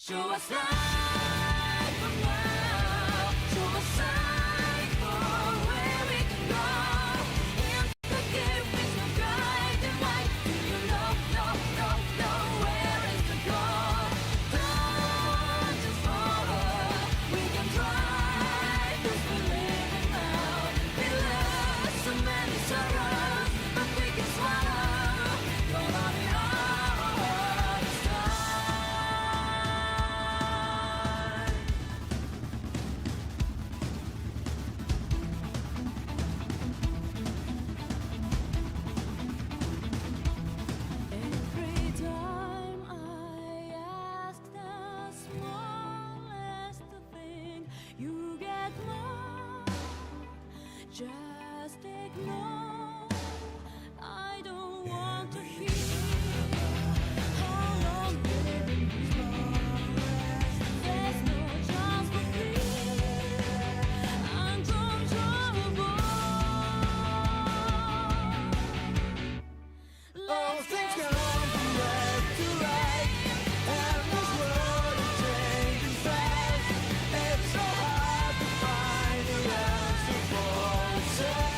Show us light from now. Show us sight for where we can go. In the gift is no guiding light. Do you know where is the goal? Don't just follow. We can try 'cause we're living now. We lost so many sorrows, but we can swallow. Gonna be hard this time. Every time I ask the smallest thing, you get more. Just ignore. I don't want to hear how long will it be. There's no chance for fear. Uncontrollable. All things come from left to right, and this world is changing fast. It's so hard to find an answer for itself.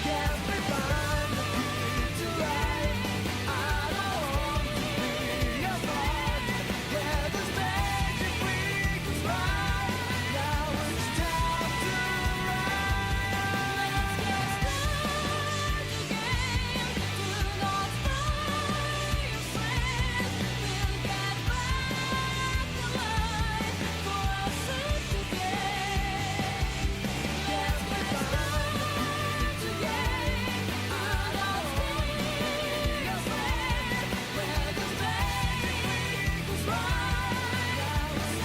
Can't we find the key to life? I don't want to be apart. Yeah, there's magic we can find. Now it's time to Let's get started again. Do not find your friend. We'll get back to life for us today. Let's get started again. I don't want to be your friend. Where the magic goes right. Now it's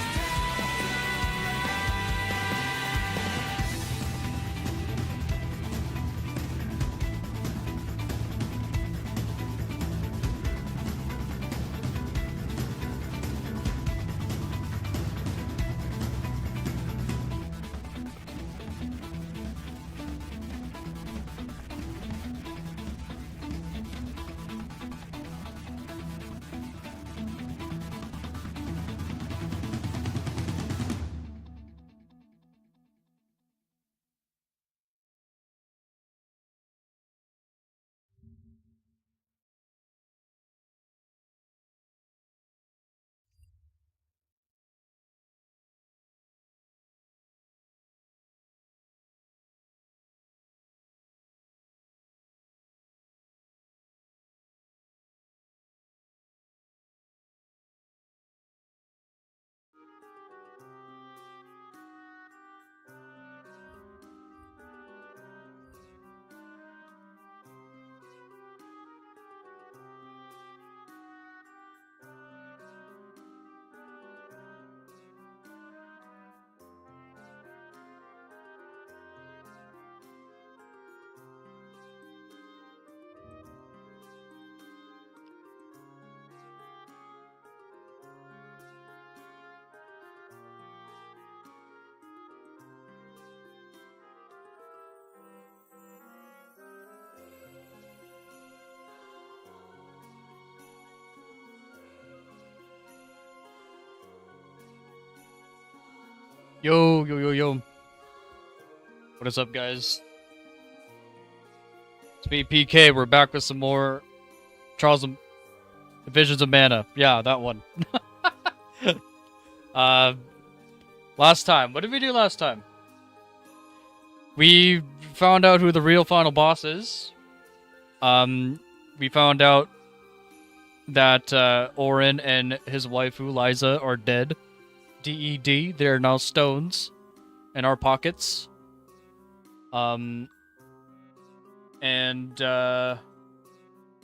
Yo, yo, yo, yo. What is up, guys? It's me, PK. We're back with some more Charles Visions of Mana. Yeah, that one. Last time. What did we do last time? We found out who the real final boss is. We found out that Orin and his waifu Liza are dead. DED, they are now stones in our pockets. And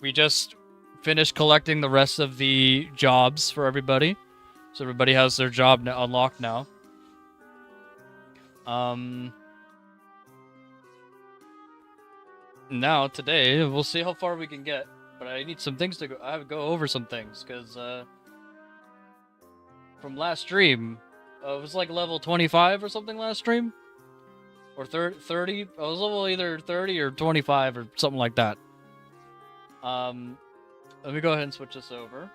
we just finished collecting the rest of the jobs for everybody. So everybody has their job unlocked now. Now, today, we'll see how far we can get. But I need some things to go. I have to go over some things, because, from last stream, it was like level 25 or something last stream? Or 30? I was level either 30 or 25 or something like that. Let me go ahead and switch this over.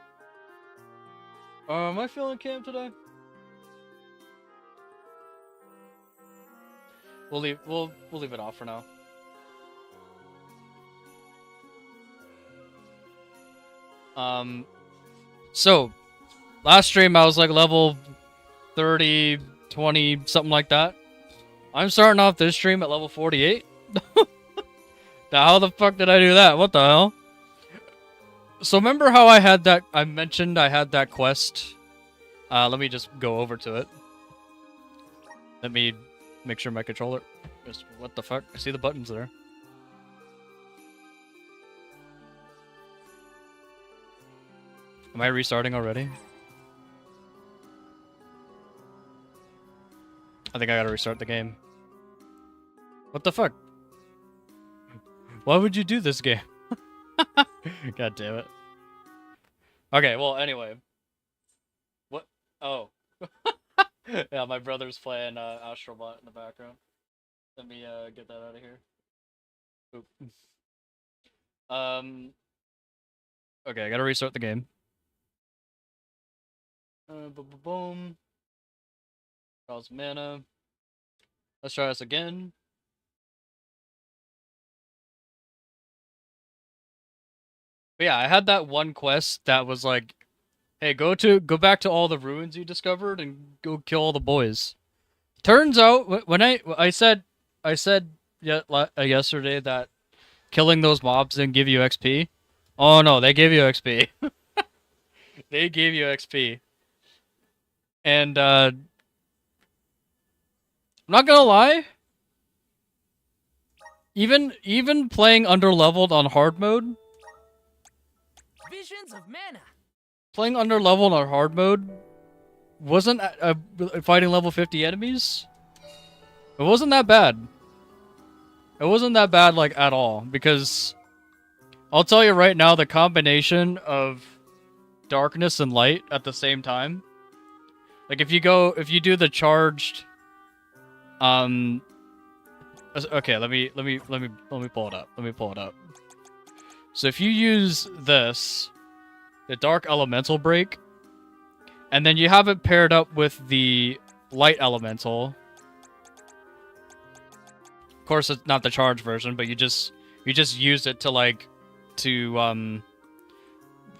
Am I feeling camp today? We'll leave it off for now. So last stream I was like level 30, 20, something like that. I'm starting off this stream at level 48. Now, how the fuck did I do that? What the hell? So remember how I mentioned I had that quest? Let me just go over to it. Let me make sure my controller... What the fuck? I see the buttons there. Am I restarting already? I think I gotta restart the game. What the fuck? Why would you do this game? God damn it. Okay, well, anyway. What? Oh. Yeah, my brother's playing Astrobot in the background. Let me get that out of here. Oop. Okay, I gotta restart the game. Boom. Draws mana. Let's try this again. But yeah, I had that one quest that was like, hey, go back to all the ruins you discovered and go kill all the boys. Turns out when I said yesterday that killing those mobs didn't give you XP. Oh no, they gave you XP. They gave you XP. And I'm not gonna lie. Even playing underleveled on hard mode. Visions of mana. Playing underleveled on hard mode wasn't fighting level 50 enemies. It wasn't that bad. It wasn't that bad, like, at all. Because I'll tell you right now, the combination of darkness and light at the same time. Like, if you do the charged, okay, let me pull it up. Let me pull it up. So if you use this, the Dark Elemental break, and then you have it paired up with the Light Elemental. Of course, it's not the charged version, but you just use it to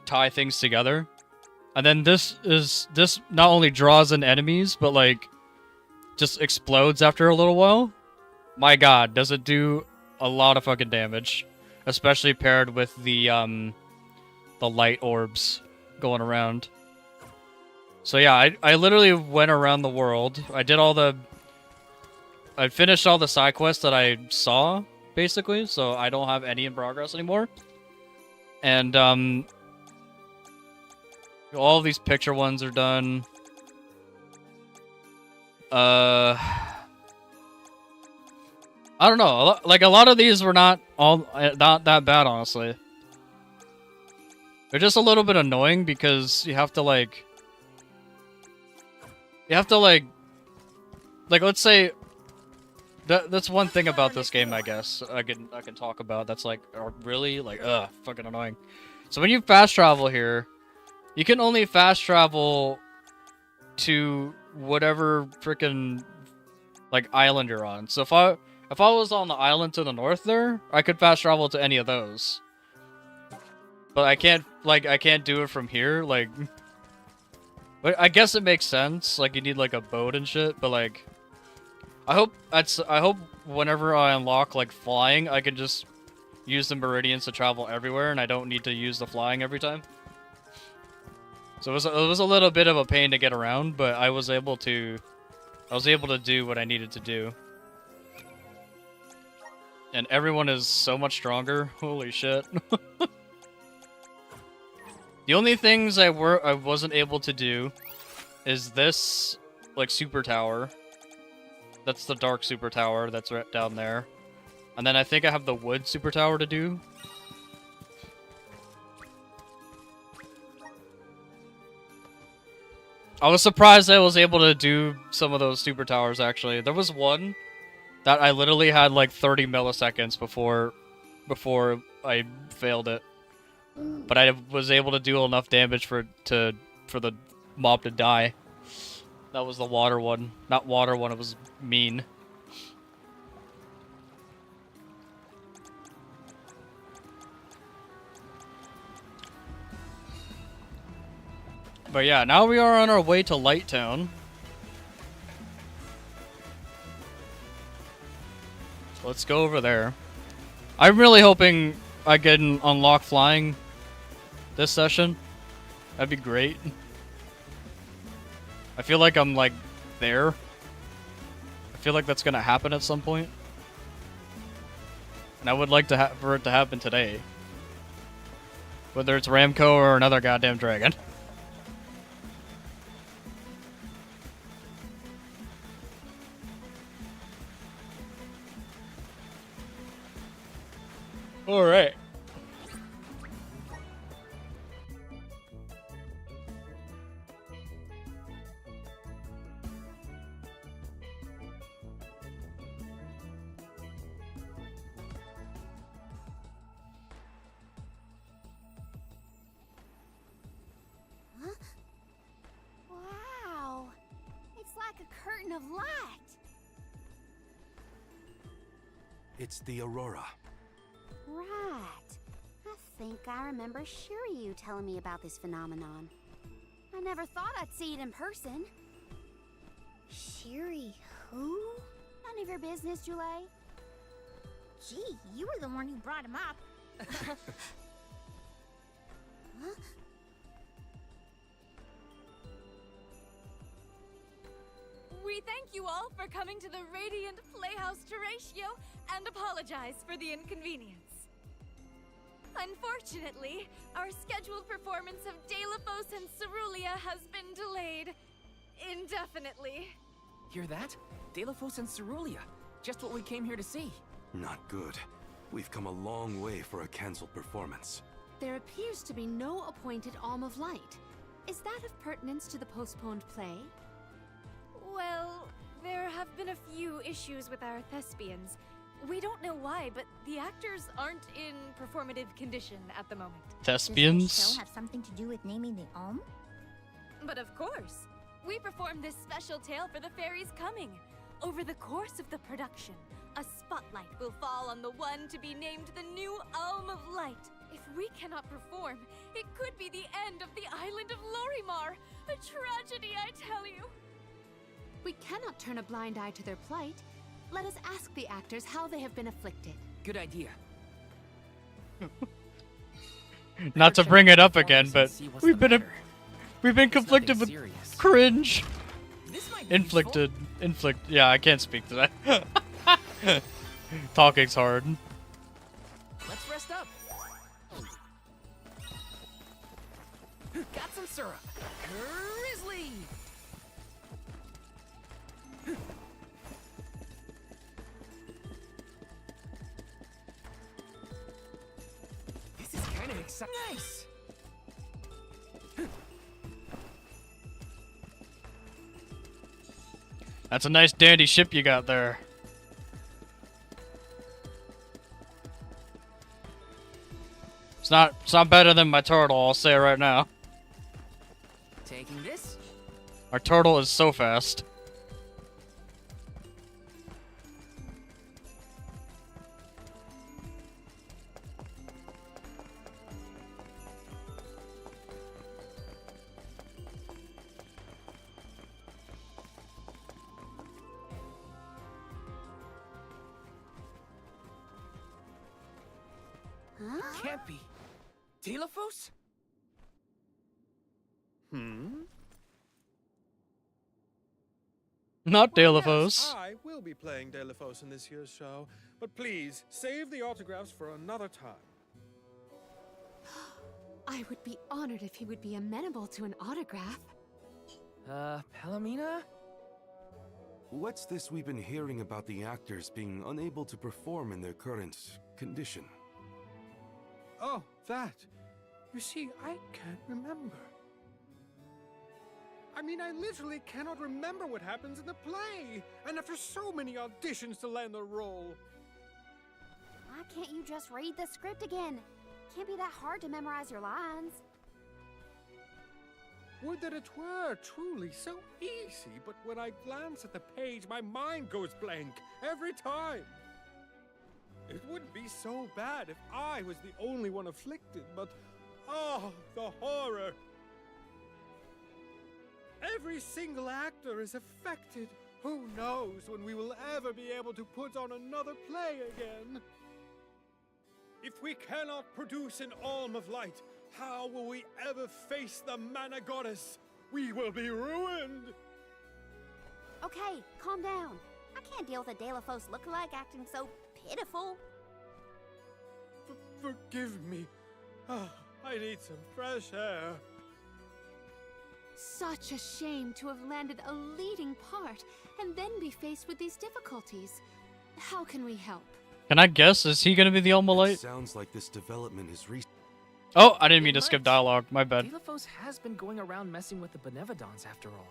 tie things together. And then this not only draws in enemies, but like just explodes after a little while. My god, does it do a lot of fucking damage. Especially paired with the light orbs going around. So yeah, I literally went around the world. I finished all the side quests that I saw, basically, so I don't have any in progress anymore. And all these picture ones are done. I don't know. Like, a lot of these were not that bad, honestly. They're just a little bit annoying because you have to like, let's say that's one thing about this game, I guess I can talk about. That's like really like fucking annoying. So when you fast travel here, you can only fast travel to whatever freaking like island you're on. So if I was on the island to the north there, I could fast travel to any of those. But I can't do it from here, like... But I guess it makes sense, like, you need, like, a boat and shit, but, like... I hope whenever I unlock, like, flying, I can just use the meridians to travel everywhere, and I don't need to use the flying every time. So it was a little bit of a pain to get around, but I was able to do what I needed to do. And everyone is so much stronger. Holy shit. The only things I wasn't able to do is this, like, super tower. That's the dark super tower that's right down there. And then I think I have the wood super tower to do. I was surprised I was able to do some of those super towers, actually. There was one that I literally had like 30 milliseconds before I failed it. But I was able to do enough damage for the mob to die. That was the water one. Not water one, it was mean. But yeah, now we are on our way to Light Town. So let's go over there. I'm really hoping I can unlock flying this session. That'd be great. I feel like I'm like there. I feel like that's gonna happen at some point. And I would like to for it to happen today. Whether it's Ramco or another goddamn dragon. Alright. Wow. It's like a curtain of light. It's the Aurora. Right. I think I remember Shiryu telling me about this phenomenon. I never thought I'd see it in person. Shiri who? None of your business, Jule. Gee, you were the one who brought him up. Huh? We thank you all for coming to the Radiant Playhouse Terratio and apologize for the inconvenience. Unfortunately, our scheduled performance of Deilephos and Cerulean has been delayed indefinitely. Hear that? Deilephos and Cerulean. Just what we came here to see. Not good. We've come a long way for a cancelled performance. There appears to be no appointed Alm of Light. Is that of pertinence to the postponed play? Well, there have been a few issues with our thespians. We don't know why, but the actors aren't in performative condition at the moment. Does the Thespians? show have something to do with naming the Alm? But of course, we performed this special tale for the fairies coming. Over the course of the production, a spotlight will fall on the one to be named the new Alm of Light. If we cannot perform, it could be the end of the island of Lorimar. A tragedy, I tell you. We cannot turn a blind eye to their plight. Let us ask the actors how they have been afflicted. Good idea. Not to Better bring check it up the again, performance but and see what's we've the been matter. we've been It's conflicted nothing with serious. cringe. This might be Inflicted. Yeah, I can't speak to that. Talking's hard. useful. Let's rest up. Got some syrup. Grizzly. This is kind of exciting. Nice. That's a nice dandy ship you got there. It's not better than my turtle, I'll say it right now. Taking this. Our turtle is so fast. Huh? Can't be. Deilephos? Not Well, Deilephos. yes, I will be playing Deilephos in this year's show, but please save the autographs for another time. I would be honored if he would be amenable to an autograph. Palomina? What's this we've been hearing about the actors being unable to perform in their current condition? Oh, that. You see, I can't remember. I mean, I literally cannot remember what happens in the play, and after so many auditions to land the role. Why can't you just read the script again? Can't be that hard to memorize your lines. Would that it were truly so easy, but when I glance at the page, my mind goes blank every time. It wouldn't be so bad if I was the only one afflicted, but oh, the horror! Every single actor is affected. Who knows when we will ever be able to put on another play again? If we cannot produce an Alm of Light, how will we ever face the Mana Goddess? We will be ruined! Okay, calm down. I can't deal with a De La Fosse lookalike acting so pitiful. Forgive me. Ah, I need some fresh air. Such a shame to have landed a leading part and then be faced with these difficulties. How can we help? Can I guess? Is he gonna be the It Almalite? sounds like this development is Oh, I didn't mean It to skip might. dialogue. My bad. De La Fosse has been going around messing with the Benevodons after all.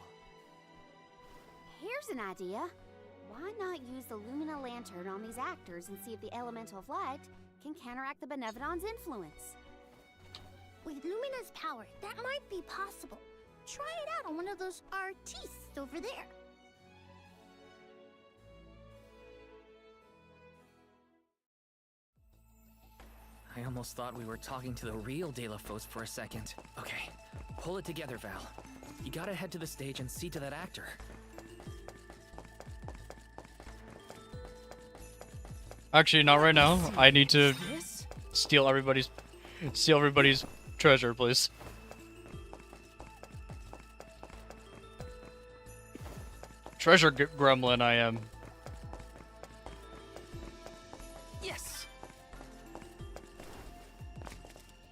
Here's an idea. Why not use the Lumina Lantern on these actors and see if the Elemental of Light can counteract the Benevodon's influence? With Lumina's power, that might be possible. Try it out on one of those artistes over there. I almost thought we were talking to the real De La Fosse for a second. Okay, pull it together, Val. You gotta head to the stage and see to that actor. Actually, not right now. I need to This? steal everybody's treasure, please. Treasure gremlin, I am. Yes!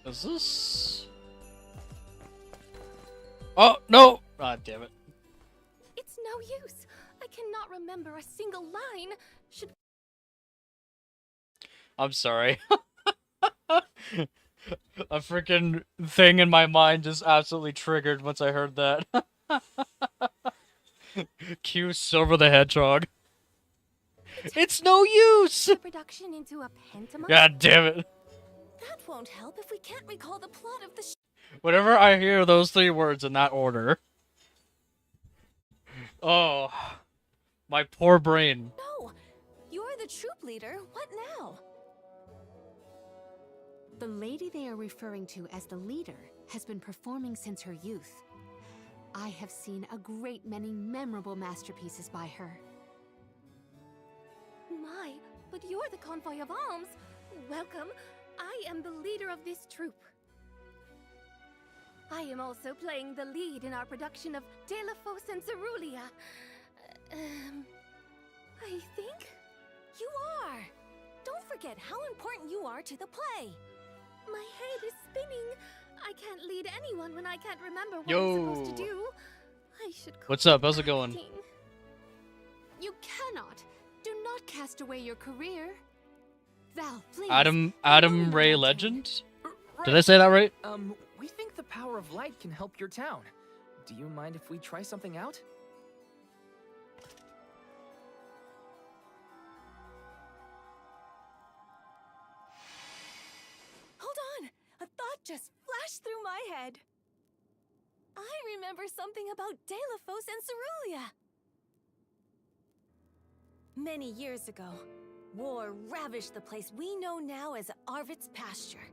Is this? Oh no! Ah, damn it. It's no use. I cannot remember a single line. Should I'm sorry. A freaking thing in my mind just absolutely triggered once I heard that. Cue Silver the Hedgehog. It's no use! the production into a pantomime? God damn it. That won't help if we can't recall the plot of the Whenever I hear those three words in that order. Oh. My poor brain. No! You're the troop leader. What now? The lady they are referring to as the leader has been performing since her youth. I have seen a great many memorable masterpieces by her. My, but you're the convoy of alms. Welcome. I am the leader of this troop. I am also playing the lead in our production of De La Fosse and Cerulean. I think you are. Don't forget how important you are to the play. My head is spinning. I can't lead anyone when I can't remember what I'm supposed to Yo. do. I should. What's up? How's it going? acting. You cannot! Do not cast away your career! Val, please! Adam Lumina Ray Lantern. Legend? Right. Did I say that right? We think the power of light can help your town. Do you mind if we try something out? Hold on! A thought just flashed through my head. I remember something about De La Fosse and Cerulean. Many years ago, war ravished the place we know now as Arvit's pasture.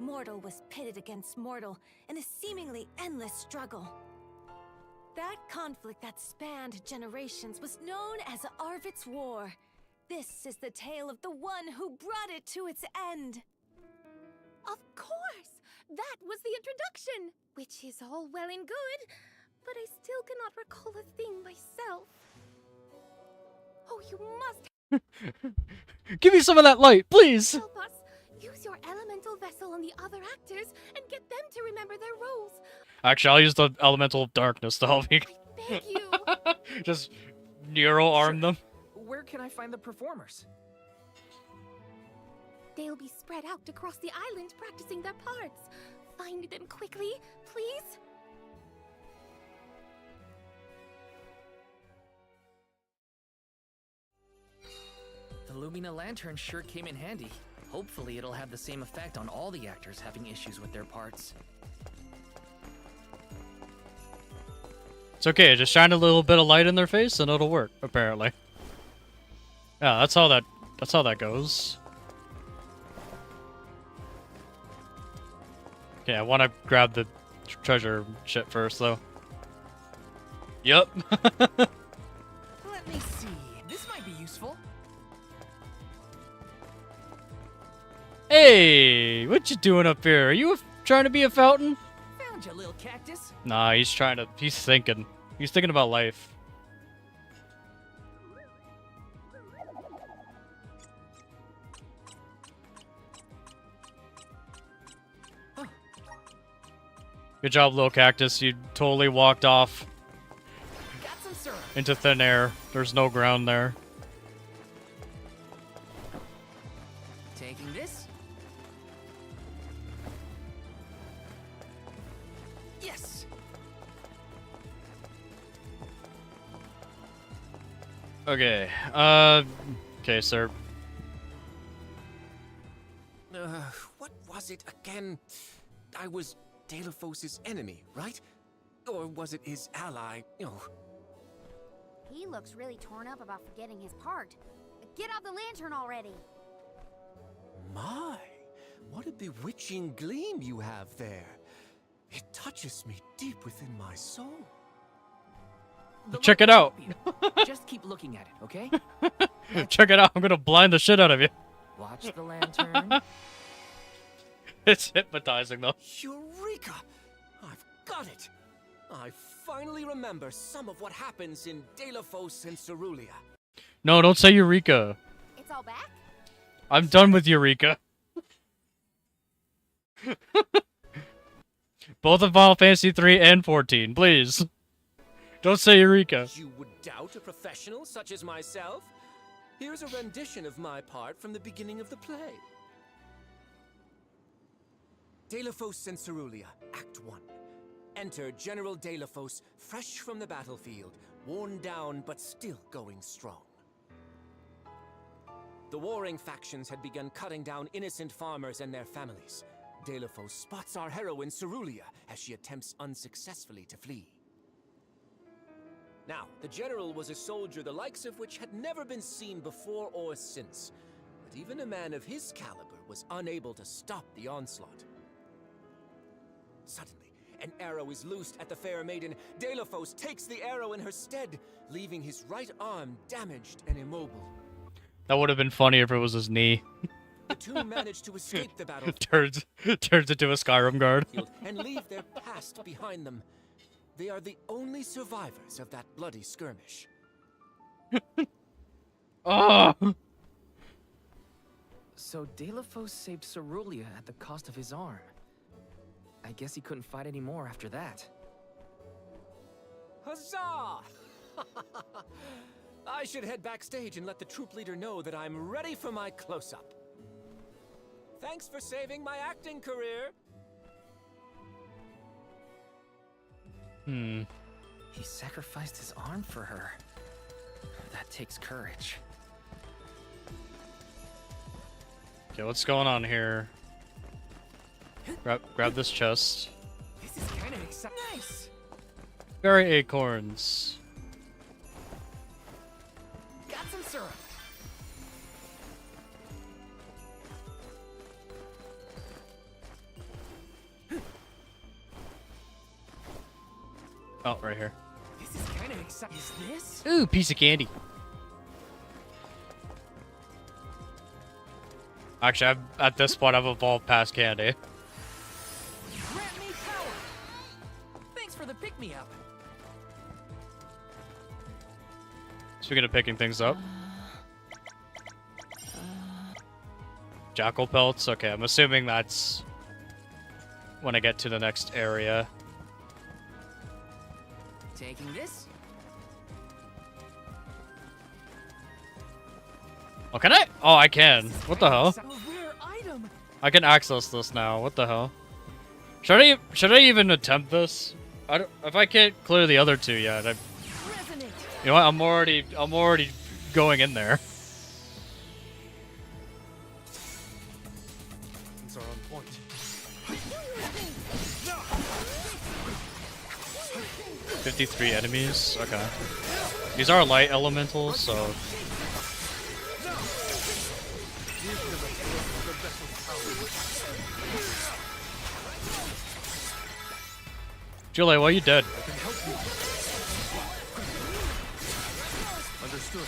Mortal was pitted against mortal in a seemingly endless struggle. That conflict that spanned generations was known as Arvit's War. This is the tale of the one who brought it to its end. Of course! That was the introduction! Which is all well and good, but I still cannot recall a thing myself. Oh, you must Give me some of that light, please! help us! Use your elemental vessel on the other actors and get them to remember their roles. Actually, I'll use the Elemental of Darkness to help me. I beg you! Just Nero arm them. Where can I find the performers? They'll be spread out across the island practicing their parts. Find them quickly, please. The Lumina Lantern sure came in handy. Hopefully it'll have the same effect on all the actors having issues with their parts. It's okay, just shine a little bit of light in their face and it'll work, apparently. Yeah, that's how that goes. Okay, I want to grab the treasure shit first, though. Yup. Let me see. This might be useful. Hey, what you doing up here? Are you trying to be a fountain? Found you, little cactus. Nah, he's thinking. He's thinking about life. Good job, little cactus. You totally walked off Got some syrup. into thin air. There's no ground there. Taking this. Yes. Okay. Okay, sir. What was it again? I was Delaphos' enemy, right? Or was it his ally? Oh, He looks really torn up about forgetting his part. Get out the lantern already! my. What a bewitching gleam you have there. It touches me deep within my soul. The Check it light out. won't be- Just keep looking at it, okay? Check it out. I'm gonna blind the shit out of you. Watch the lantern. It's hypnotizing, though. Eureka! I've got it! I finally remember some of what happens in Delaphos and Cerulia. No, don't say Eureka. It's all back? I'm done with Eureka. Both in Final Fantasy 3 and 14, please. Don't say Eureka. You would doubt a professional such as myself? Here's a rendition of my part from the beginning of the play. Delaphos and Cerulia, Act 1. Enter General Delaphos, fresh from the battlefield, worn down but still going strong. The warring factions had begun cutting down innocent farmers and their families. Delaphos spots our heroine Cerulia as she attempts unsuccessfully to flee. Now, the general was a soldier the likes of which had never been seen before or since, but even a man of his caliber was unable to stop the onslaught. Suddenly, an arrow is loosed at the fair maiden. Delaphos takes the arrow in her stead, leaving his right arm damaged and immobile. That would have been funny if it was his knee. The two manage to escape the battlefield turns into a Skyrim guard. and leave their past behind them. They are the only survivors of that bloody skirmish. Oh! So Delaphos saved Cerulia at the cost of his arm. I guess he couldn't fight anymore after that. Huzzah! I should head backstage and let the troop leader know that I'm ready for my close-up. Thanks for saving my acting career. He sacrificed his arm for her. That takes courage. Okay, what's going on here? Grab this chest. This is kind of exciting. Nice! Berry acorns. Got some syrup. Oh, right here. This is kind of exciting. Is this? Ooh, piece of candy. Actually, at this point, I've evolved past candy. Grant me power! Thanks for the pick-me-up. Speaking of picking things up. Jackal pelts. Okay, I'm assuming that's when I get to the next area. Taking this? Oh, can I? Oh, I can. What the hell? A rare item. I can access this now. What the hell? Should I even attempt this? If I can't clear the other two yet, Resonate. you know what? I'm already going in there. Things are on point. 53 enemies? Okay. These are light elementals, so... Julie, why are you dead? Understood.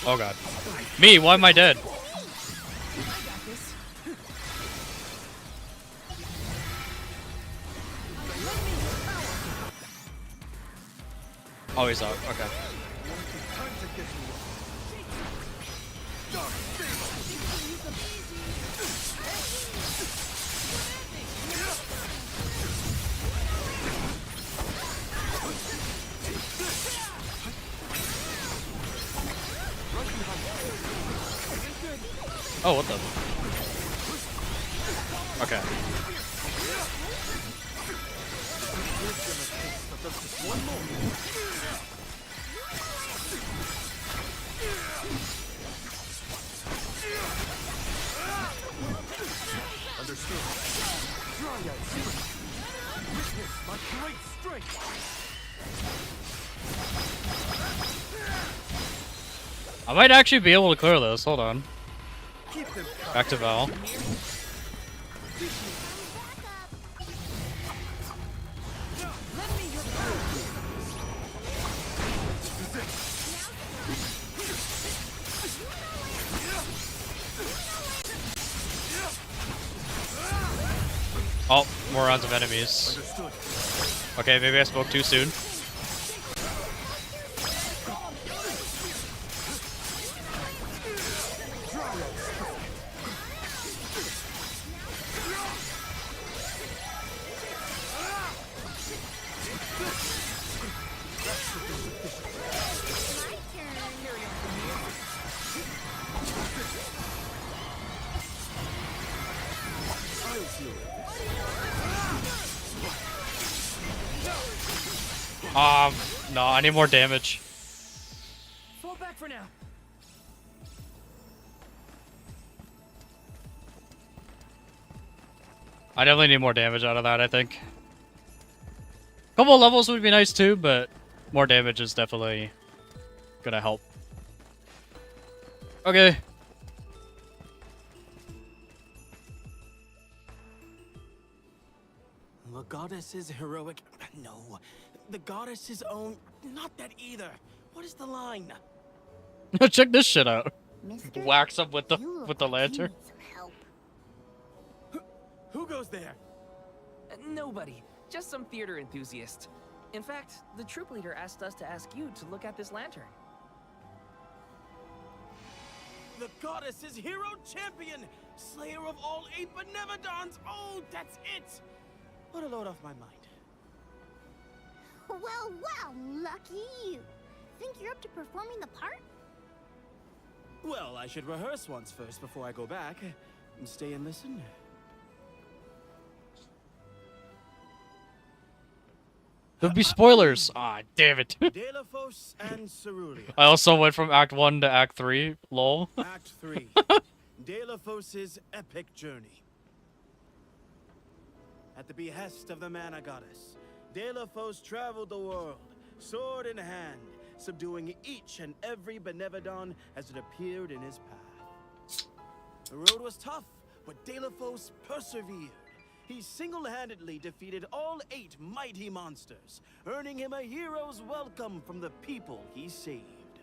Oh god. Me, why am I dead? Oh, he's out. Okay. Oh, what the? Okay. Understood. Dryad, witness my great strength. I might actually be able to clear this. Hold on. Keep them Back to Val. Oh, more rounds of enemies. understood. Okay, maybe I spoke too soon. No, I need more damage. Fall back for now. I definitely need more damage out of that, I think. Couple levels would be nice too, but more damage is definitely gonna help. Okay. The goddess's heroic... No. The goddess's own... Not that either. What is the line? Check this shit out. Mister, Wax up with the you look with the like you lantern. need some help. Who goes there? Nobody. Just some theater enthusiast. In fact, the troop leader asked us to ask you to look at this lantern. The goddess's hero champion! Slayer of all 8 Benevodons! Oh, that's it! What a load off my mind. Well, well, lucky you. Think you're up to performing the part? Well, I should rehearse once first before I go back. And stay and listen. There'll be spoilers. Ah, damn it. Delafos and Cerulia. I also went from Act 1 to Act 3. Lol. Act 3. Delafos' epic journey. At the behest of the Mana Goddess, Delafos traveled the world, sword in hand, subduing each and every Benevodon as it appeared in his path. The road was tough, but Delafos persevered. He single-handedly defeated all 8 mighty monsters, earning him a hero's welcome from the people he saved.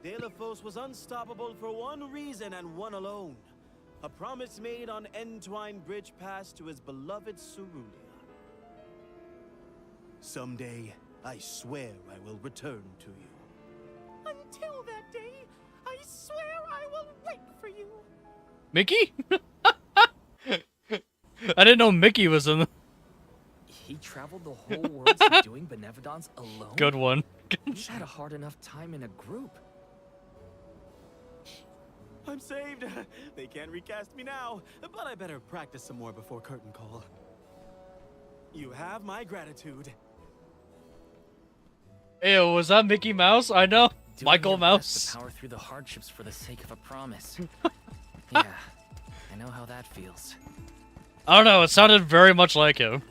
Delafos was unstoppable for one reason and one alone. A promise made on Entwine Bridge Pass to his beloved Cerulia. Someday, I swear I will return to you. Until that day, I swear I will wait for you. Mickey? I didn't know Mickey was in the... He traveled the whole world subduing Benevodons alone? Good one. He had a hard enough time in a group. I'm saved. They can't recast me now, but I better practice some more before curtain call. You have my gratitude. Ew, was that Mickey Mouse? I know. Doing Michael your best Mouse. to power through the hardships for the sake of a promise. Yeah, I know how that feels. I don't know, it sounded very much like him.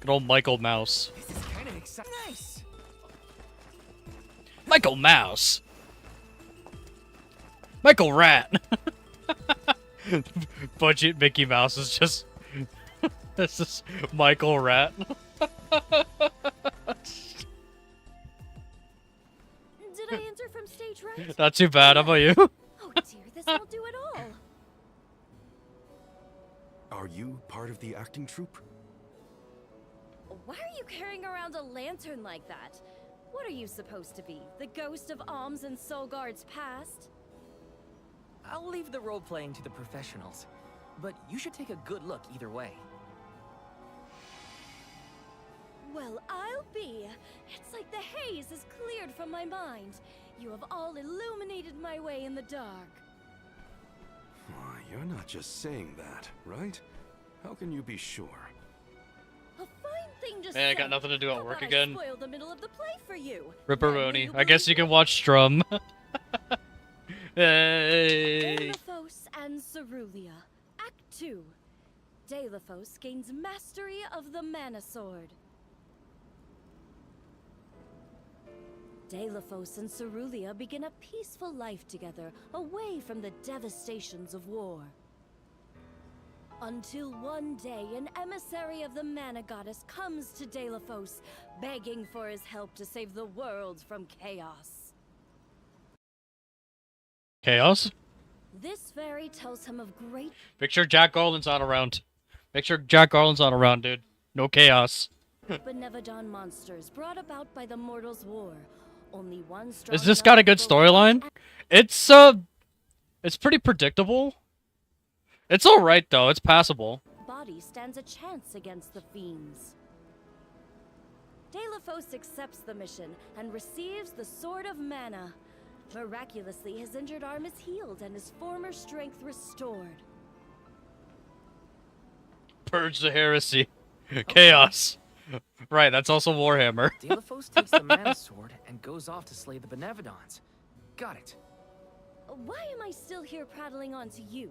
Good old Michael Mouse. This is kind of exciting. Nice! Michael Mouse! Michael Rat! Budget Mickey Mouse is just... this is Michael Rat. Did I enter from stage right? Not too bad, how about you? Oh dear, this won't do at all. Are you part of the acting troupe? Why are you carrying around a lantern like that? What are you supposed to be? The ghost of Alms and Solgard's past? I'll leave the role-playing to the professionals, but you should take a good look either way. Well, I'll be. It's like the haze is cleared from my mind. You have all illuminated my way in the dark. Why, you're not just saying that, right? How can you be sure? A fine thing to Man, I say. got nothing to do at How work about again. I spoil the middle of the play for you. Ripperoni. Then I guess you can watch Strum. Hey. Deilophos and Cerulia. Act 2. Deilophos gains mastery of the Mana Sword. Deilophos and Cerulia begin a peaceful life together, away from the devastations of war. Until one day, an emissary of the Mana Goddess comes to Deilophos, begging for his help to save the world from chaos. Chaos? This fairy tells him of great Make sure Jack Garland's not around. Make sure Jack Garland's not around, dude. No chaos. Benevodon monsters brought about by the Mortals' War. Only one strong Is this got a good storyline? It's pretty predictable. It's alright though, it's passable. body stands a chance against the fiends. Deilophos accepts the mission and receives the Sword of Mana. Miraculously, his injured arm is healed and his former strength restored. Purge the heresy. Chaos. Right, that's also Warhammer. Deilophos takes the Mana Sword and goes off to slay the Benevodons. Got it. Why am I still here prattling on to you?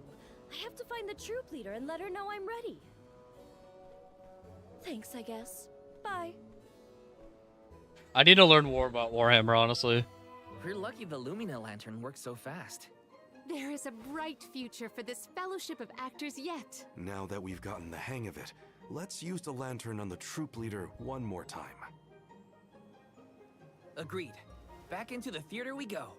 I have to find the troop leader and let her know I'm ready. Thanks, I guess. Bye. I need to learn more about Warhammer, honestly. We're lucky the Lumina Lantern works so fast. There is a bright future for this Fellowship of Actors yet. Now that we've gotten the hang of it, let's use the lantern on the troop leader one more time. Agreed. Back into the theater we go.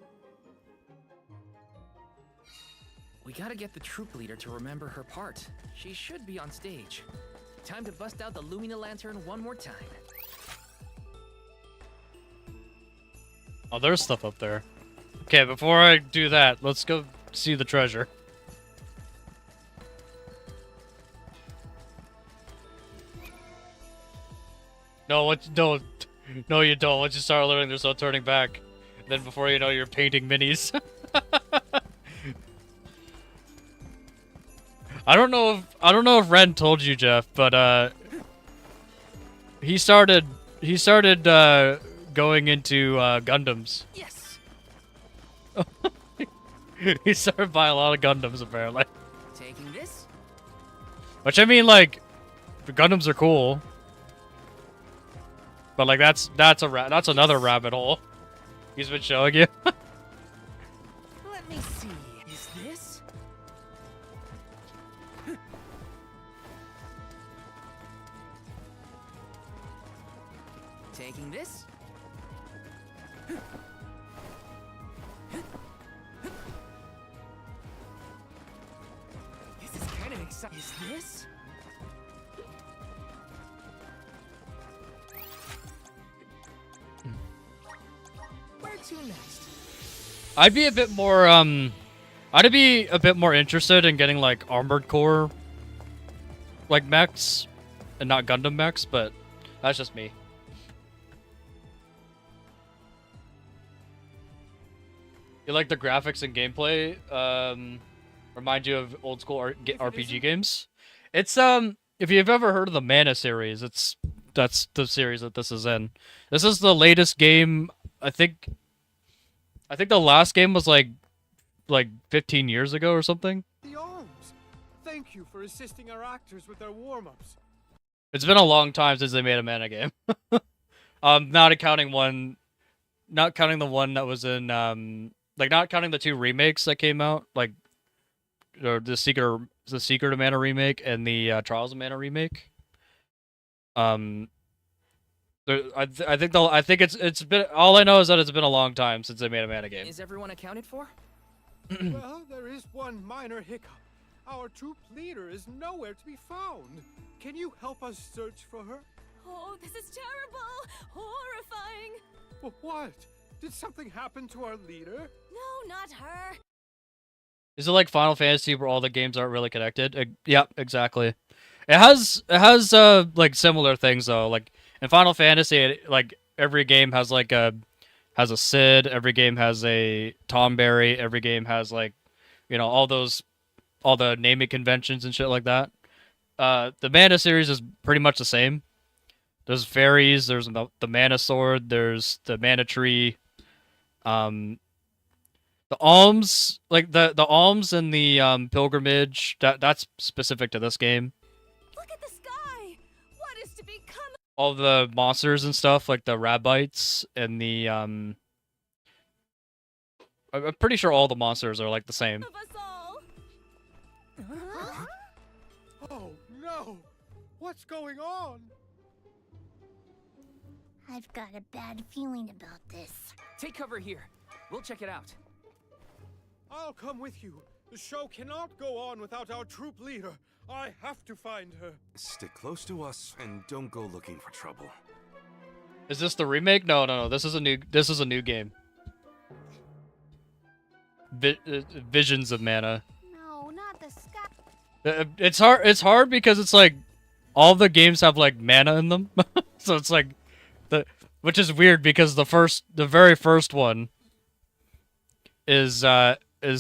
We gotta get the troop leader to remember her part. She should be on stage. Time to bust out the Lumina Lantern one more time. Oh, there's stuff up there. Okay, before I do that, let's go see the treasure. No, no, you don't. Once you start learning, there's no turning back. Then before you know, you're painting minis. I don't know if Ren told you, Jeff, but he started going into Gundams. Yes. He started buying a lot of Gundams apparently. Taking this. Which I mean, like, the Gundams are cool, but like that's another rabbit hole he's been showing you. Let me see. Is this? Taking this. This is kind of exciting. Is this? Where to next? I'd be a bit more interested in getting like Armored Core like mechs and not Gundam mechs, but that's just me. You like the graphics and gameplay? Remind you of old school RPG games? It's if you've ever heard of the Mana series, that's the series that this is in. This is the latest game. I think the last game was like like 15 years ago or something. The alms. Thank you for assisting our actors with their warm-ups. It's been a long time since they made a mana game. Not counting the one that was in like not counting the 2 remakes that came out, like the Secret of Mana remake and the Trials of Mana remake. I think it's been, all I know is that it's been a long time since they made a mana game. Is everyone accounted for? Well, there is one minor hiccup. Our troop leader is nowhere to be found. Can you help us search for her? Oh, this is terrible! Horrifying! What? Did something happen to our leader? No, not her. Is it like Final Fantasy where all the games aren't really connected? Yep, exactly. It has like similar things though. Like in Final Fantasy, like every game has like a Cid, every game has a Tomberry, every game has like, you know, all the naming conventions and shit like that. The Mana series is pretty much the same. There's fairies, there's the Mana Sword, there's the Mana Tree. The alms, like the alms and the pilgrimage, that's specific to this game. Look at the sky! What is to become All the monsters and stuff, like the Rabbites and the I'm pretty sure all the monsters are like the same. of us all? Oh no! What's going on? I've got a bad feeling about this. Take cover here. We'll check it out. I'll come with you. The show cannot go on without our troop leader. I have to find her. Stick close to us and don't go looking for trouble. Is this the remake? No. This is a new game. Visions of Mana. No, not the sky. It's hard because it's like all the games have like mana in them. So it's like which is weird because the very first one is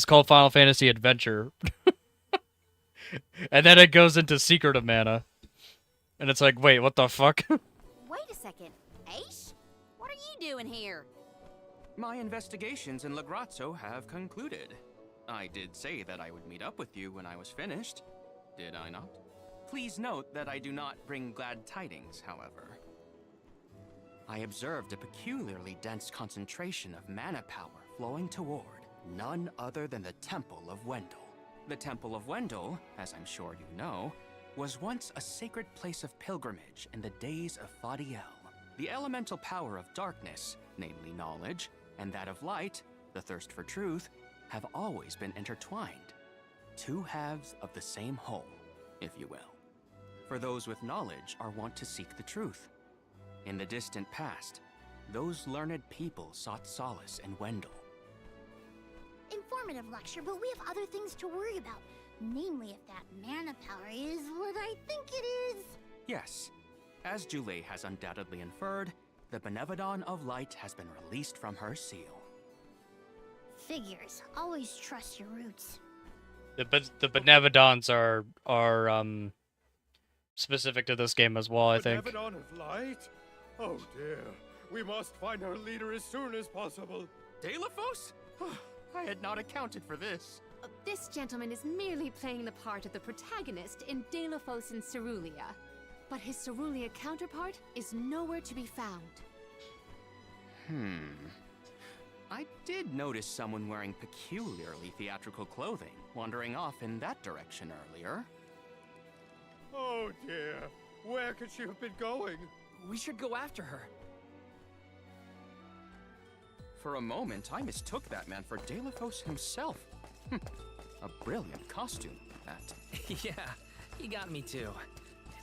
called Final Fantasy Adventure. And then it goes into Secret of Mana. And it's like, wait, what the fuck? Wait a second. Ace? What are you doing here? My investigations in Lagrazzo have concluded. I did say that I would meet up with you when I was finished. Did I not? Please note that I do not bring glad tidings, however. I observed a peculiarly dense concentration of mana power flowing toward none other than the Temple of Wendel. The Temple of Wendel, as I'm sure you know, was once a sacred place of pilgrimage in the days of Fadiel. The elemental power of darkness, namely knowledge, and that of light, the thirst for truth, have always been intertwined. Two halves of the same whole, if you will. For those with knowledge are wont to seek the truth. In the distant past, those learned people sought solace in Wendel. Informative lecture, but we have other things to worry about. Namely, if that mana power is what I think it is. Yes, as Julie has undoubtedly inferred, the Benevodon of Light has been released from her seal. Figures. Always trust your roots. The Benevodons are specific to this game as well, I think. Benevodon of Light? Oh dear. We must find our leader as soon as possible. Delaphos? I had not accounted for this. This gentleman is merely playing the part of the protagonist in Delaphos and Cerulia. But his Cerulia counterpart is nowhere to be found. I did notice someone wearing peculiarly theatrical clothing, wandering off in that direction earlier. Oh dear. Where could she have been going? We should go after her. For a moment, I mistook that man for Delaphos himself. A brilliant costume, that. Yeah, he got me too.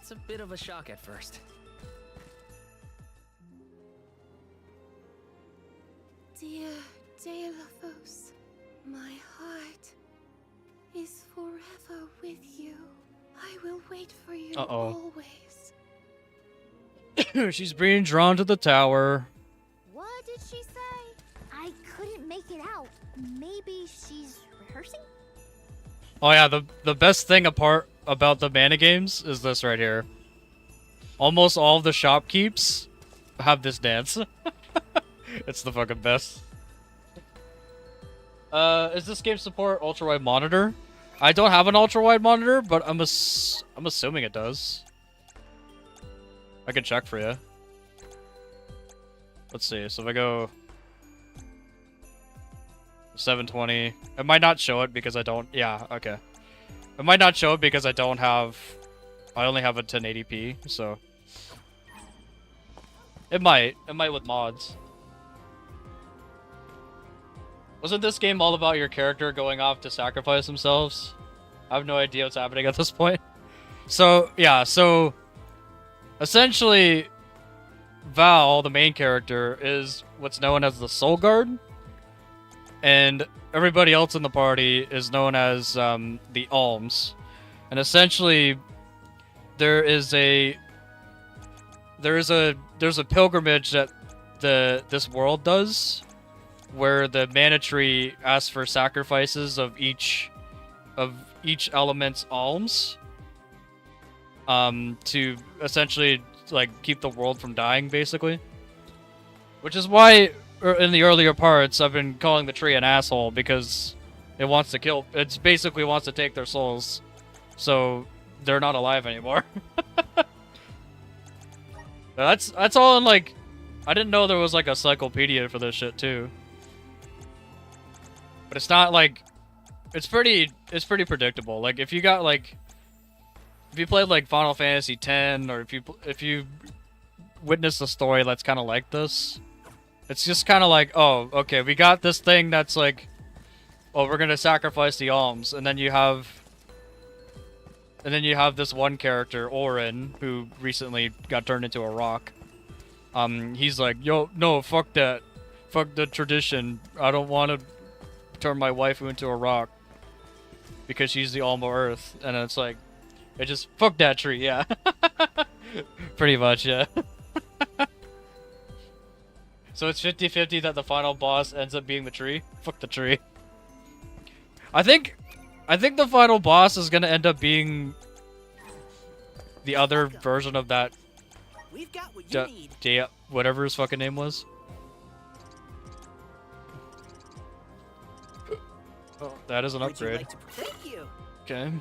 It's a bit of a shock at first. Dear Delaphos, my heart is forever with you. I will wait for you always. She's being drawn to the tower. What did she say? I couldn't make it out. Maybe she's rehearsing? Oh yeah, the best thing about the mana games is this right here. Almost all of the shopkeeps have this dance. It's the fucking best. Is this game support ultra wide monitor? I don't have an ultra wide monitor, but I'm assuming it does. I can check for you. Let's see. So if I go 720, it might not show it because I don't. Yeah, okay. It might not show it because I don't have. I only have a 1080p, so it might. It might with mods. Wasn't this game all about your character going off to sacrifice themselves? I have no idea what's happening at this point. So, yeah, so essentially Val, the main character, is what's known as the Soul Guard. And everybody else in the party is known as the Alms. And essentially there's a pilgrimage that this world does, where the Mana Tree asks for sacrifices of each element's alms, to essentially like keep the world from dying, basically. Which is why in the earlier parts I've been calling the tree an asshole, because it wants to kill. It basically wants to take their souls, so they're not alive anymore. That's all in like. I didn't know there was like a cyclopedia for this shit too. But it's not like, it's pretty predictable. Like if you got like, if you played like Final Fantasy X, or if you witnessed a story that's kind of like this, it's just kind of like, oh, okay, we got this thing that's like, oh, we're gonna sacrifice the alms, and then you have this one character, Orin, who recently got turned into a rock. He's like, yo, no, fuck that, fuck the tradition. I don't want to turn my waifu into a rock because she's the Alma Earth, and it's like, it just fuck that tree, yeah. Pretty much, yeah. So it's 50-50 that the final boss ends up being the tree. Fuck the tree. I think the final boss is gonna end up being the other version of that. We've got what you need. Whatever his fucking name was. Oh, that is an Would you upgrade. like to- Thank you. Okay.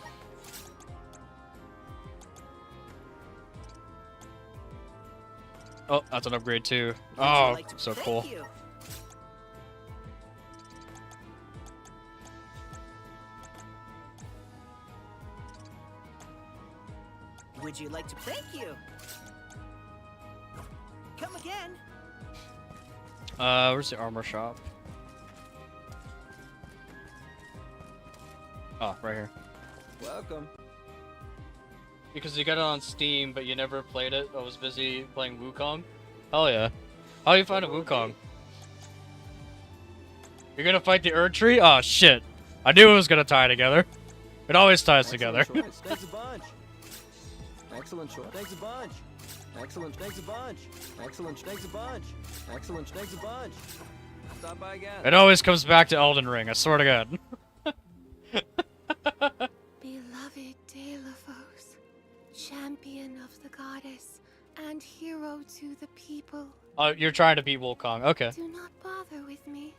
Oh, that's an upgrade too. Would you Oh, like to- so Thank cool. you. Would you like to? Thank you. Come again. Where's the armor shop? Oh, right here. Welcome. Because you got it on Steam, but you never played it. I was busy playing Wukong. Hell yeah. How you find a Wukong? You're gonna fight the Erd Tree? Oh shit. I knew it was gonna tie together. It always ties together. Thanks a bunch. Excellent choice. Thanks a bunch. Excellent. Thanks a bunch. Excellent. Thanks a bunch. Excellent. Thanks a bunch. Stop by again. It always comes back to Elden Ring, I swear to God. Beloved Deilophos, champion of the goddess and hero to the people, Oh, you're trying to beat Wukong. Okay. do not bother with me.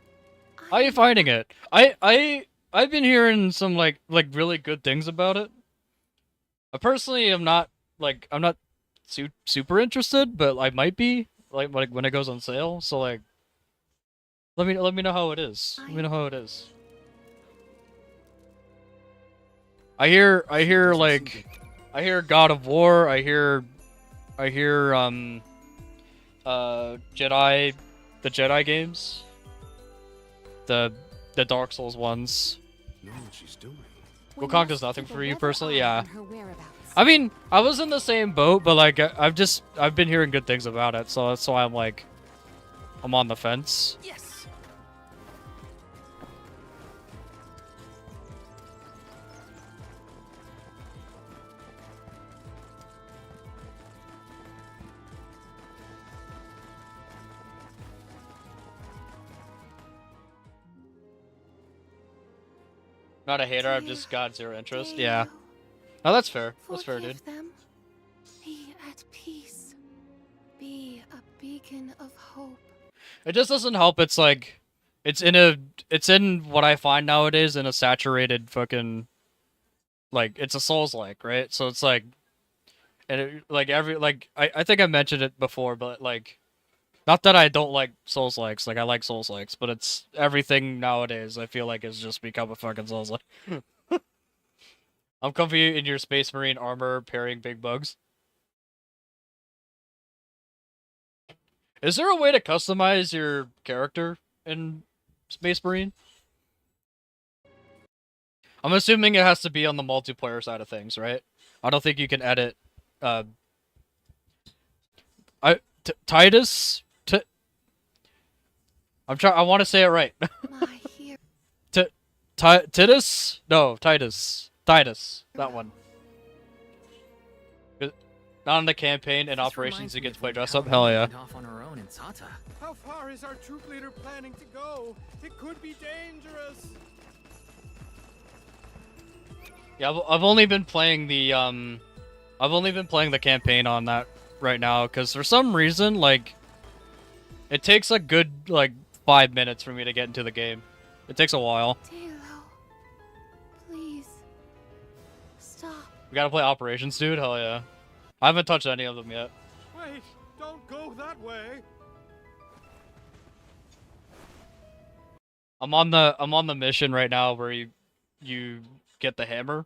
How are you finding it? I've been hearing some like really good things about it. I personally am not I'm not super interested, but I might be like when it goes on sale. So like, let me know how it is. Let me know how it is. I hear God of War. I hear Jedi, the Jedi games, the Dark Souls ones. Know what she's doing. We Wukong must does nothing keep a for you weather personally, eye yeah. on her whereabouts. I mean, I was in the same boat, but like I've been hearing good things about it, so that's why I'm on the fence. Yes. Not a hater, I've just got zero interest. Yeah. Oh, that's fair. That's fair, dude. Forgive them. Be at peace. Be a beacon of hope. It just doesn't help. It's like It's in what I find nowadays in a saturated fucking, like, it's a Souls-like, right? So it's like, and it, like I think I mentioned it before, but like, not that I don't like Souls-likes, like I like Souls-likes, but it's everything nowadays I feel like has just become a fucking Souls-like. I'm comfy in your Space Marine armor parrying big bugs. Is there a way to customize your character in Space Marine? I'm assuming it has to be on the multiplayer side of things, right? I don't think you can edit. Titus. I want to say it right. My hero. Titus? No, Titus. Titus. That one. Not in the campaign and This operations reminds you me get of to play when dress up. Paladin Hell yeah. went off on her own in Tata. How far is our troop leader planning to go? It could be dangerous. Yeah, I've only been playing the campaign on that right now because for some reason, like, it takes a good like 5 minutes for me to get into the game. It takes a while. Taylor, please stop. We gotta play operations, dude. Hell yeah. I haven't touched any of them yet. Wait, don't go that way. I'm on the mission right now where you get the hammer,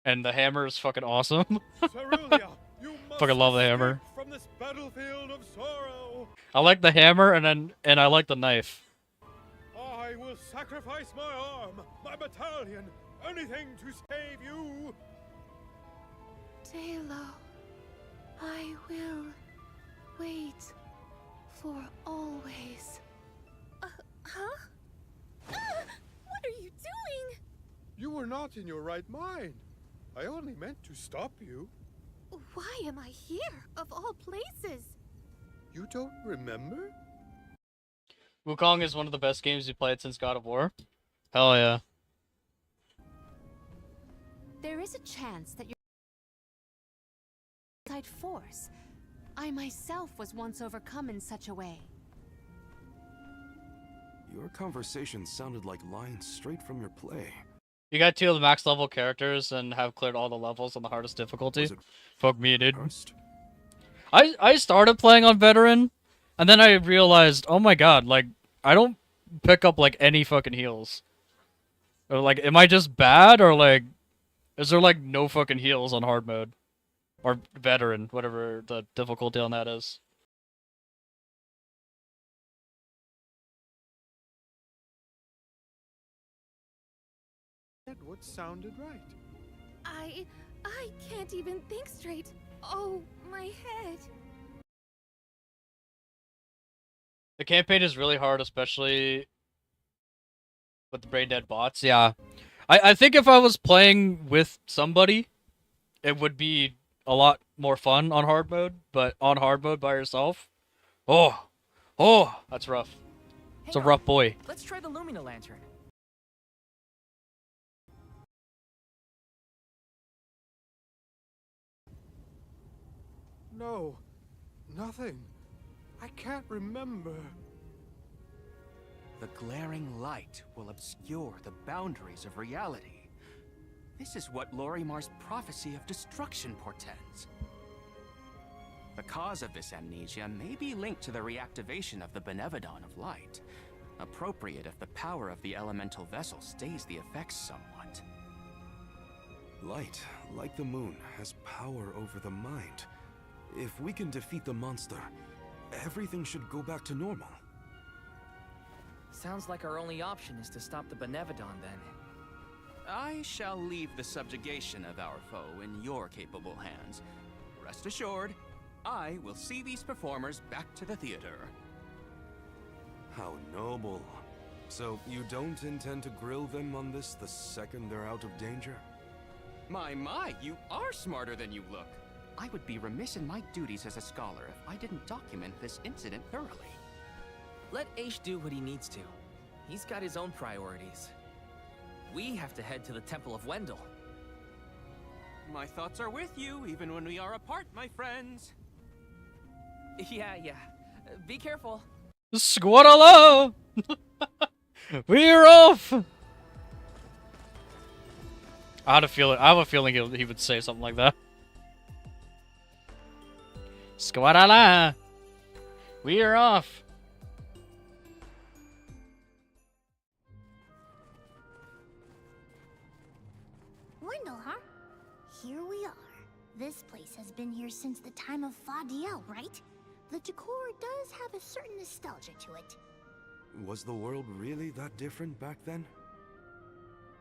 and the hammer is fucking awesome. Cerulia, you must Fucking love the hammer. escape from this battlefield of sorrow. I like the hammer and I like the knife. I will sacrifice my arm, my battalion, anything to save you. Taylor, I will wait for always. Huh? What are you doing? You were not in your right mind. I only meant to stop you. Why am I here, of all places? You don't remember? Wukong is one of the best games you played since God of War. Hell yeah. There is a chance that you're outside force. I myself was once overcome in such a way. Your conversation sounded like lines straight from your play. You got 2 of the max level characters and have cleared all the levels on the hardest difficulty. Was it Fuck me, dude. first? I started playing on veteran, and then I realized, oh my god, like, I don't pick up, like, any fucking heals. Or, like, am I just bad, or, like, is there, like, no fucking heals on hard mode? Or veteran, whatever the difficulty on that is. Said what sounded right. I can't even think straight. Oh, my head. The campaign is really hard, especially with the brain dead bots. Yeah. I think if I was playing with somebody, it would be a lot more fun on hard mode, but on hard mode by yourself, oh, that's rough. It's a Hey, rough boy. Let's try the Lumina Lantern. No, nothing. I can't remember. The glaring light will obscure the boundaries of reality. This is what Lorimar's prophecy of destruction portends. The cause of this amnesia may be linked to the reactivation of the Benevodon of Light, appropriate if the power of the elemental vessel stays the effects somewhat. Light, like the moon, has power over the mind. If we can defeat the monster, everything should go back to normal. Sounds like our only option is to stop the Benevodon then. I shall leave the subjugation of our foe in your capable hands. Rest assured, I will see these performers back to the theater. How noble. So, you don't intend to grill them on this the second they're out of danger? My, you are smarter than you look. I would be remiss in my duties as a scholar if I didn't document this incident thoroughly. Let Aish do what he needs to. He's got his own priorities. We have to head to the Temple of Wendell. My thoughts are with you, even when we are apart, my friends. Yeah. Be careful. Squadala! We're off. I had a feeling. I have a feeling he would say something like that. Squadala. We are off. Wendell, huh? Here we are. This place has been here since the time of Fadiel, right? The decor does have a certain nostalgia to it. Was the world really that different back then?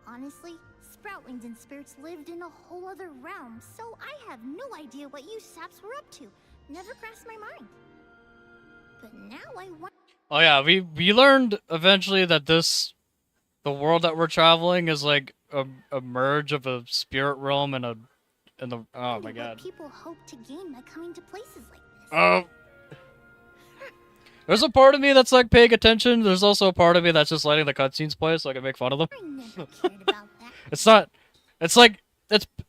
Honestly, Sproutlings and spirits lived in a whole other realm, so I have no idea what you saps were up to. Never crossed my mind. But now I want. Oh yeah, we learned eventually that the world that we're traveling is like a merge of a spirit realm and the oh my god. What people hope to gain by coming to places like this. There's a part of me that's like paying attention. There's also a part of me that's just letting the cutscenes play so I can make fun of them. I never cared about that. It's not. It's like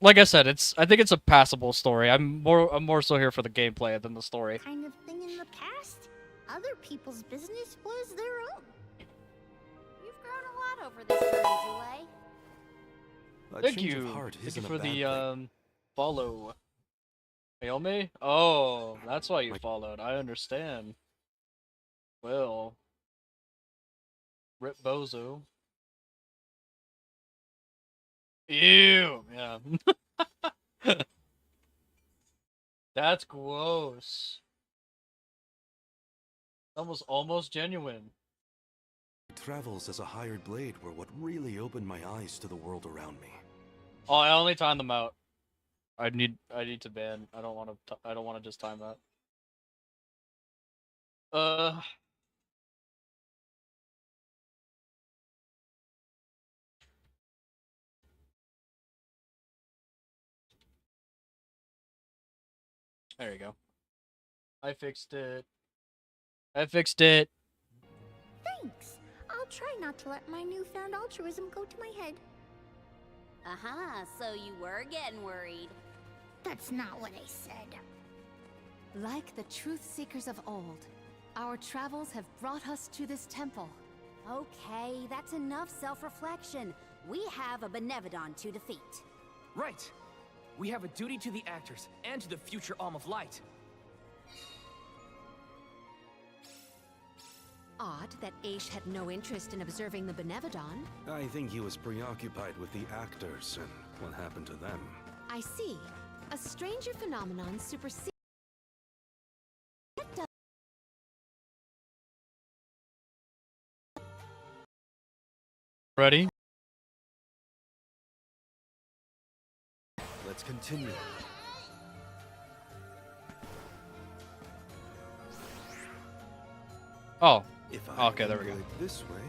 I said. I think it's a passable story. I'm more so here for the gameplay than the story. Kind of thing in the past. Other people's business was their own. You've grown a lot over this time, Joulet. A Thank change you. of heart Thank isn't you a for bad the thing. follow. Ayome? Oh, that's why you followed. I understand. Well, Rip Bozo. Ew. Yeah. That's gross. Almost genuine. Travels as a hired blade were what really opened my eyes to the world around me. Oh, I only timed them out. I need to ban. I don't want to just time that. There you go. I fixed it. Thanks. I'll try not to let my newfound altruism go to my head. Uh-huh, so you were getting worried. That's not what I said. Like the truth seekers of old, our travels have brought us to this temple. Okay, that's enough self-reflection. We have a Benevodon to defeat. Right. We have a duty to the actors and to the future Alm of Light. Odd that Aish had no interest in observing the Benevodon. I think he was preoccupied with the actors and what happened to them. I see. A stranger phenomenon supersedes. Ready? Let's continue. Oh. If I Okay, there we go. angle it this way.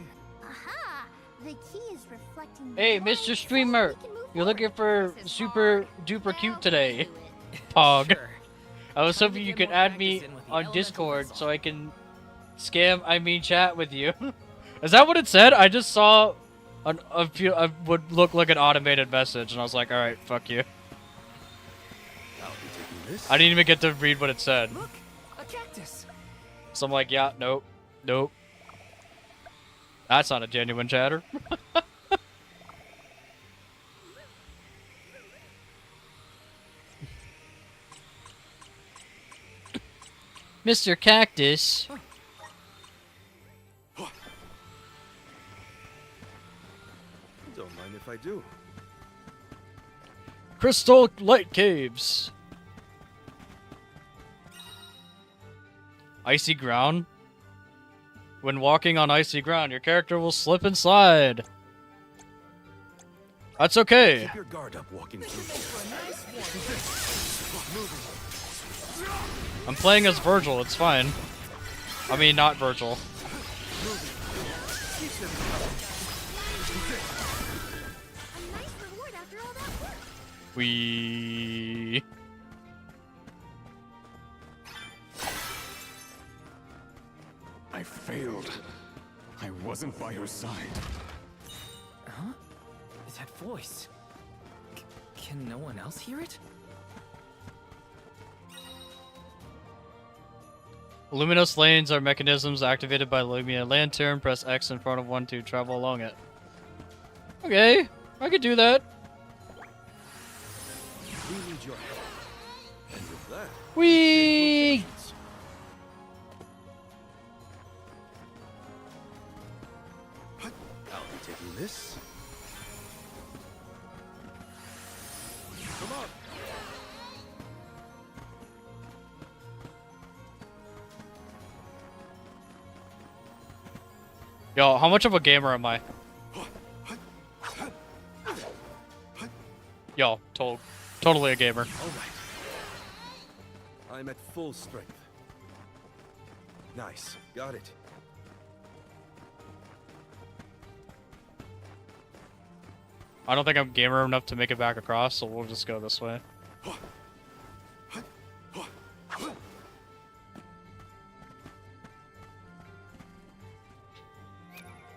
Aha! The key is reflecting. Hey, the light, Mr. so Streamer, we can move you're looking forward. for super duper Now cute get today. to it. Pog. Sure. I was Time hoping to you get could more add practice me in with the on elemental Discord vessel. so I can chat with you. Is that what it said? I just saw a few. Would look like an automated message, and I was like, all right, fuck you. I'll be taking this. I didn't even get to read what it said. Look, a cactus. So I'm like, yeah, nope. That's not a genuine chatter. Mr. Cactus. Don't mind if I do. Crystal Light Caves. Icy ground. When walking on icy ground, your character will slip and slide. That's okay. Keep your guard up walking through. I'm playing as Virgil, it's fine. I mean, not Virgil. A nice reward after all that work. We. I failed. I wasn't by your side. Huh? That voice. Can no one else hear it? Luminous lanes are mechanisms activated by Lumina Lantern. Press X in front of one to travel along it. Okay, I could do that. We need your help. And with that, Whee! I'll be taking this. Come on. Yo, how much of a gamer am I? Yo, totally a gamer. All right. I'm at full strength. Nice. Got it. I don't think I'm gamer enough to make it back across, so we'll just go this way.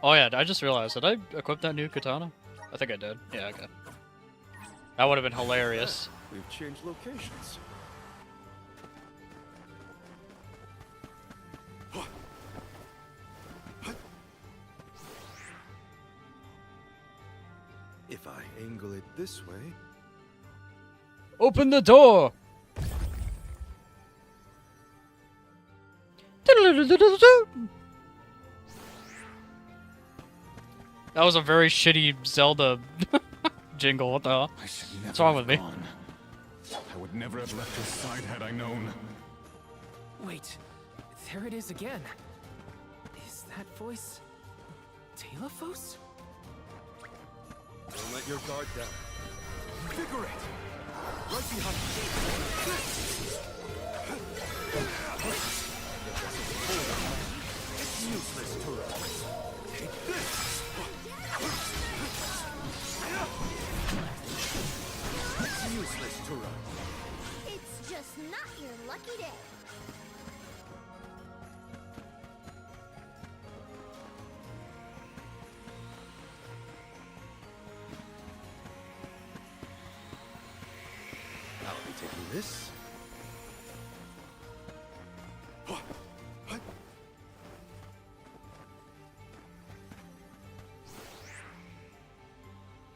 Oh yeah, I just realized, did I equip that new katana? I think I did. Yeah, okay. That would have been hilarious. We've changed locations. If I angle it this way, Open the door! That was a very shitty Zelda jingle. What the hell? I should never What's wrong have with me? gone. I would never have left his side had I known. Wait, there it is again. Is that voice Telephos? don't let your guard down. Invigorate! Right behind you. It's useless to run. Take this! It's useless to run. It's just not your lucky day. I'll be taking this.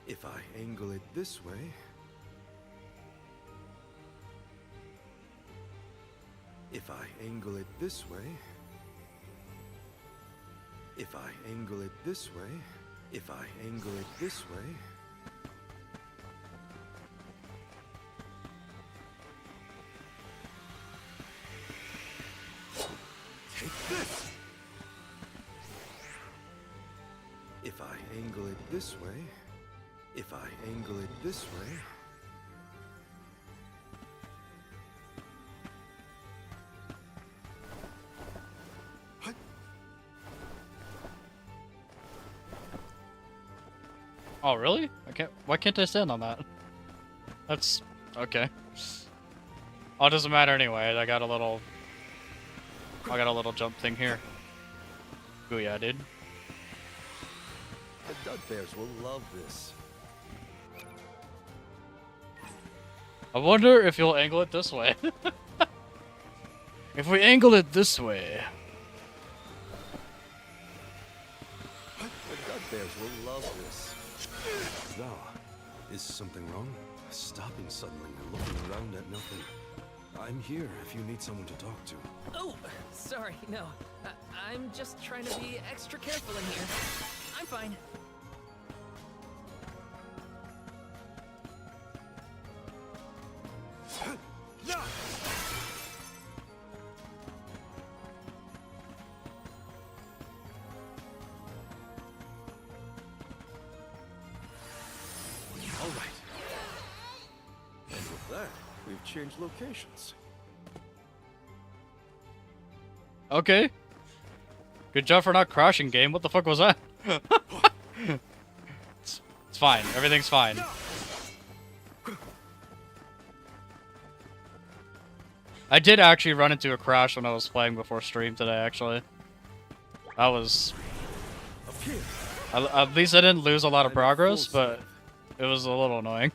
If I angle it this way, if I angle it this way, if I angle it this way, if I angle it this way, take this! If I angle it this way, if I angle it this way, Oh, really? I can't. Why can't I stand on that? That's okay. Oh, it doesn't matter anyway. I got a little jump thing here. Oh yeah, dude. the Dud Bears will love this. I wonder if you'll angle it this way. If we angle it this way. The Dud Bears will love this. Thou, is something wrong? Stopping suddenly and looking around at nothing. I'm here if you need someone to talk to. Oh, sorry, no. I'm just trying to be extra careful in here. I'm fine. All right. And with that, we've changed locations. Okay. Good job for not crashing, game. What the fuck was that? It's fine. Everything's fine. I did actually run into a crash when I was playing before stream today, actually. That was... At least I didn't lose a lot of progress, but it was a little annoying.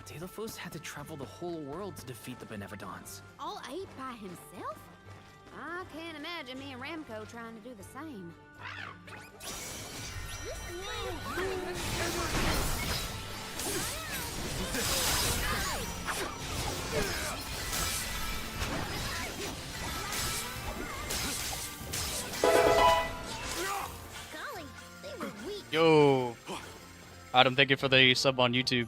Telephos Delaphos had to travel the whole world to defeat the Benevodons. All 8 by himself? I can't imagine me and Ramco trying to do the same. Golly, they were weak. Yo, Adam, thank you for the sub on YouTube.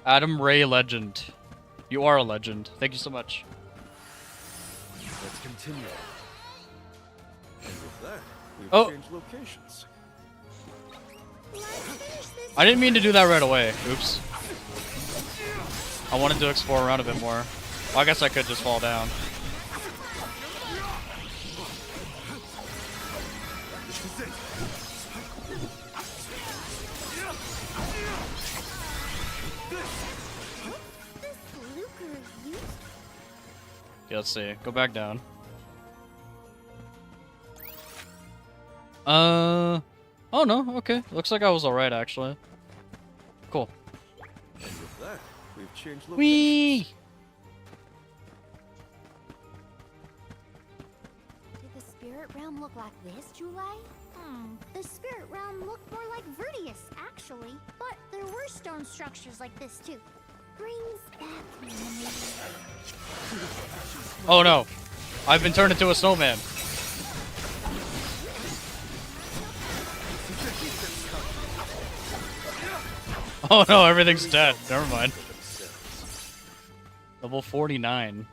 Adam Ray Legend. You are a legend. Thank you so much. Let's continue. And with that, we've Oh. changed locations. I didn't mean to do that right away. Oops. I wanted to explore around a bit more. Well, I guess I could just fall down. This lucre used. Okay, let's see. Go back down. Oh no, okay. Looks like I was alright actually. Cool. And with that, we've changed locations. Whee! Did the spirit realm look like this, Julai? The spirit realm looked more like Vertius, actually. But there were stone structures like this, too. Brings back memories. Oh no. I've been turned into a snowman. Oh no, everything's dead. Never mind. Level 49.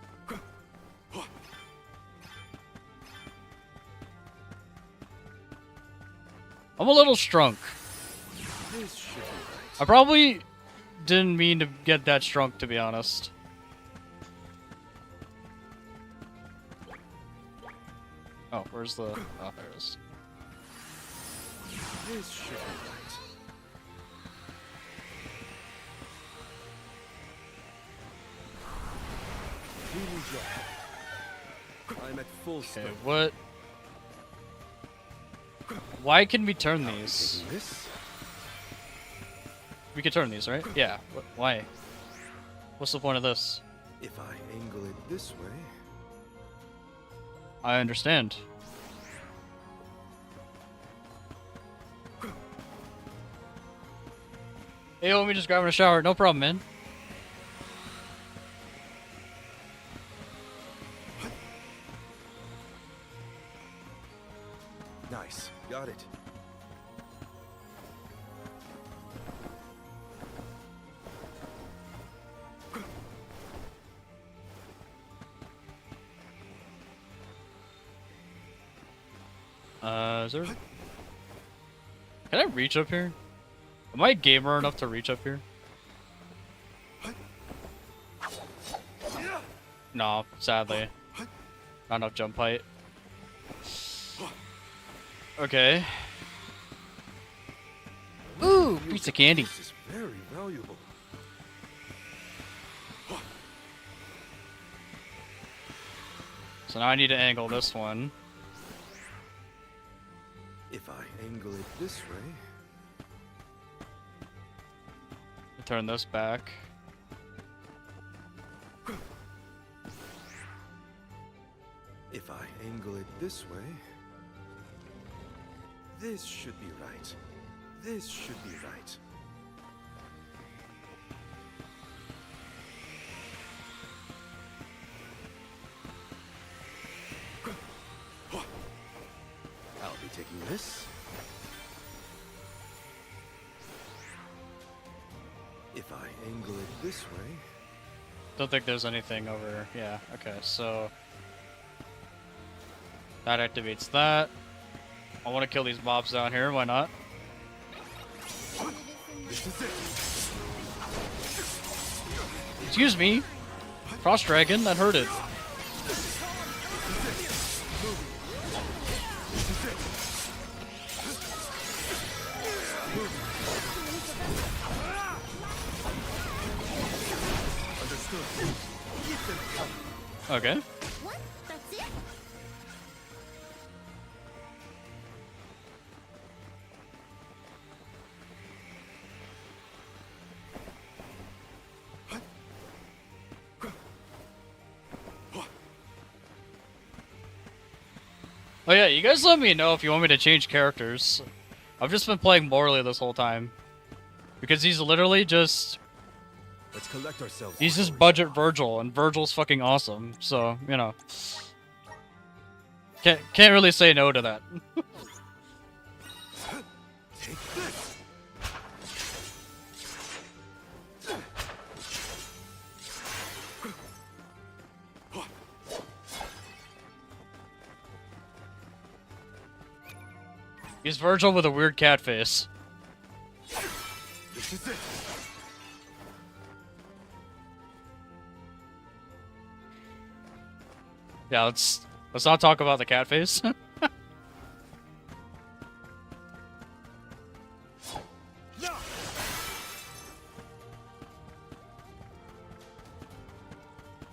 I'm a little strunk. This should be right. I probably didn't mean to get that strunk, to be honest. Oh, where's the... Oh, there it is. This should be right. We need your help. I'm at full Okay, strength. what... Why can we turn these? Taking this? We can turn these, right? Yeah. Why? What's the point of this? If I angle it this way, I understand. Hey, let me just grabbing a shower. No problem, man. nice. Got it. Is there... Can I reach up here? Am I gamer enough to reach up here? No, sadly. Not enough jump height. Okay. Ooh, piece of candy. This is very valuable. So now I need to angle this one. If I angle it this way, Turn this back. if I angle it this way, this should be right. This should be right. I'll be taking this. If I angle it this way, Don't think there's anything over... Yeah, okay, so... That activates that. I want to kill these mobs down here, why not? this is it. Excuse me! Frost Dragon, that hurted. Okay. What? That's it? Oh yeah, you guys let me know if you want me to change characters. I've just been playing Morley this whole time. Because he's literally just... Let's collect ourselves. He's just budget Virgil, and Virgil's fucking awesome. So, you know. Can't really say no to that. Take this. He's Virgil with a weird cat face. This is it. Yeah, let's not talk about the cat face.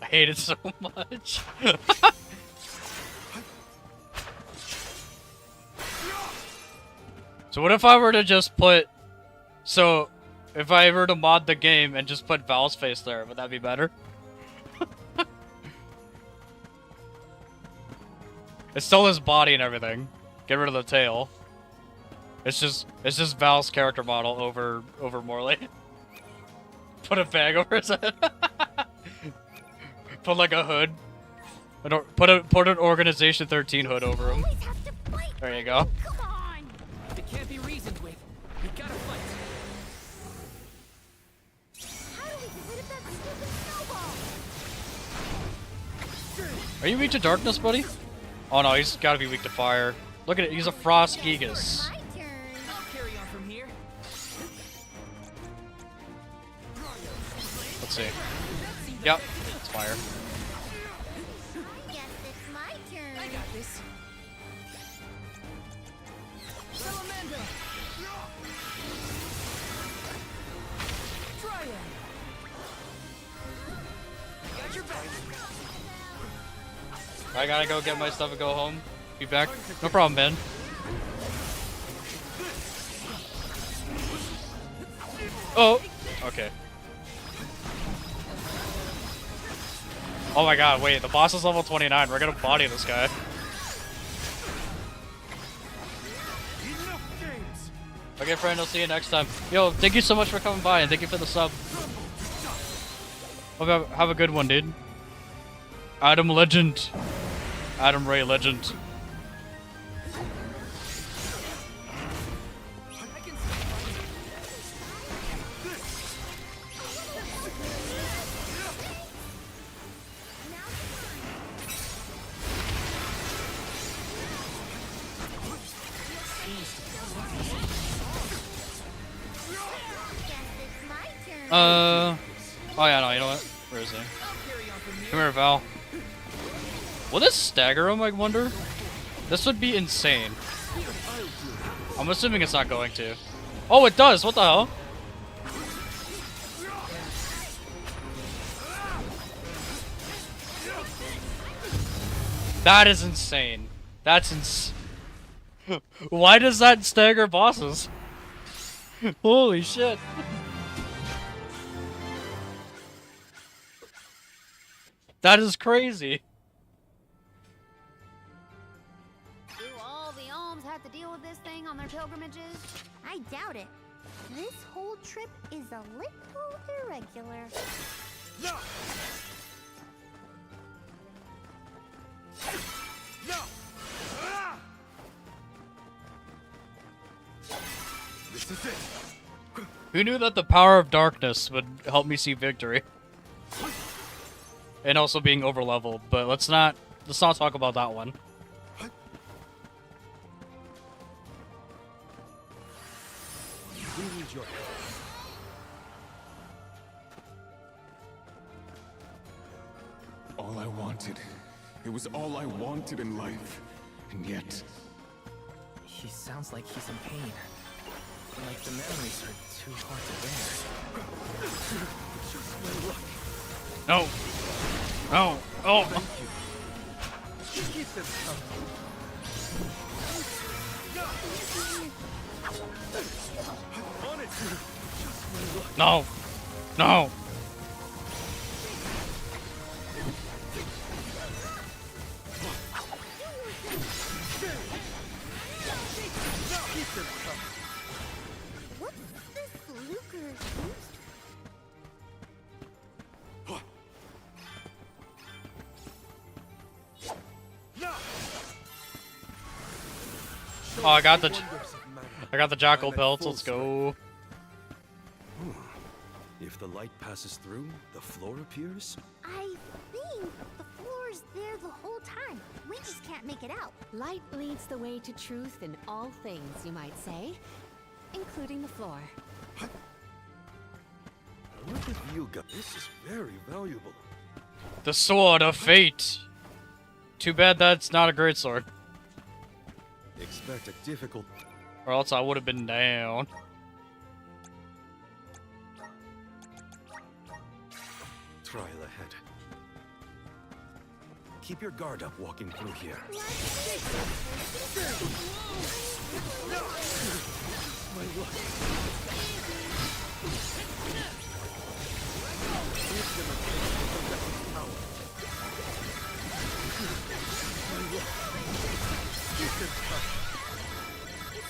I hate it so much. So what if I were to just put... So, if I were to mod the game and just put Val's face there, would that be better? It's still his body and everything. Get rid of the tail. It's just Val's character model over Morley. Put a bag over his head. Put like a hood. Put an Organization 13 hood over him. Always have to fight. There you go. Come on. It can't be reasoned with. We gotta fight. How do we get rid of that stupid snowball? Are you weak to darkness, buddy? Oh no, he's gotta be weak to fire. Look at it, he's a Frost Gigas. My turn. I'll carry on from here. Let's see. Yep, it's fire. I guess it's my turn. I got this. Salamander! Triad! Got your back. I gotta go get my stuff and go home. Be back. No problem, man. Oh! Okay. Oh my god, wait, the boss is level 29. We're gonna body this guy. Enough games. Okay, friend, I'll see you next time. Yo, thank you so much for coming by and thank you for the sub. Have a good one, dude. Adam Legend. Adam Ray Legend. Oh yeah, no, you know what? Where is he? Come here, Val. Will this stagger him, I wonder? This would be insane. I'm assuming it's not going to. Oh, it does! What the hell? That is insane. That's Why does that stagger bosses? Holy shit. That is crazy. Do all the alms have to deal with this thing on their pilgrimages? I doubt it. This whole trip is a little irregular. No! No! Ah! This is it. Who knew that the power of darkness would help me see victory? And also being over leveled, but let's not talk about that one. We need your help. All I wanted. It was all I wanted in life. And yet... He sounds like he's in pain. Like the memories are too hard to bear. No. No. Oh. Keep them coming. On it. No. No. Oh, I got the jackal pelts. Let's go. If the light passes through, the floor appears? I think the floor's there the whole time. We just can't make it out. Light leads the way to truth in all things, you might say, including the floor. Look at you got. This is very valuable. The sword of fate. Too bad that's not a great sword. Expect a difficult. Or else I would have been down. Trial ahead. Keep your guard up walking through here. It's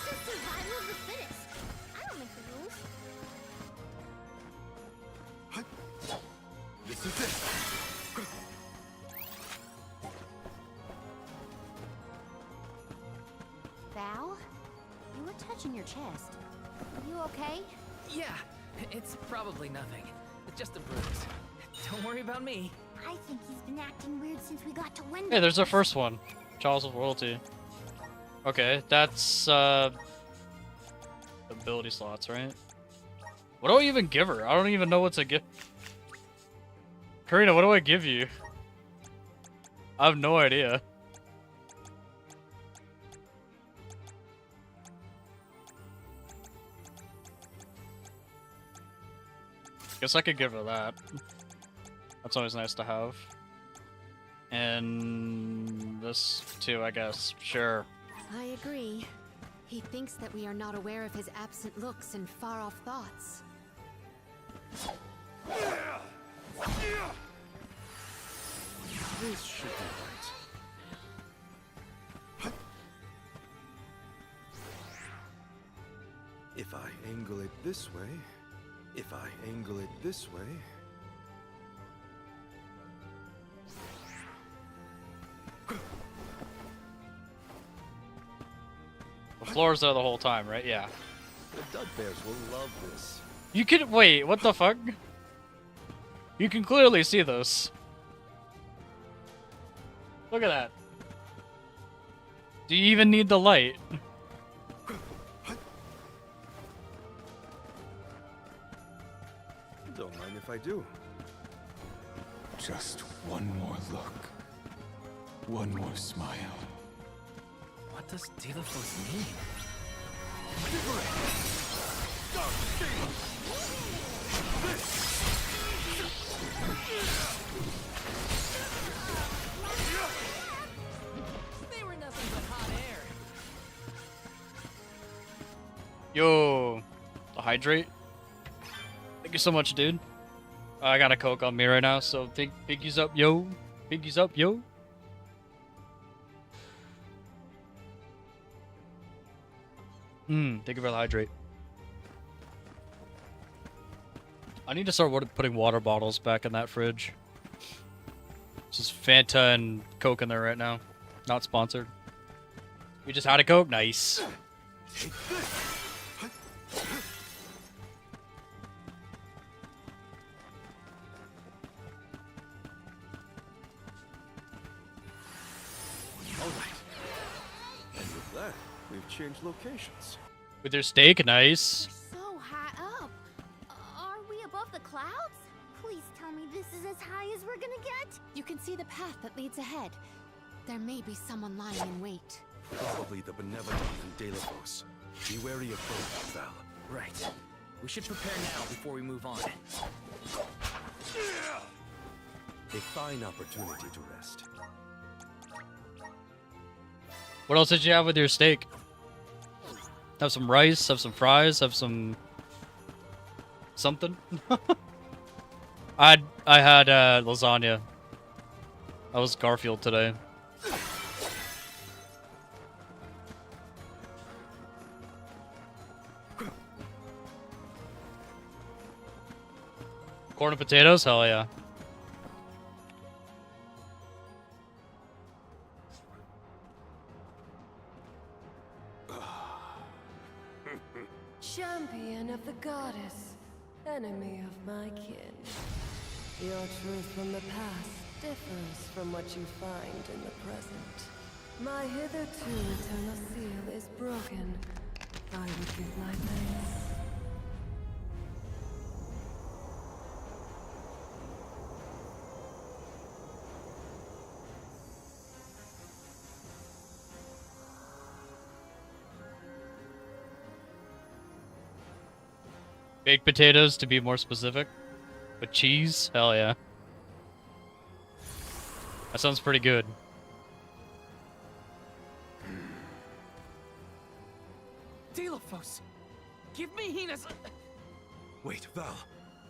just survival of the fittest. I don't make the rules. This is it. Val, you were touching your chest. Are you okay? Yeah, it's probably nothing. Just a bruise. Don't worry about me. I think he's been acting weird since we got to Wendy. Hey, there's our first one. Charles of Royalty. Okay, that's ability slots, right? What do I even give her? I don't even know what to give. Karina, what do I give you? I have no idea. Guess I could give her that. That's always nice to have. And this too, I guess. Sure. I agree. He thinks that we are not aware of his absent looks and far-off thoughts. This should be right. If I angle it this way, if I angle it this way. The floor's there the whole time, right? Yeah. The Dugbears will love this. You can wait. What the fuck? You can clearly see this. Look at that. Do you even need the light? Don't mind if I do. Just one more look. One more smile. What does Delophos mean? They were nothing but hot air. Yo, the hydrate. Thank you so much, dude. I got a Coke on me right now, so biggies up, yo. Biggies up, yo. Thank you for the hydrate. I need to start putting water bottles back in that fridge. This is Fanta and Coke in there right now. Not sponsored. We just had a Coke? Nice. And with that, we've changed locations. With your steak? Nice. We're so high up. Are we above the clouds? Please tell me this is as high as we're gonna get. You can see the path that leads ahead. There may be someone lying in wait. Probably the Benevolent and Delophos. Be wary of both, Val. Right. We should prepare now before we move on. A fine opportunity to rest. What else did you have with your steak? Have some rice, have some fries, have some... something? I had lasagna. I was Garfield today. Corn and potatoes? Hell yeah. Your truth from the past differs from what you find in the present. My hitherto eternal seal is broken. I would give my thanks. Baked potatoes, to be more specific. With cheese? Hell yeah. That sounds pretty good. Delophos! Give me Hina's... Wait, Val.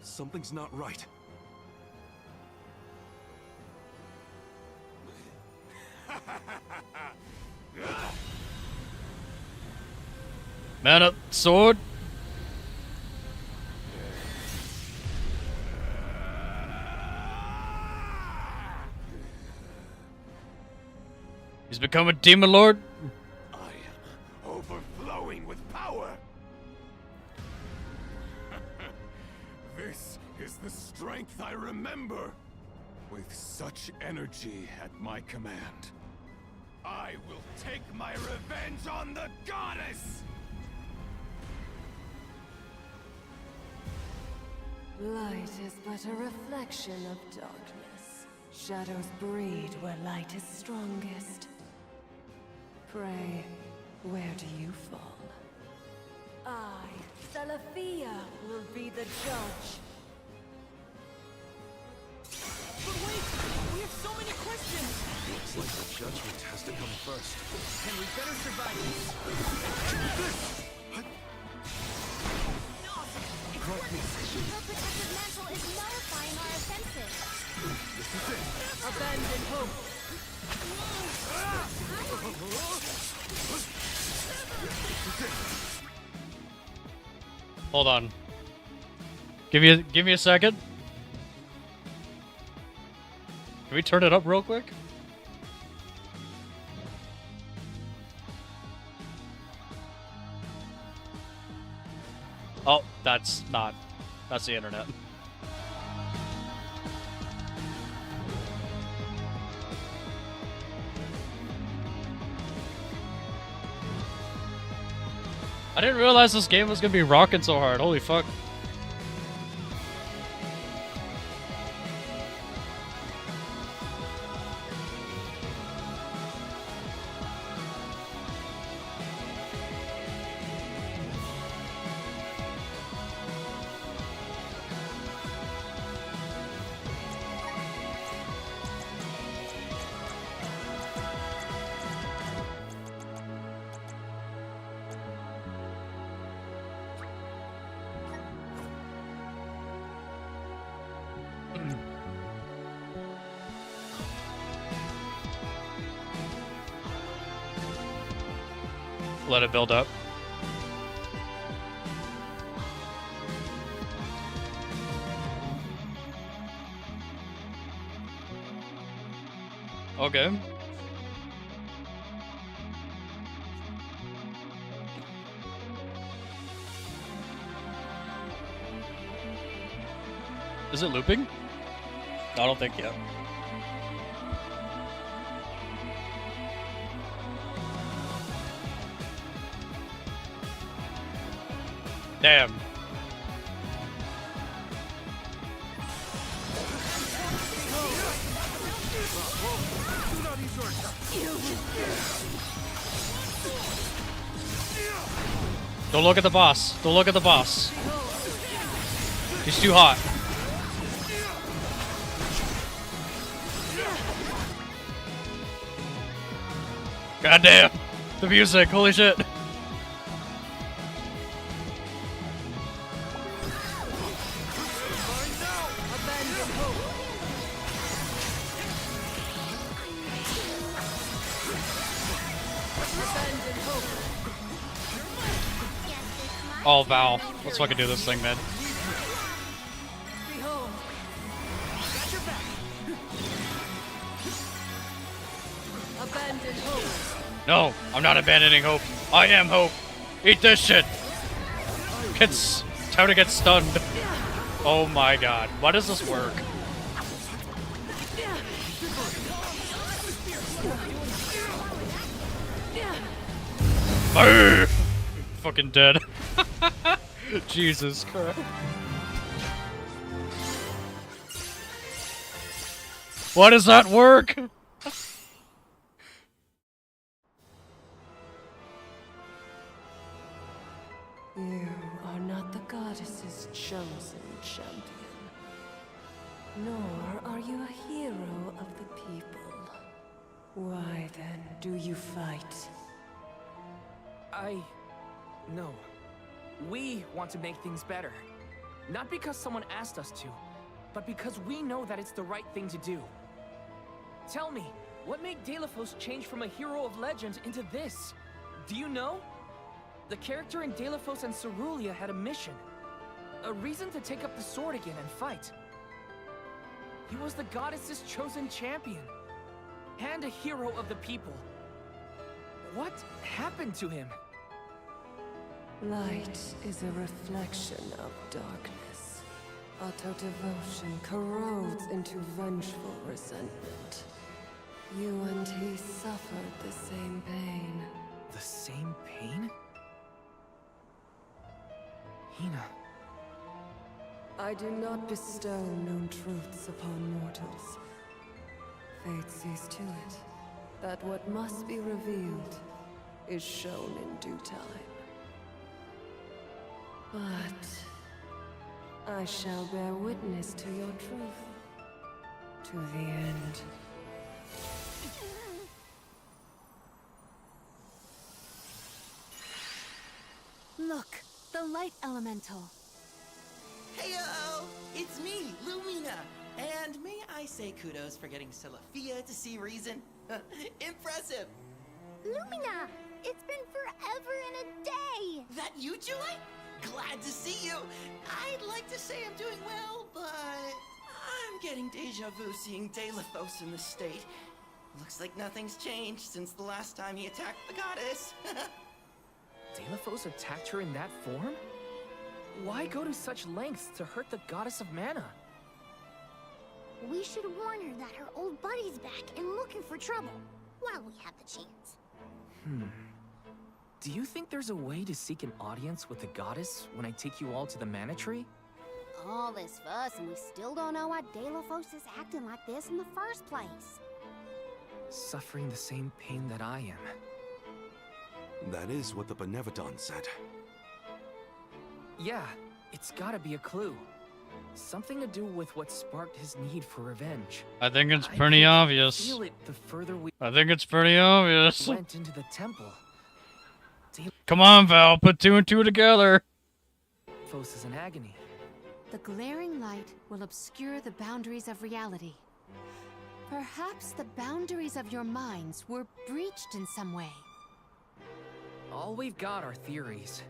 Something's not right. Man up, sword. He's become a demon lord. I am overflowing with power. This is the strength I remember. With such energy at my command, I will take my revenge on the goddess! Light is but a reflection of darkness. Shadows breed where light is strongest. Pray, where do you fall? I, Salafia, will be the judge. But wait! We have so many questions! Looks like the judgment has to come first. And we better survive this! The protective mantle is nullifying our offensive. Abandon hope! Hold on. Give me a second. Can we turn it up real quick? Oh, that's the internet. I didn't realize this game was gonna be rocking so hard. Holy fuck. Let it build up. Okay. Is it looping? I don't think yet. Damn. Don't look at the boss. Don't look at the boss. He's too hot. God damn. The music. Holy shit. Oh, Val. Let's fucking do this thing, man. Abandon hope. No, I'm not abandoning hope. I am hope. Eat this shit. It's time to get stunned. Oh my god. Why does this work? Arr! Fucking dead. Jesus Christ. Why does that work? You are not the goddess's chosen champion. Nor are you a hero of the people. Why then do you fight? No. We want to make things better. Not because someone asked us to, but because we know that it's the right thing to do. Tell me, what made Delafos change from a hero of legend into this? Do you know? The character in Delafos and Cerulia had a mission. A reason to take up the sword again and fight. He was the goddess's chosen champion. And a hero of the people. What happened to him? Light is a reflection of darkness. Utter devotion corrodes into vengeful resentment. You and he suffered the same pain. The same pain? Hina. I do not bestow known truths upon mortals. Fate sees to it that what must be revealed is shown in due time. But I shall bear witness to your truth to the end. Look, the light elemental. Heyo! It's me, Lumina! And may I say kudos for getting Celestia to see reason? Impressive! Lumina! It's been forever and a day! That you, Julie? Glad to see you! I'd like to say I'm doing well, but I'm getting deja vu seeing Delafos in the state. Looks like nothing's changed since the last time he attacked the goddess. Delafos attacked her in that form? Why go to such lengths to hurt the goddess of mana? We should warn her that her old buddy's back and looking for trouble, while we have the chance. Do you think there's a way to seek an audience with the goddess when I take you all to the Mana Tree? All this fuss and we still don't know why Delafos is acting like this in the first place. Suffering the same pain that I am. That is what the Benevodon said. Yeah, it's gotta be a clue. Something to do with what sparked his need for revenge. I think it's pretty obvious. Feel it the further we I think it's pretty obvious. went into the temple. Come on, Val, put two and two together. Delafos is in agony. The glaring light will obscure the boundaries of reality. Perhaps the boundaries of your minds were breached in some way. All we've got are theories.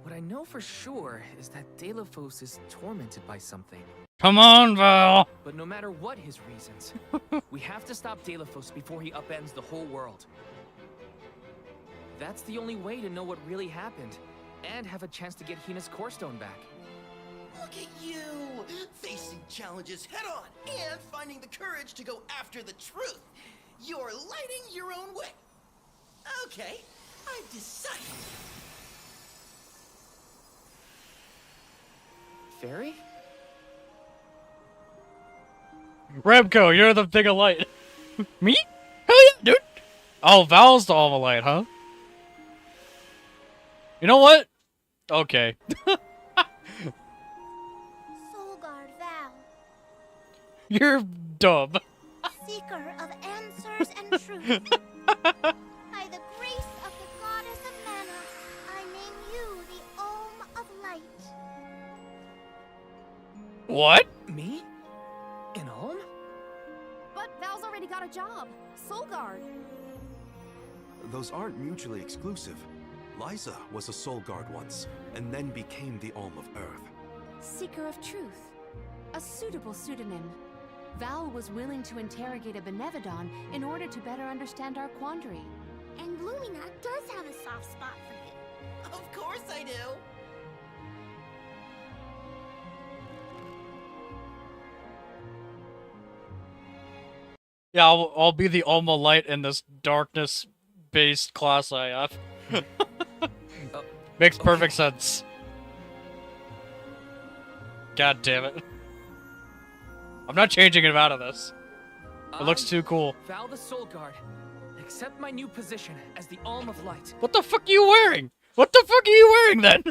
What I know for sure is that Delafos is tormented by something. Come on, Val. But no matter what his reasons, we have to stop Delafos before he upends the whole world. That's the only way to know what really happened, and have a chance to get Hina's Core Stone back. Look at you! Facing challenges head on, and finding the courage to go after the truth! You're lighting your own way! Okay, I've decided. Fairy? Remco, you're the thing of light. Me? Hell yeah, dude. Oh, Val's the all of light, huh? You know what? Okay. Solgard Val, You're dumb. seeker of answers and truth. By the grace of the goddess of mana, I name you the Olm of Light. What? Me? In Ulm? But Val's already got a job. Solgard. Those aren't mutually exclusive. Liza was a Soul Guard once, and then became the Alm of Earth. Seeker of Truth. A suitable pseudonym. Val was willing to interrogate a Benevodon in order to better understand our quandary. And Lumina does have a soft spot for you. Of course I do! Yeah, I'll be the Alma Light in this darkness-based class I have. Makes perfect sense. God damn it. I'm not changing him out of this. It looks too cool. Val the Soul Guard. Accept my new position as the Alm of Light. What the fuck are you wearing? What the fuck are you wearing then?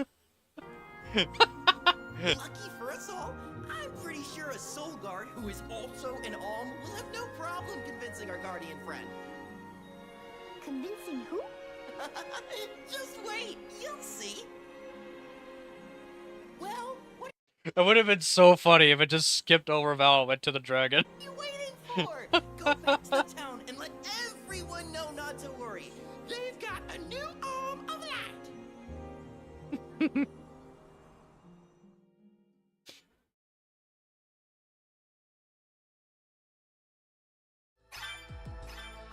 Lucky for us all, I'm pretty sure a Soul Guard who is also an Alm will have no problem convincing our guardian friend. Convincing who? Just wait, you'll see. Well, what It would have been so funny if it just skipped over Val and went to the dragon. are you waiting for? Go back to the town and let everyone know not to worry. They've got a new Alm of Light.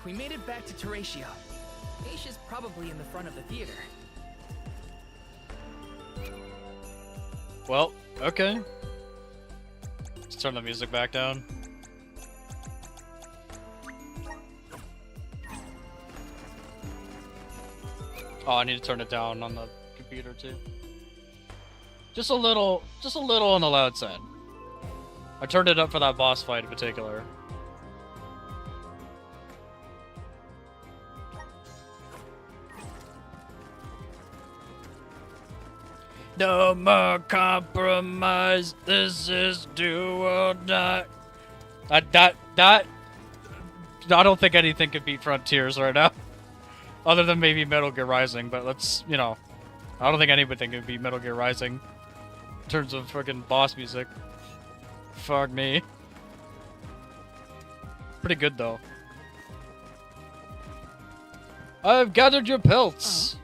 We made it back to Teratio. Aisha's probably in the front of the theater. Well, okay. Let's turn the music back down. Oh, I need to turn it down on the computer too. Just a little on the loud side. I turned it up for that boss fight in particular. No more compromise. This is do or die. I don't think anything could beat Frontiers right now. Other than maybe Metal Gear Rising, but let's, you know, I don't think anything could beat Metal Gear Rising in terms of fucking boss music. Fuck me. Pretty good though. I've gathered your pelts.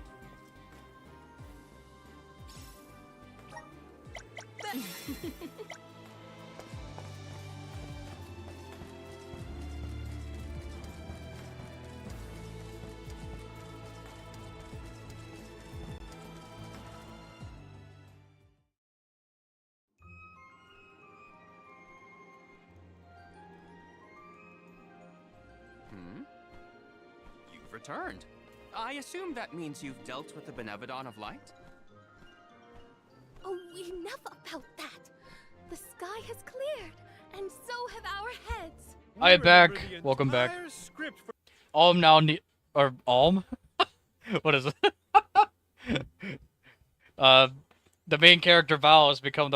You've returned. I assume that means you've dealt with the Benevodon of Light? Oh, enough about that. The sky has cleared, and so have our heads. I am back. Welcome back. Alm now need or Alm? What is it? The main character Val has become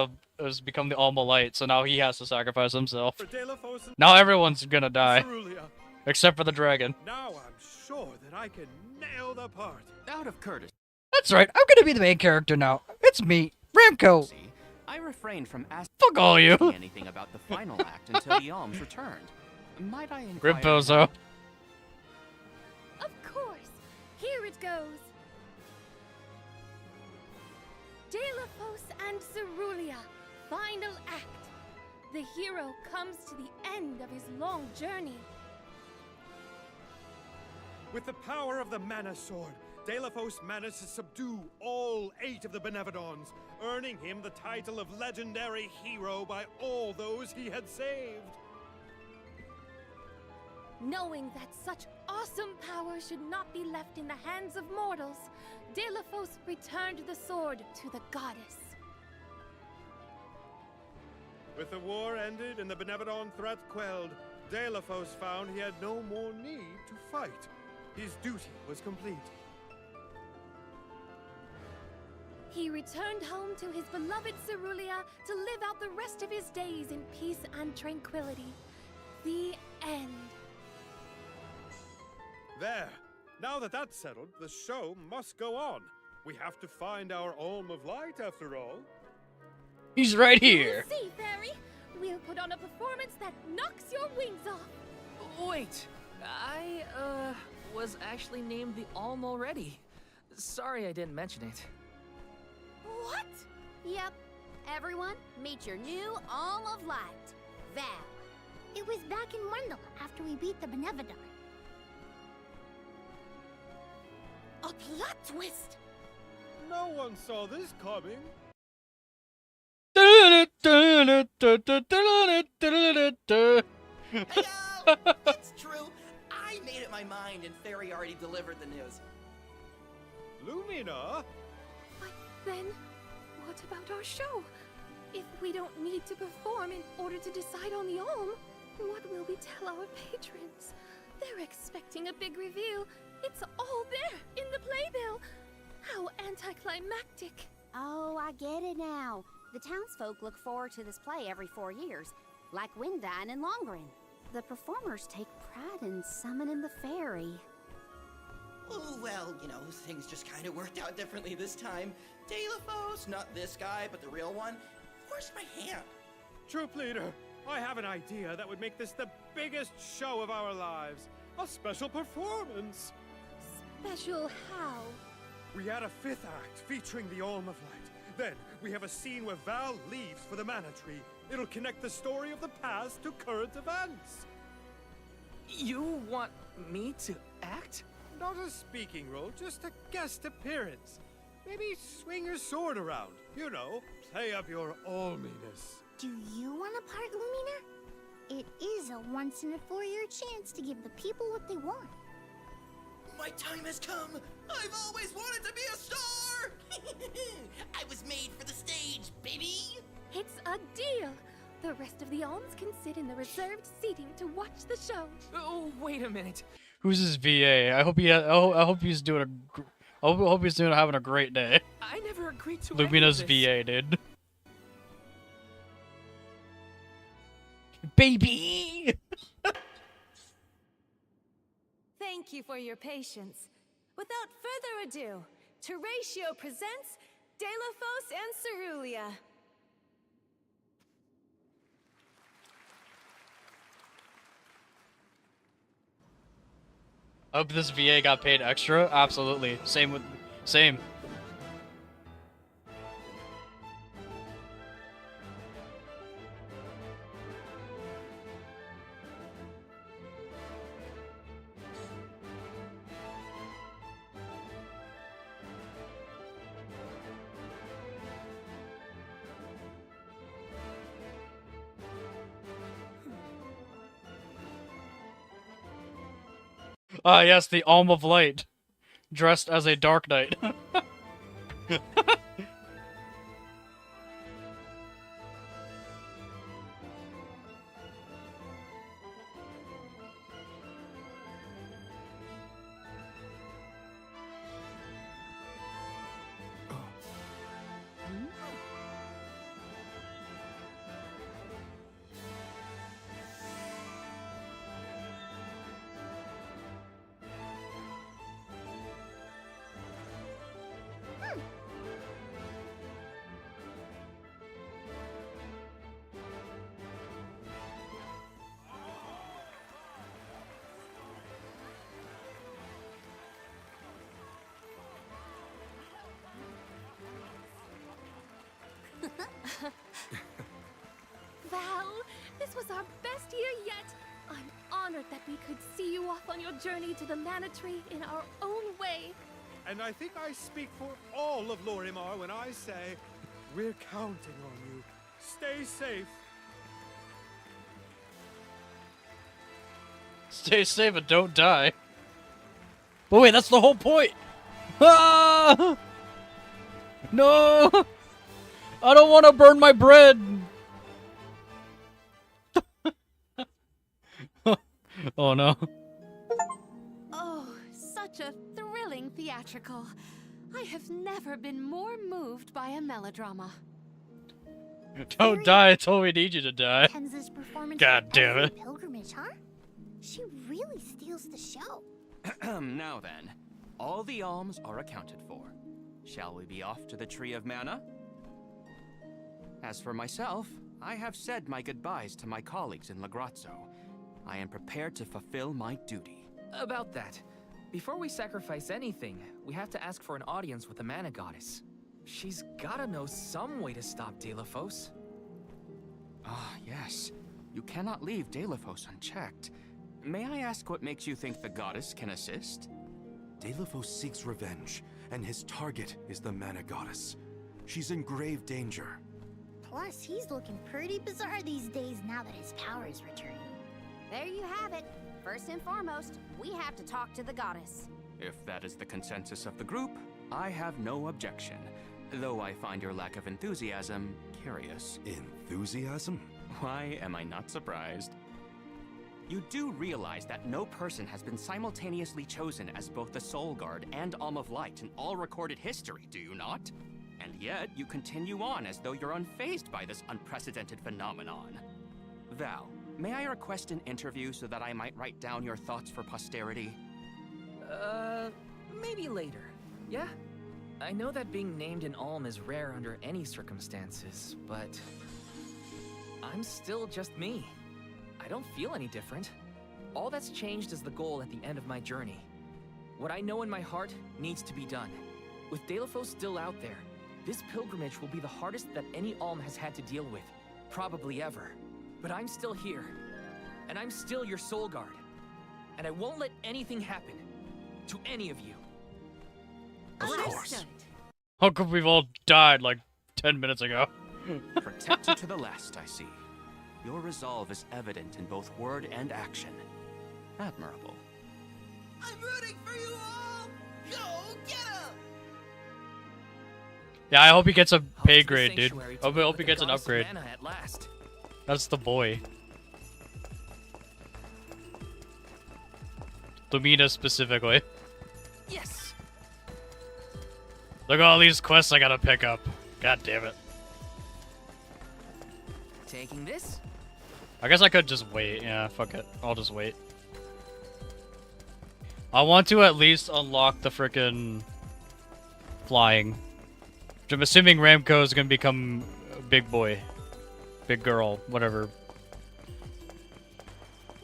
the Alma Light, so now he has to sacrifice himself. Now everyone's gonna die, except for the dragon. Now I'm sure that I can nail the part. Out of courtesy, That's right. I'm gonna be the main character now. It's me, Ramco. I refrained from asking Fuck all you. anything about the final act until the alms returned. Might I inquire? Rimpozo. Of course. Here it goes. Delaphos and Cerulia, final act. The hero comes to the end of his long journey. With the power of the Mana Sword, Delaphos managed to subdue all 8 of the Benevodons, earning him the title of legendary hero by all those he had saved. Knowing that such awesome power should not be left in the hands of mortals, Delaphos returned the sword to the goddess. With the war ended and the Benevodon threat quelled, Delaphos found he had no more need to fight. His duty was complete. He returned home to his beloved Cerulia to live out the rest of his days in peace and tranquility. The end. There. Now that that's settled, the show must go on. We have to find our Alm of Light after all. He's right here. We'll see, Fairy. We'll put on a performance that knocks your wings off. Wait, I, was actually named the Alm already. Sorry I didn't mention it. What? Yep. Everyone, meet your new Alm of Light, Val. It was back in Wendell after we beat the Benevodon. A plot twist! No one saw this coming. It's made up my mind and Fairy already delivered the news. Lumina? But then, what about our show? If we don't need to perform in order to decide on the Alm, what will we tell our patrons? They're expecting a big reveal. It's all there in the playbill. How anticlimactic. Oh, I get it now. The townsfolk look forward to this play every 4 years, like Windine and Longren. The performers take pride in summoning the fairy. Oh, well, you know, things just kind of worked out differently this time. Delafos, not this guy, but the real one. Where's my hand? Troop leader, I have an idea that would make this the biggest show of our lives. A special performance. Special how? We add a 5th act featuring the Alm of Light. Then we have a scene where Val leaves for the Mana Tree. It'll connect the story of the past to current events. You want me to act? Not a speaking role, just a guest appearance. Maybe swing your sword around. You know, play up your alminess. Do you want a part, Lumina? It is a once-in-a-4-year chance to give the people what they want. My time has come! I've always wanted to be a star! I was made for the stage, baby! It's a deal. The rest of the Alms can sit in the reserved seating to watch the show. Oh, wait a minute. Who's his VA? I hope he's doing having a great day. I never agreed to Lumina's any of this. VA, dude. Baby! Thank you for your patience. Without further ado, Teratio presents Delafos and Cerulia. Hope this VA got paid extra. Absolutely. Same. Ah, yes, the Alm of Light, dressed as a Dark Knight. Val, this was our best year yet. I'm honored that we could see you off on your journey to the Mana Tree in our own way. And I think I speak for all of Lorimar when I say, we're counting on you. Stay safe. Stay safe and don't die. But wait, that's the whole point! Ah! No! I don't want to burn my bread! Oh no. Oh, such a thrilling theatrical. I have never been more moved by a melodrama. Don't die until we need you to die. Kenza's performance God damn it. pilgrimage, huh? She really steals the show. Now then, all the alms are accounted for. Shall we be off to the Tree of Mana? As for myself, I have said my goodbyes to my colleagues in Lagrazzo. I am prepared to fulfill my duty. About that, before we sacrifice anything, we have to ask for an audience with the Mana Goddess. She's gotta know some way to stop Delafos. Ah, yes. You cannot leave Delafos unchecked. May I ask what makes you think the goddess can assist? Delafos seeks revenge, and his target is the Mana Goddess. She's in grave danger. Plus, he's looking pretty bizarre these days now that his power is returning. There you have it. First and foremost, we have to talk to the goddess. If that is the consensus of the group, I have no objection. Though I find your lack of enthusiasm curious. Enthusiasm? Why am I not surprised? You do realize that no person has been simultaneously chosen as both the Soul Guard and Alm of Light in all recorded history, do you not? And yet, you continue on as though you're unfazed by this unprecedented phenomenon. Val, may I request an interview so that I might write down your thoughts for posterity? Maybe later. Yeah? I know that being named an Alm is rare under any circumstances, but I'm still just me. I don't feel any different. All that's changed is the goal at the end of my journey. What I know in my heart needs to be done. With Dalephos still out there, this pilgrimage will be the hardest that any Alm has had to deal with, probably ever. But I'm still here, and I'm still your Soul Guard. And I won't let anything happen to any of you. Of course. How come we've all died like 10 minutes ago? Protected to the last, I see. Your resolve is evident in both word and action. Admirable. I'm rooting for you all! Go get him! Yeah, I hope he gets a pay to the grade, dude. sanctuary to I meet hope with he the gets an goddess of upgrade. Mana at last. That's the boy. Lumina specifically. Yes! Look at all these quests I gotta pick up. God damn it. Taking this? I guess I could just wait. Yeah, fuck it. I'll just wait. I want to at least unlock the frickin' flying. Which I'm assuming Ramco is gonna become a big boy. Big girl. Whatever.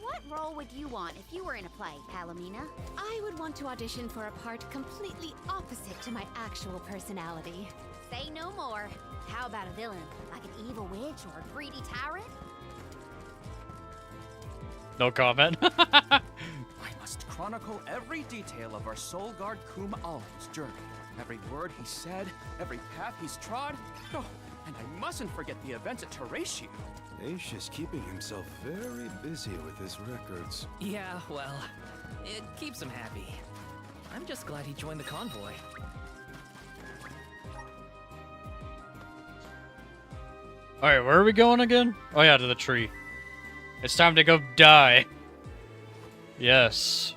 What role would you want if you were in a play, Palomina? I would want to audition for a part completely opposite to my actual personality. Say no more. How about a villain, like an evil witch or a greedy tyrant? No comment. I must chronicle every detail of our Soul Guard Kum Alm's journey. Every word he said, every path he's trod. Oh, and I mustn't forget the events at Teratiu. Aish is keeping himself very busy with his records. Yeah, well, it keeps him happy. I'm just glad he joined the convoy. Alright, where are we going again? Oh yeah, to the tree. It's time to go die. Yes.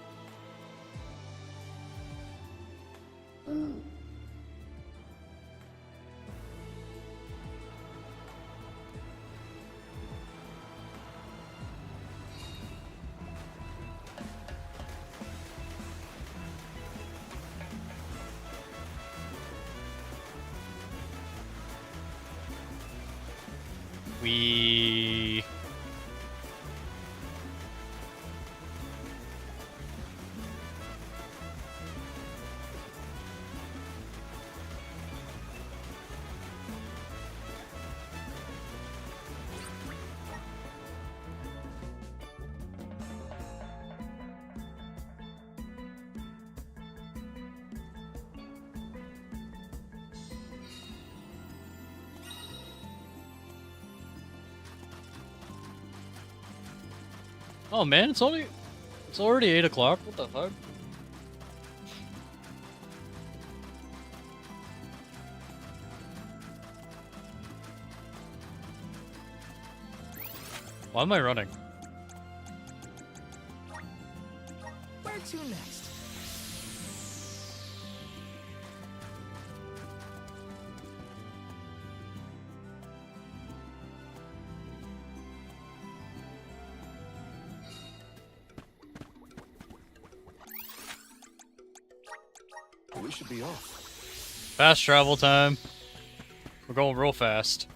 We... Oh man, it's already 8 o'clock. What the fuck? Why am I running? Where to next? We should be off. Fast travel time. We're going real fast.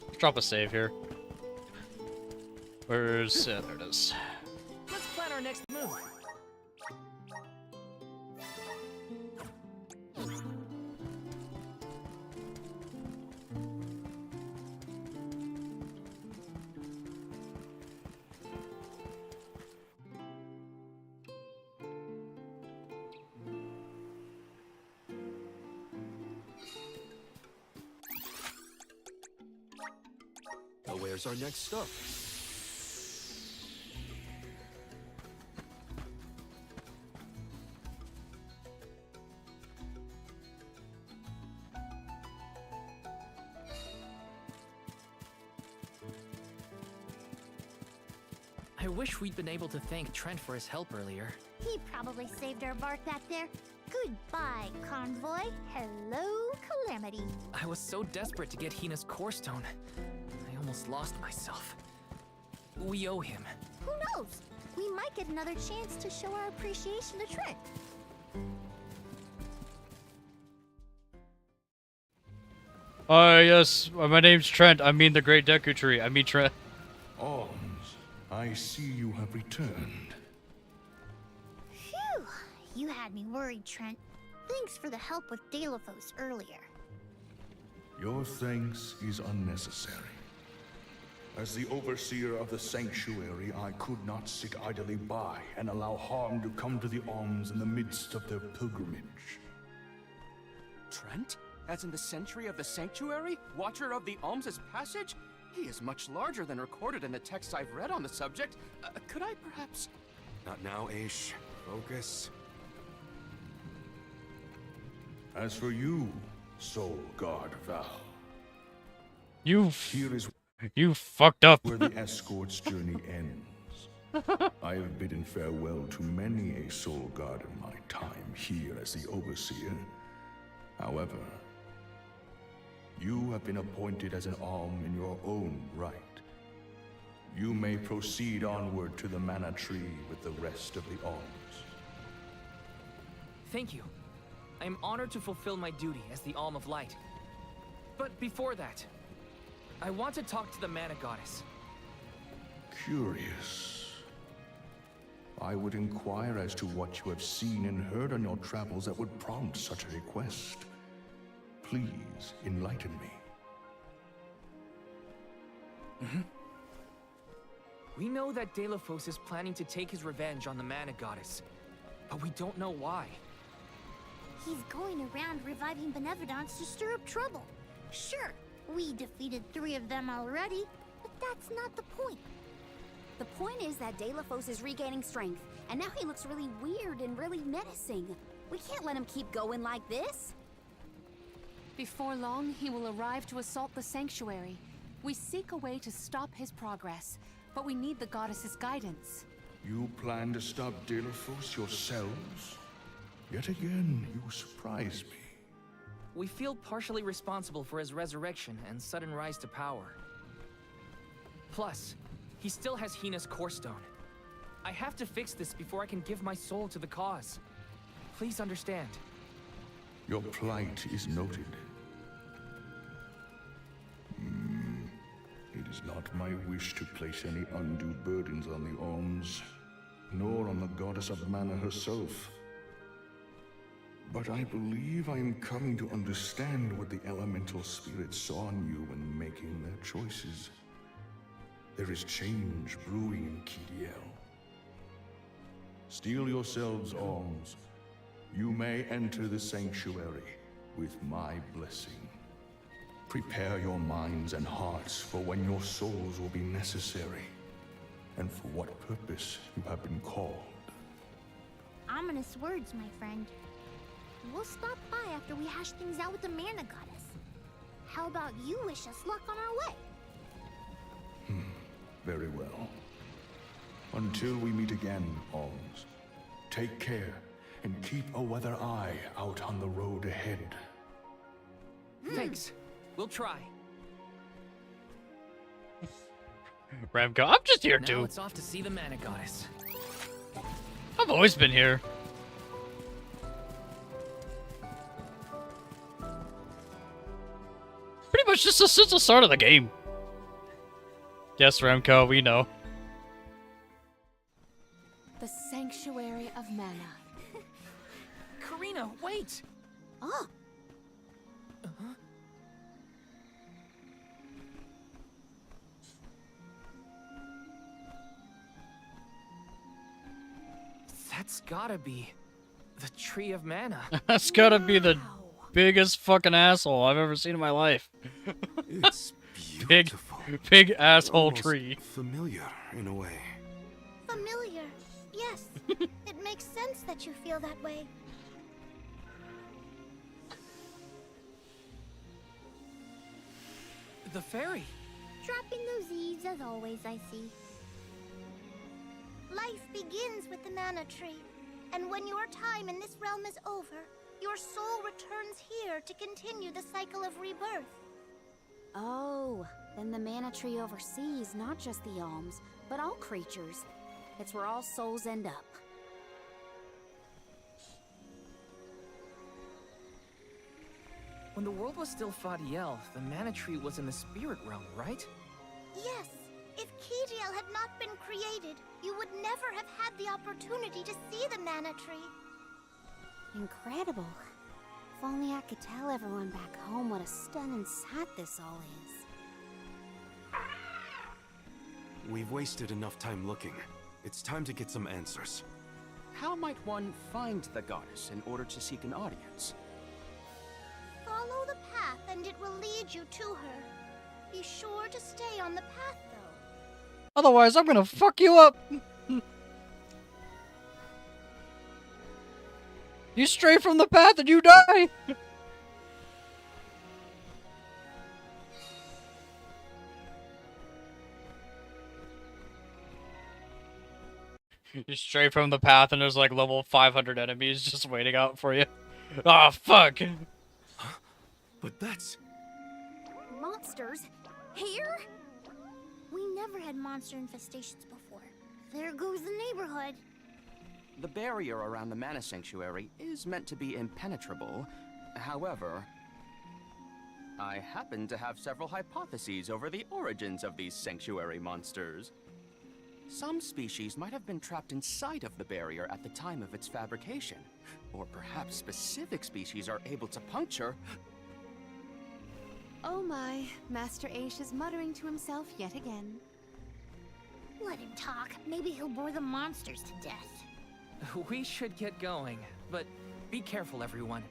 Let's drop a save here. Where's... yeah, there it is. Let's plan our next move. Now where's our next stop? I wish we'd been able to thank Trent for his help earlier. He probably saved our bark back there. Goodbye, Convoy. Hello, Calamity. I was so desperate to get Hina's core stone. I almost lost myself. We owe him. Who knows? We might get another chance to show our appreciation to Trent. Yes, my name's Trent. I mean the Great Deku Tree. I mean Trent. Arms, I see you have returned. Phew. You had me worried, Trent. Thanks for the help with Deilophos earlier. Your thanks is unnecessary. As the overseer of the sanctuary, I could not sit idly by and allow harm to come to the Alms in the midst of their pilgrimage. Trent? As in the Sentry of the Sanctuary? Watcher of the Alms' Passage? He is much larger than recorded in the texts I've read on the subject. Could I perhaps... Not now, Aish. Focus. As for you, Soul Guard Val, You here is fucked up. where the escort's journey ends. I have bidden farewell to many a Soul Guard in my time here as the Overseer. However, you have been appointed as an Alm in your own right. You may proceed onward to the Mana Tree with the rest of the Alms. Thank you. I am honored to fulfill my duty as the Alm of Light. But before that, I want to talk to the Mana Goddess. Curious. I would inquire as to what you have seen and heard on your travels that would prompt such a request. Please enlighten me. We know that Deilophos is planning to take his revenge on the Mana Goddess, but we don't know why. He's going around reviving Benevodons to stir up trouble. Sure, we defeated 3 of them already, but that's not the point. The point is that Deilophos is regaining strength, and now he looks really weird and really menacing. We can't let him keep going like this. Before long, he will arrive to assault the sanctuary. We seek a way to stop his progress, but we need the goddess's guidance. You plan to stop Deilophos yourselves? Yet again, you surprise me. We feel partially responsible for his resurrection and sudden rise to power. Plus, he still has Hina's core stone. I have to fix this before I can give my soul to the cause. Please understand. Your plight is noted. It is not my wish to place any undue burdens on the Alms, nor on the goddess of mana herself. But I believe I am coming to understand what the elemental spirits saw in you when making their choices. There is change brewing in Kidiel. Steel yourselves, Alms. You may enter the sanctuary with my blessing. Prepare your minds and hearts for when your souls will be necessary, and for what purpose you have been called. Ominous words, my friend. We'll stop by after we hash things out with the Mana Goddess. How about you wish us luck on our way? Very well. Until we meet again, Alms, take care and keep a weather eye out on the road ahead. Thanks. We'll try. Ramco, I'm just here Now too. it's off to see the Mana Goddess. I've always been here. Pretty much just since the start of the game. Yes, Ramco, we know. The Sanctuary of Mana. Karina, wait! Oh, That's gotta be the Tree of Mana. That's gotta be the biggest fucking asshole I've ever seen in my life. It's Big, beautiful. Big asshole Almost tree. Familiar, in a way. Familiar. Yes. It makes sense that you feel that way. The fairy. Dropping those eaves as always, I see. Life begins with the mana tree. And when your time in this realm is over, your soul returns here to continue the cycle of rebirth. Oh, then the mana tree oversees not just the alms, but all creatures. It's where all souls end up. When the world was still Fadiel, the mana tree was in the spirit realm, right? Yes. If Kediel had not been created, you would never have had the opportunity to see the mana tree. Incredible. If only I could tell everyone back home what a stunning sight this all is. We've wasted enough time looking. It's time to get some answers. How might one find the goddess in order to seek an audience? Follow the path and it will lead you to her. Be sure to stay on the path, though. Otherwise, I'm gonna fuck you up. You stray from the path and you die. You stray from the path and there's like level 500 enemies just waiting out for you. Ah, fuck. But that's... Monsters? Here? We never had monster infestations before. There goes the neighborhood. The barrier around the Mana Sanctuary is meant to be impenetrable. However, I happen to have several hypotheses over the origins of these sanctuary monsters. Some species might have been trapped inside of the barrier at the time of its fabrication. Or perhaps specific species are able to puncture... Oh my, Master Aish is muttering to himself yet again. Let him talk. Maybe he'll bore the monsters to death. We should get going, but be careful, everyone.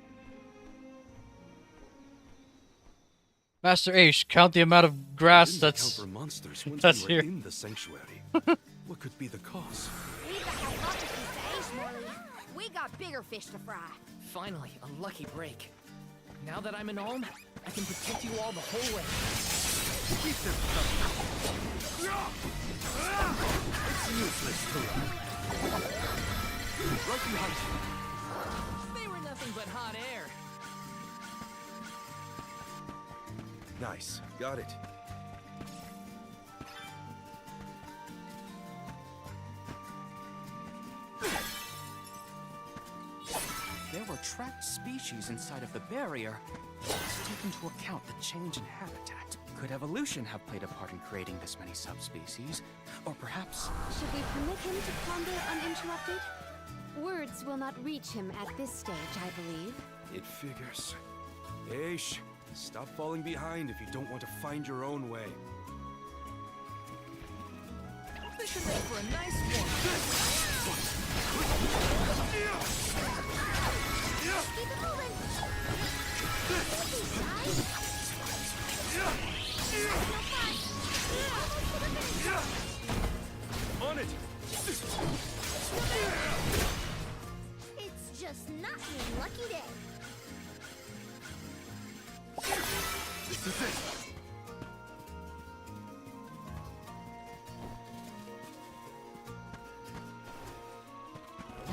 Master Aish, count the amount of grass that's... Count for monsters once that's we were here. in the sanctuary. What could be the cause? We got hypotheses to Ace, Morley. We got bigger fish to fry. Finally, a lucky break. Now that I'm an Olm, I can protect you all the whole way. Keep them coming. It's useless to run. Right behind you. They were nothing but hot air. Nice. Got it. There were trapped species inside of the barrier. Let's take into account the change in habitat. Could evolution have played a part in creating this many subspecies? Or perhaps... Should we permit him to ponder uninterrupted? Words will not reach him at this stage, I believe. It figures. Aish, stop falling behind if you don't want to find your own way. This should make for a nice one. Keep it moving. On it! It's just not your lucky day. This is it!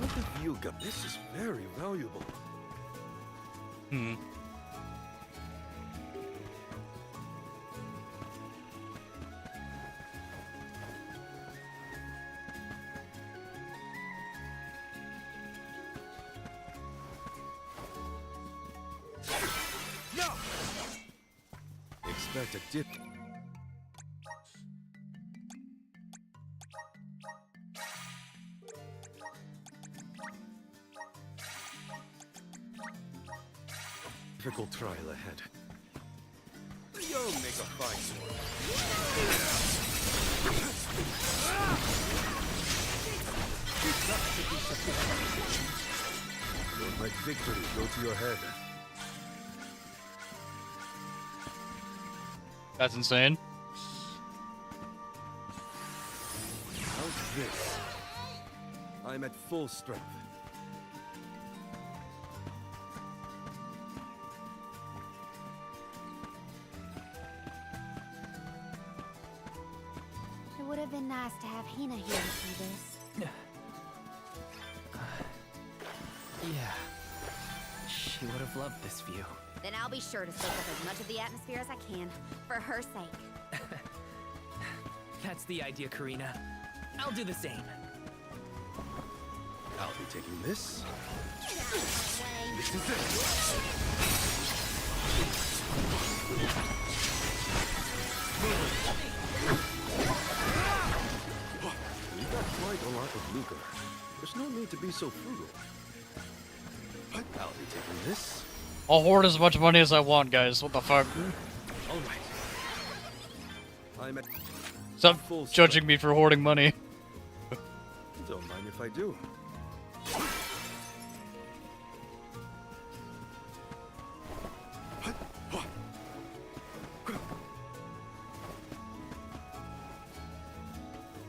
Look at you, got this is very valuable. Hmm. No! Expect a dip. Difficult trial ahead. You'll make a fine sword. That should be sufficient. Don't let victory go to your head. That's insane. this? I'm at full strength. It would have been nice to have Hina here to see this. Yeah. She would have loved this view. Then I'll be sure to soak up as much of the atmosphere as I can, for her sake. That's the idea, Karina. I'll do the same. I'll be taking this. Get out of my way. This is it. We got quite a lot of lucre. There's no need to be so frugal. I'll be taking this. I'll hoard as much money as I want, guys. What the fuck? All right. I'm at Stop full judging me for hoarding money. Don't mind if I do.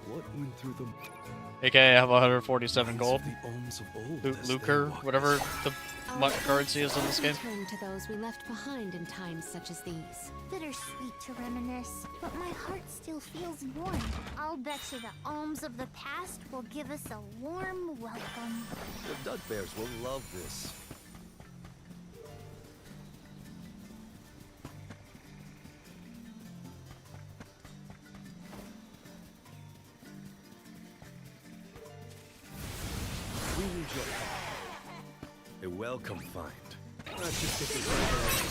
What went through them? AKA, I have 147 gold. The ohms of old, as they Lucre, walked. whatever the currency is in this game. Turn to those we left behind in times such as these. Bittersweet to reminisce, but my heart still feels warm. I'll bet you the alms of the past will give us a warm welcome. The Dud Bears will love this. We need your help. A welcome find. Let's just get this right away.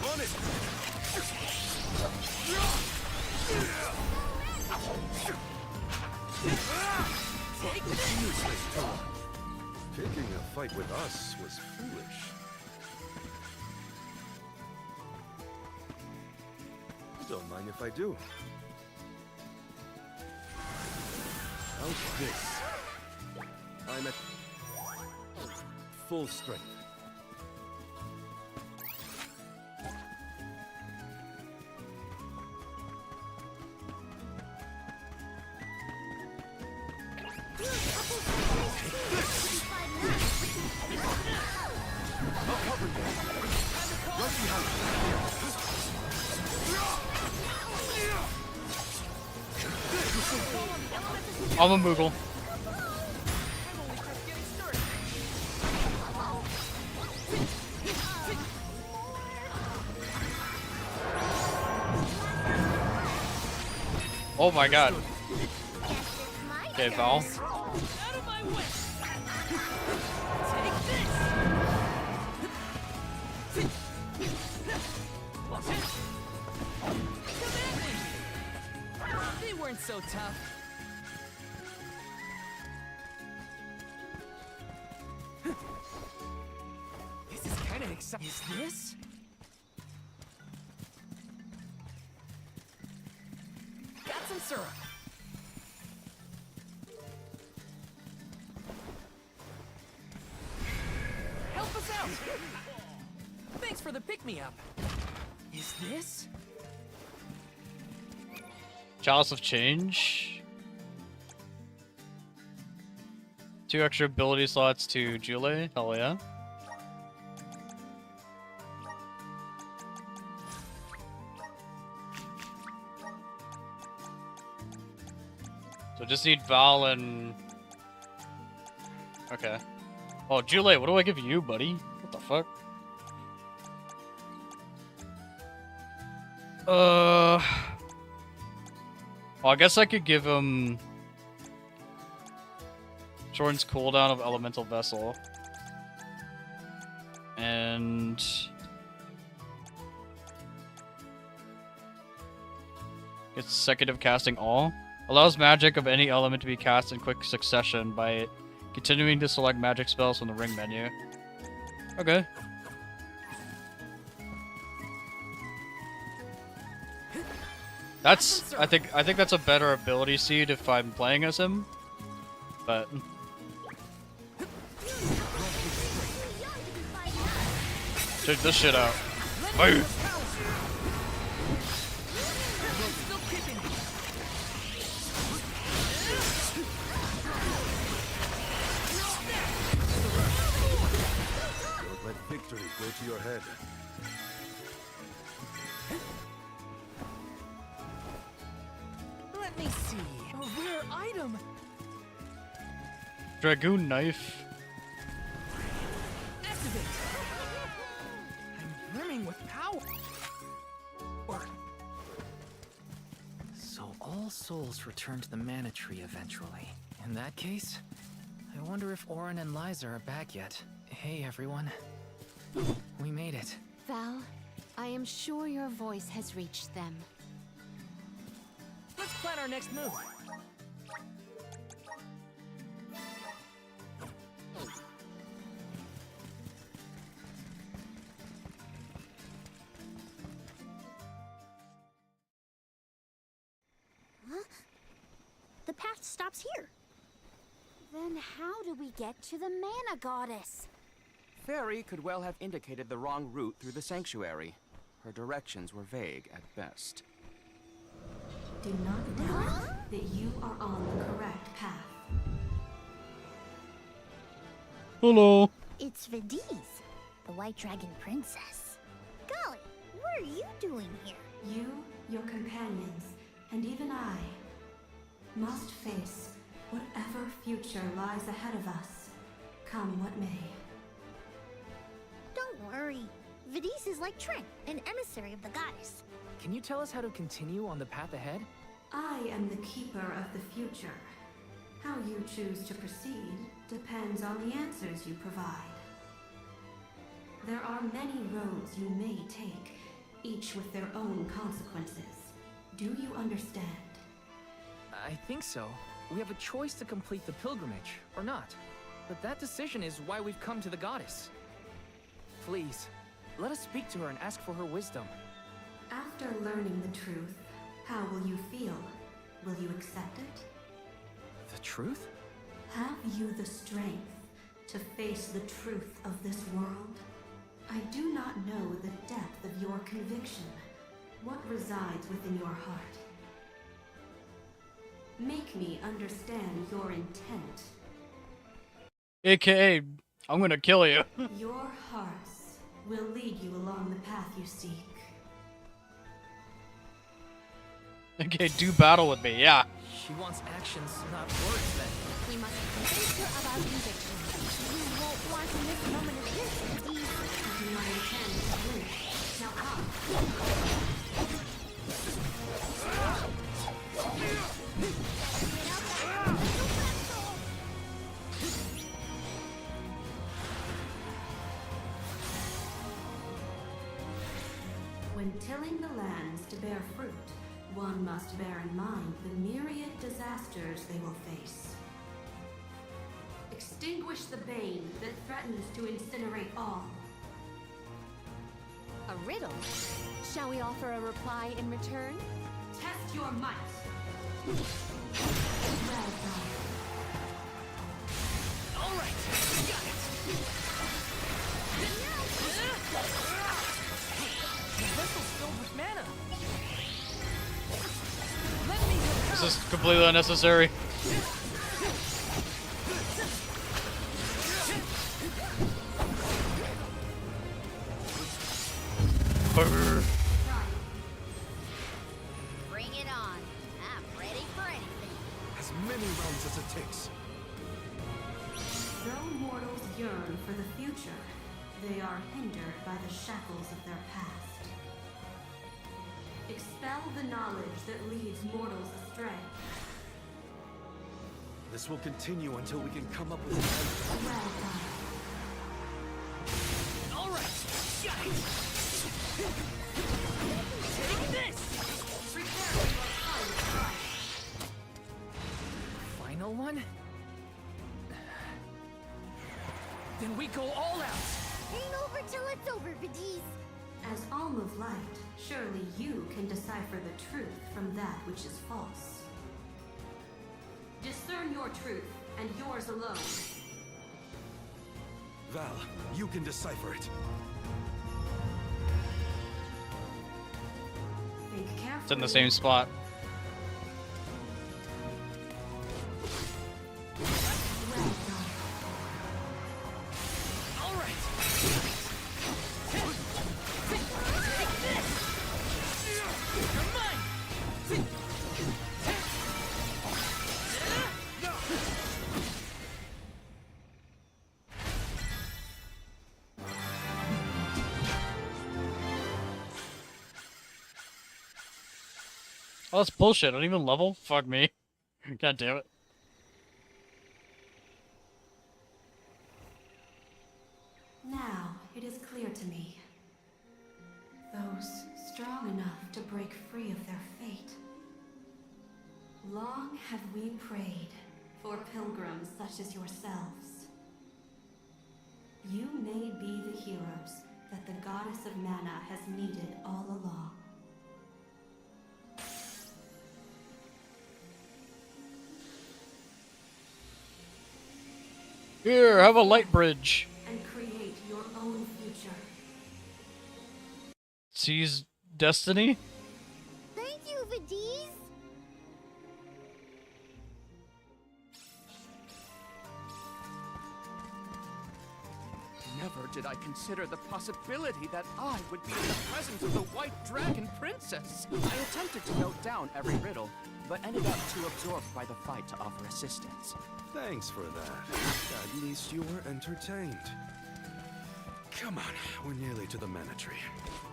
On it! Useless talk. Picking a fight with us was foolish. Don't mind if I do. How's this? I'm at full strength. I'm a Moogle. Oh my god. Okay, Val. Out of my way! Take this! They weren't so tough. This is kind of exciting. Is this? Got some syrup. Help us out! Thanks for the pick-me-up. Is this? Chalice of Change. 2 extra ability slots to Jule. Hell yeah. So just need Val and... Okay. Oh, Jule, what do I give you, buddy? What the fuck? Well, I guess I could give him... Shortens cooldown of Elemental Vessel. And... Consecutive casting all. Allows magic of any element to be cast in quick succession by continuing to select magic spells from the ring menu. Okay. That's I think that's a better ability seed if I'm playing as him. But Check this shit out. Hey. Don't let victory go to your head. Let me see. A rare item. Dragoon knife. Activate. I'm brimming with power. So all souls return to the mana tree eventually. In that case, I wonder if Orin and Liza are back yet. Hey everyone. We made it. Val, I am sure your voice has reached them. Let's plan our next move. The path stops here. Then how do we get to the mana goddess? Fairy could well have indicated the wrong route through the sanctuary. Her directions were vague at best. Do not doubt that you are on the correct path. Hello. It's Vidiz, the White Dragon Princess. Golly, what are you doing here? You, your companions, and even I must face whatever future lies ahead of us, come what may. Don't worry. Vidiz is like Trent, an emissary of the goddess. Can you tell us how to continue on the path ahead? I am the keeper of the future. How you choose to proceed depends on the answers you provide. There are many roads you may take, each with their own consequences. Do you understand? I think so. We have a choice to complete the pilgrimage, or not. But that decision is why we've come to the goddess. Please, let us speak to her and ask for her wisdom. After learning the truth, how will you feel? Will you accept it? The truth? Have you the strength to face the truth of this world? I do not know the depth of your conviction, what resides within your heart. Make me understand your intent. AKA, I'm gonna kill you. Your hearts will lead you along the path you seek. Okay, do battle with me, yeah. She wants actions, not words, then. We must convince her of our conviction. We won't want to miss a moment of this, Vidiz. Do not intend to win. Now come. When tilling the lands to bear fruit, one must bear in mind the myriad disasters they will face. Extinguish the bane that threatens to incinerate all. A riddle? Shall we offer a reply in return? Test your might. Well done. All right, got it. The vessel's filled with mana. Let me help. This is completely unnecessary. Bring it on. I'm ready for anything. As many rounds as it takes. Though mortals yearn for the future, they are hindered by the shackles of their past. Expel the knowledge that leads mortals astray. This will continue until we can come up with an answer. Well done. All right, got it. Take this. Prepare for your final strike. Final one? Then we go all out. Ain't over till it's over, Vidiz. As Alm of Light, surely you can decipher the truth from that which is false. Discern your truth, and yours alone. Val, you can decipher it. Think carefully. It's in the same spot. All right. You're mine. Oh, that's bullshit. I don't even level? Fuck me. God damn it. Now it is clear to me. Those strong enough to break free of their fate. Long have we prayed for pilgrims such as yourselves. You may be the heroes that the goddess of mana has needed all along. Here, have a light bridge. And create your own future. Seize destiny? Thank you, Vidiz. Never did I consider the possibility that I would be in the presence of the White Dragon Princess. I attempted to note down every riddle, but ended up too absorbed by the fight to offer assistance. Thanks for that. At least you were entertained. Come on, we're nearly to the mana tree.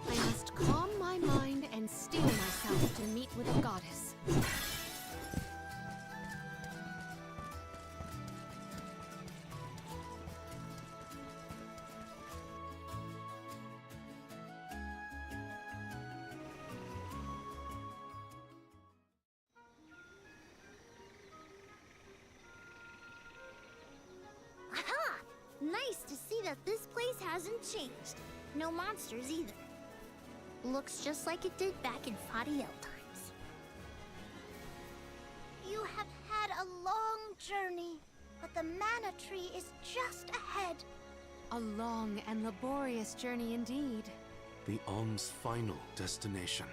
I must calm my mind and steel myself to meet with a goddess. Aha! Nice to see that this place hasn't changed. No monsters either. Looks just like it did back in Fadiel times. You have had a long journey, but the mana tree is just ahead. A long and laborious journey indeed. The Alm's final destination.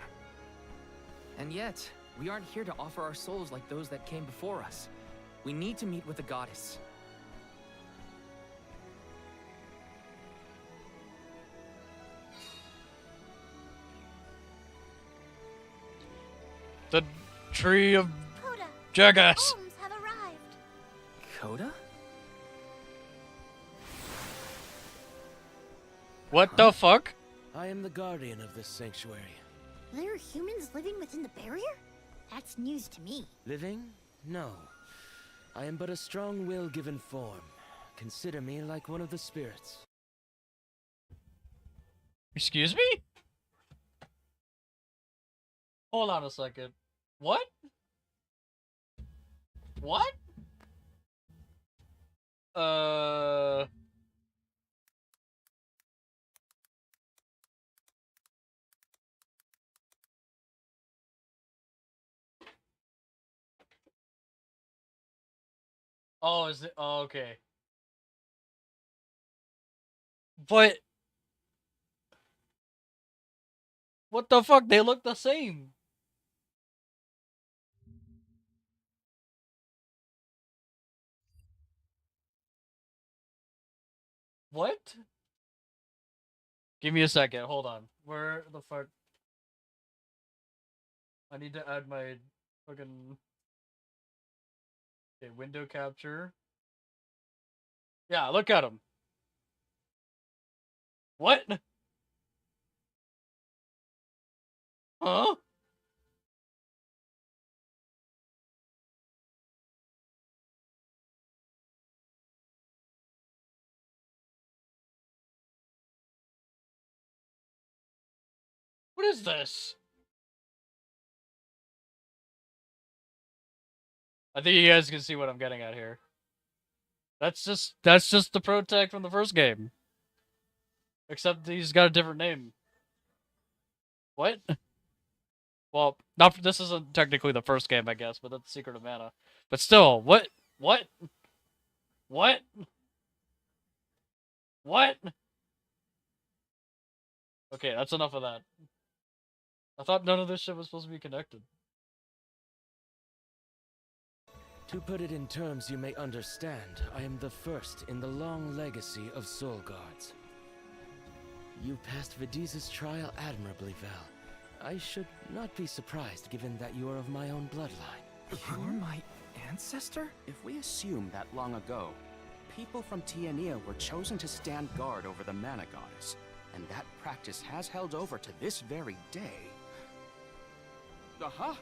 And yet, we aren't here to offer our souls like those that came before us. We need to meet with the goddess. The tree of Coda, Jackass. Alms have arrived. Coda? What the fuck? I am the guardian of this sanctuary. There are humans living within the barrier? That's news to me. Living? No. I am but a strong will given form. Consider me like one of the spirits. Excuse me? Hold on a second. What? What? Oh, is it? Oh, okay. But what the fuck? They look the same. What? Give me a second. Hold on. Where the fuck? I need to add my fucking. Okay, window capture. Yeah, look at him. What? Huh? What is this? I think you guys can see what I'm getting at here. That's just the Protect from the first game. Except he's got a different name. What? Well, not this isn't technically the first game, I guess, but that's Secret of Mana. But still, what? What? What? What? Okay, that's enough of that. I thought none of this shit was supposed to be connected. To put it in terms you may understand, I am the first in the long legacy of Soul Guards. You passed Vidiz's trial admirably, Val. I should not be surprised given that you are of my own bloodline. You're my ancestor? If we assume that long ago, people from Tiania were chosen to stand guard over the Mana Goddess, and that practice has held over to this very day. Aha!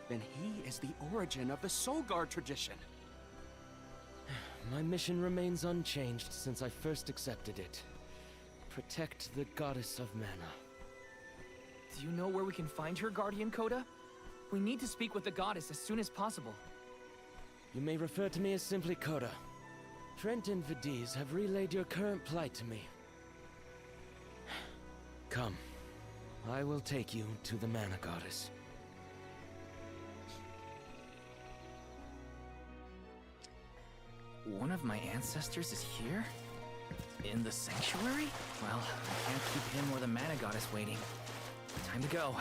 Then he is the origin of the Soul Guard tradition. My mission remains unchanged since I first accepted it. Protect the Goddess of Mana. Do you know where we can find her, Guardian Coda? We need to speak with the goddess as soon as possible. You may refer to me as simply Coda. Trent and Vidiz have relayed your current plight to me. Come. I will take you to the Mana Goddess. One of my ancestors is here? In the sanctuary? Well, I can't keep him or the Mana Goddess waiting. Time to go.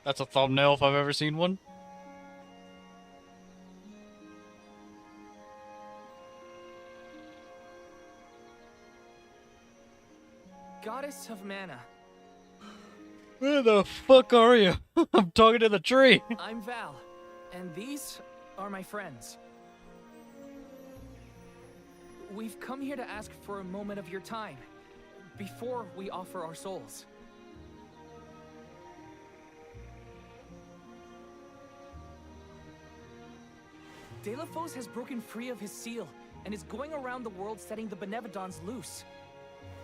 That's a thumbnail if I've ever seen one. Goddess of Mana. Where the fuck are you? I'm talking to the tree. I'm Val, and these are my friends. We've come here to ask for a moment of your time, before we offer our souls. Delafos has broken free of his seal, and is going around the world setting the Benevodons loose.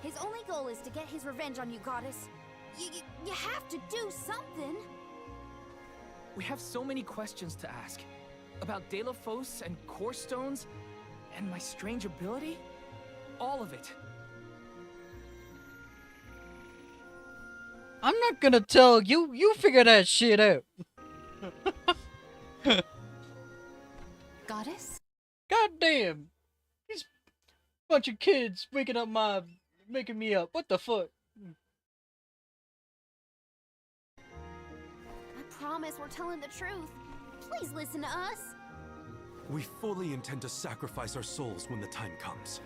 His only goal is to get his revenge on you, Goddess. You have to do something. We have so many questions to ask. About Delafos and Core Stones, and my strange ability. All of it. I'm not gonna tell you. You figure that shit out. Goddess? Goddamn. These bunch of kids making me up. What the fuck? I promise we're telling the truth. Please listen to us. We fully intend to sacrifice our souls when the time comes.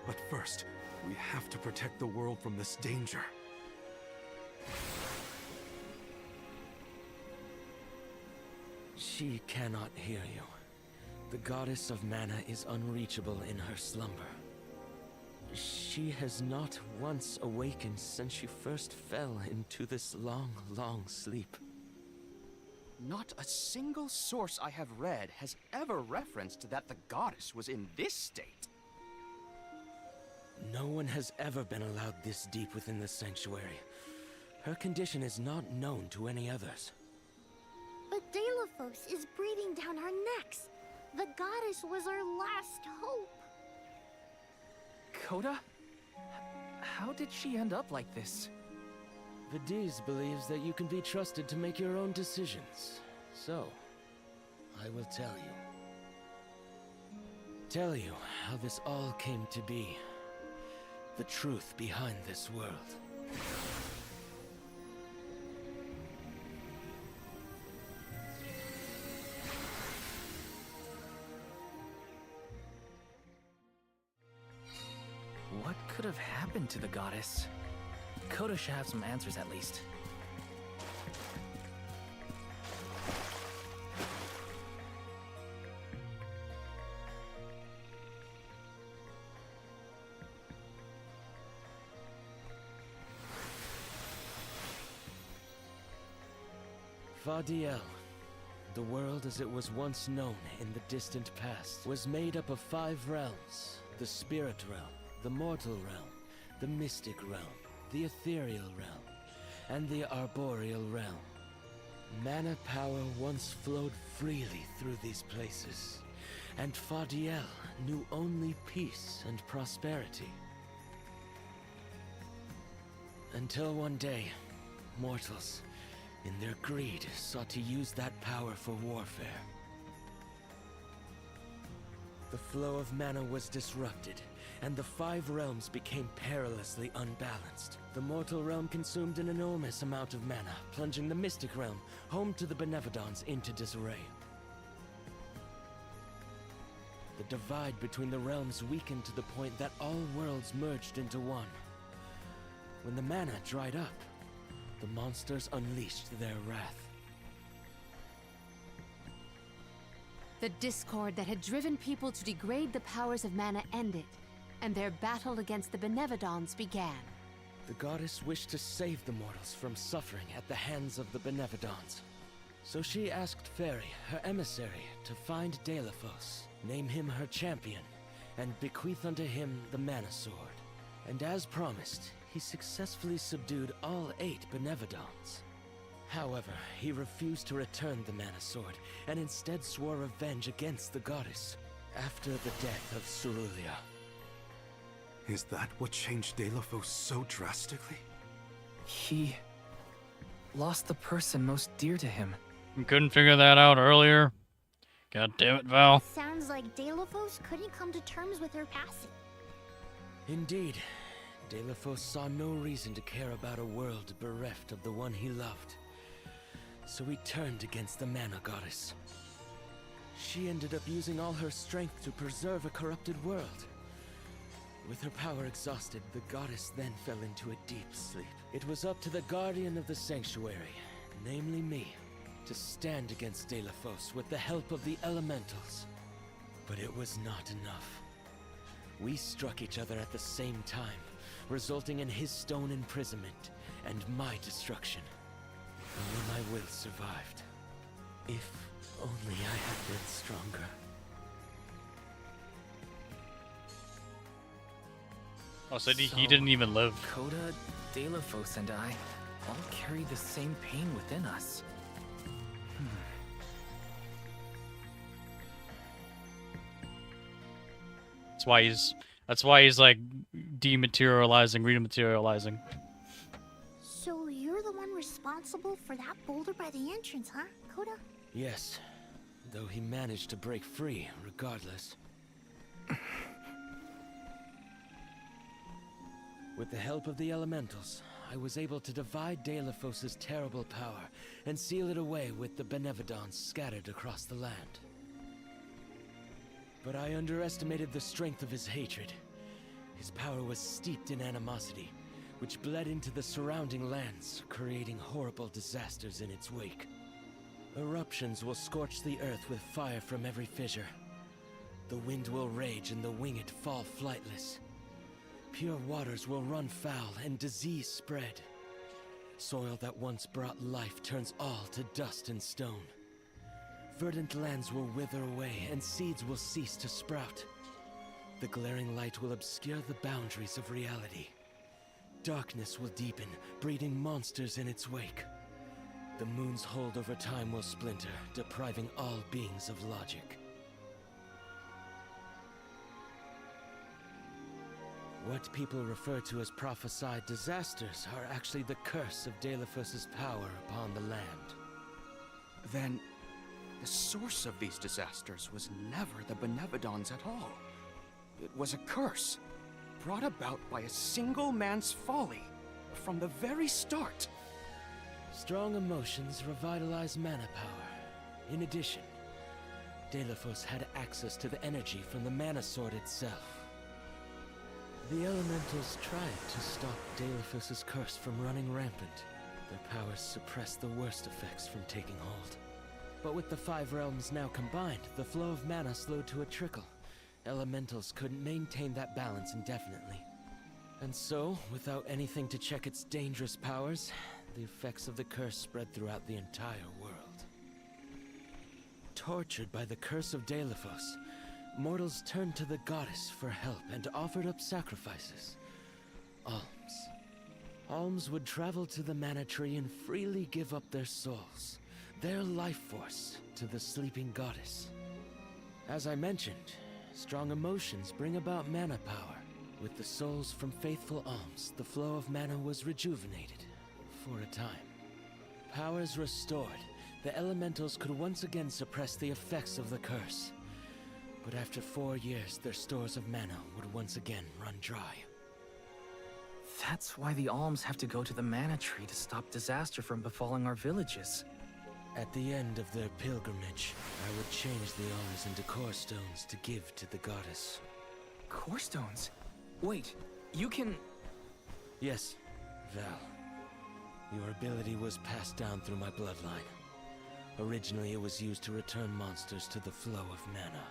But first, we have to protect the world from this danger. She cannot hear you. The Goddess of Mana is unreachable in her slumber. She has not once awakened since she first fell into this long, long sleep. Not a single source I have read has ever referenced that the goddess was in this state. No one has ever been allowed this deep within the sanctuary. Her condition is not known to any others. But Delafos is breathing down our necks. The goddess was our last hope. Coda? How did she end up like this? Vidiz believes that you can be trusted to make your own decisions. So, I will tell you. Tell you how this all came to be. The truth behind this world. What could have happened to the goddess? Coda should have some answers at least. Fadiel, the world as it was once known in the distant past, was made up of 5 realms. The Spirit Realm, the mortal realm, the mystic realm, the ethereal realm, and the arboreal realm. Mana power once flowed freely through these places, and Fadiel knew only peace and prosperity. Until one day, mortals, in their greed, sought to use that power for warfare. The flow of mana was disrupted, and the 5 realms became perilously unbalanced. The mortal realm consumed an enormous amount of mana, plunging the mystic realm, home to the Benevodons, into disarray. The divide between the realms weakened to the point that all worlds merged into one. When the mana dried up, the monsters unleashed their wrath. The discord that had driven people to degrade the powers of mana ended, and their battle against the Benevodons began. The goddess wished to save the mortals from suffering at the hands of the Benevodons. So she asked Fairy, her emissary, to find Deilephos, name him her champion, and bequeath unto him the Mana Sword. And as promised, he successfully subdued all 8 Benevodons. However, he refused to return the Mana Sword, and instead swore revenge against the goddess, after the death of Cerulia. Is that what changed Deilephos so drastically? He lost the person most dear to him. You couldn't figure that out earlier? God damn it, Val. Sounds like Deilephos couldn't come to terms with her passing. Indeed, Deilephos saw no reason to care about a world bereft of the one he loved. So he turned against the Mana Goddess. She ended up using all her strength to preserve a corrupted world. With her power exhausted, the goddess then fell into a deep sleep. It was up to the Guardian of the Sanctuary, namely me, to stand against Deilephos with the help of the Elementals. But it was not enough. We struck each other at the same time, resulting in his stone imprisonment and my destruction. Only my will survived. If only I had been stronger. Oh, so he didn't even live. Coda, Deilephos, and I all carry the same pain within us. That's why he's like dematerializing, rematerializing. So you're the one responsible for that boulder by the entrance, huh, Coda? Yes, though he managed to break free regardless. With the help of the Elementals, I was able to divide Deilephos' terrible power and seal it away with the Benevodons scattered across the land. But I underestimated the strength of his hatred. His power was steeped in animosity, which bled into the surrounding lands, creating horrible disasters in its wake. Eruptions will scorch the earth with fire from every fissure. The wind will rage and the winged fall flightless. Pure waters will run foul and disease spread. Soil that once brought life turns all to dust and stone. Verdant lands will wither away and seeds will cease to sprout. The glaring light will obscure the boundaries of reality. Darkness will deepen, breeding monsters in its wake. The moon's hold over time will splinter, depriving all beings of logic. What people refer to as prophesied disasters are actually the curse of Deilephos' power upon the land. Then, the source of these disasters was never the Benevodons at all. It was a curse, brought about by a single man's folly, from the very start. Strong emotions revitalize mana power. In addition, Deilephos had access to the energy from the Mana Sword itself. The Elementals tried to stop Deilephos' curse from running rampant. Their powers suppressed the worst effects from taking hold. But with the 5 realms now combined, the flow of mana slowed to a trickle. Elementals couldn't maintain that balance indefinitely. And so, without anything to check its dangerous powers, the effects of the curse spread throughout the entire world. Tortured by the curse of Deilephos, mortals turned to the goddess for help and offered up sacrifices. Alms. Alms would travel to the mana tree and freely give up their souls, their life force, to the sleeping goddess. As I mentioned, strong emotions bring about mana power. With the souls from faithful alms, the flow of mana was rejuvenated, for a time. Powers restored, the elementals could once again suppress the effects of the curse. But after 4 years, their stores of mana would once again run dry. That's why the alms have to go to the mana tree to stop disaster from befalling our villages. At the end of their pilgrimage, I would change the alms into core stones to give to the goddess. Core stones? Wait, you can... Yes, Val. Your ability was passed down through my bloodline. Originally, it was used to return monsters to the flow of mana.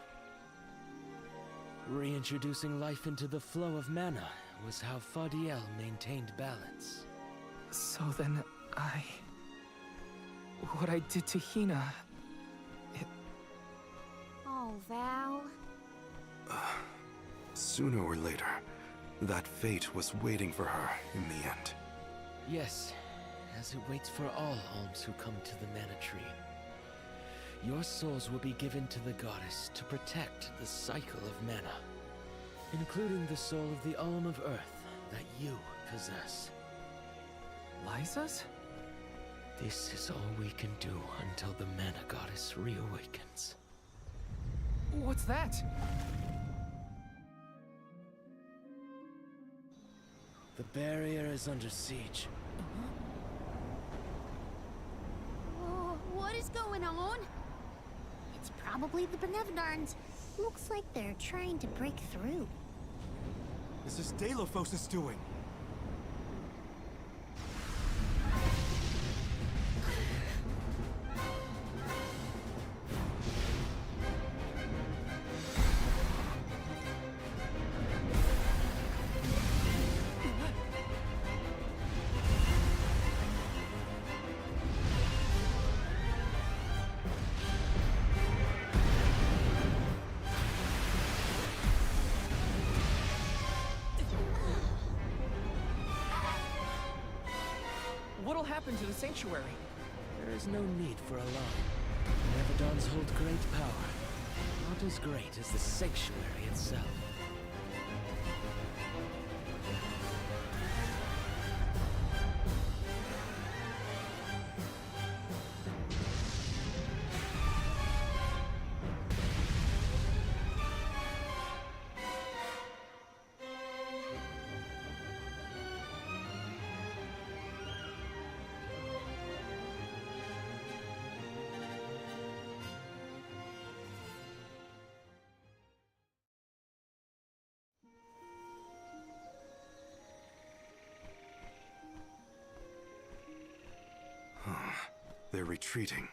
Reintroducing life into the flow of mana was how Fadiel maintained balance. So then, what I did to Hina... Oh, Val. Sooner or later, that fate was waiting for her in the end. Yes, as it waits for all alms who come to the mana tree. Your souls will be given to the goddess to protect the cycle of mana, including the soul of the Alm of Earth that you possess. Liza's? This is all we can do until the mana goddess reawakens. What's that? The barrier is under siege. Oh, what is going on? It's probably the Benevodons. Looks like they're trying to break through. This is Deilophos' doing. What'll happen to the sanctuary? There is no need for alarm. Benevodons hold great power. Not as great as the sanctuary itself. They're retreating.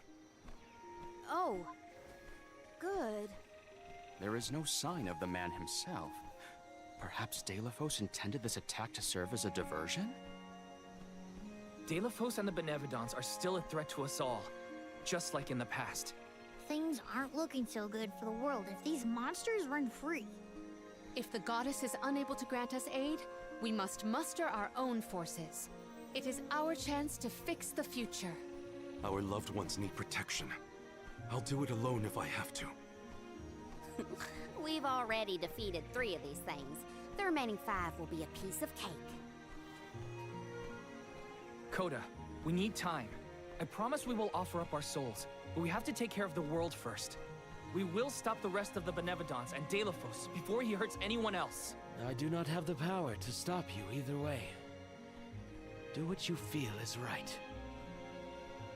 Oh. Good. There is no sign of the man himself. Perhaps Deilophos intended this attack to serve as a diversion? Deilophos and the Benevodons are still a threat to us all, just like in the past. Things aren't looking so good for the world if these monsters run free. If the goddess is unable to grant us aid, we must muster our own forces. It is our chance to fix the future. Our loved ones need protection. I'll do it alone if I have to. We've already defeated 3 of these things. The remaining 5 will be a piece of cake. Coda, we need time. I promise we will offer up our souls, but we have to take care of the world first. We will stop the rest of the Benevodons and Deilophos before he hurts anyone else. I do not have the power to stop you either way. Do what you feel is right.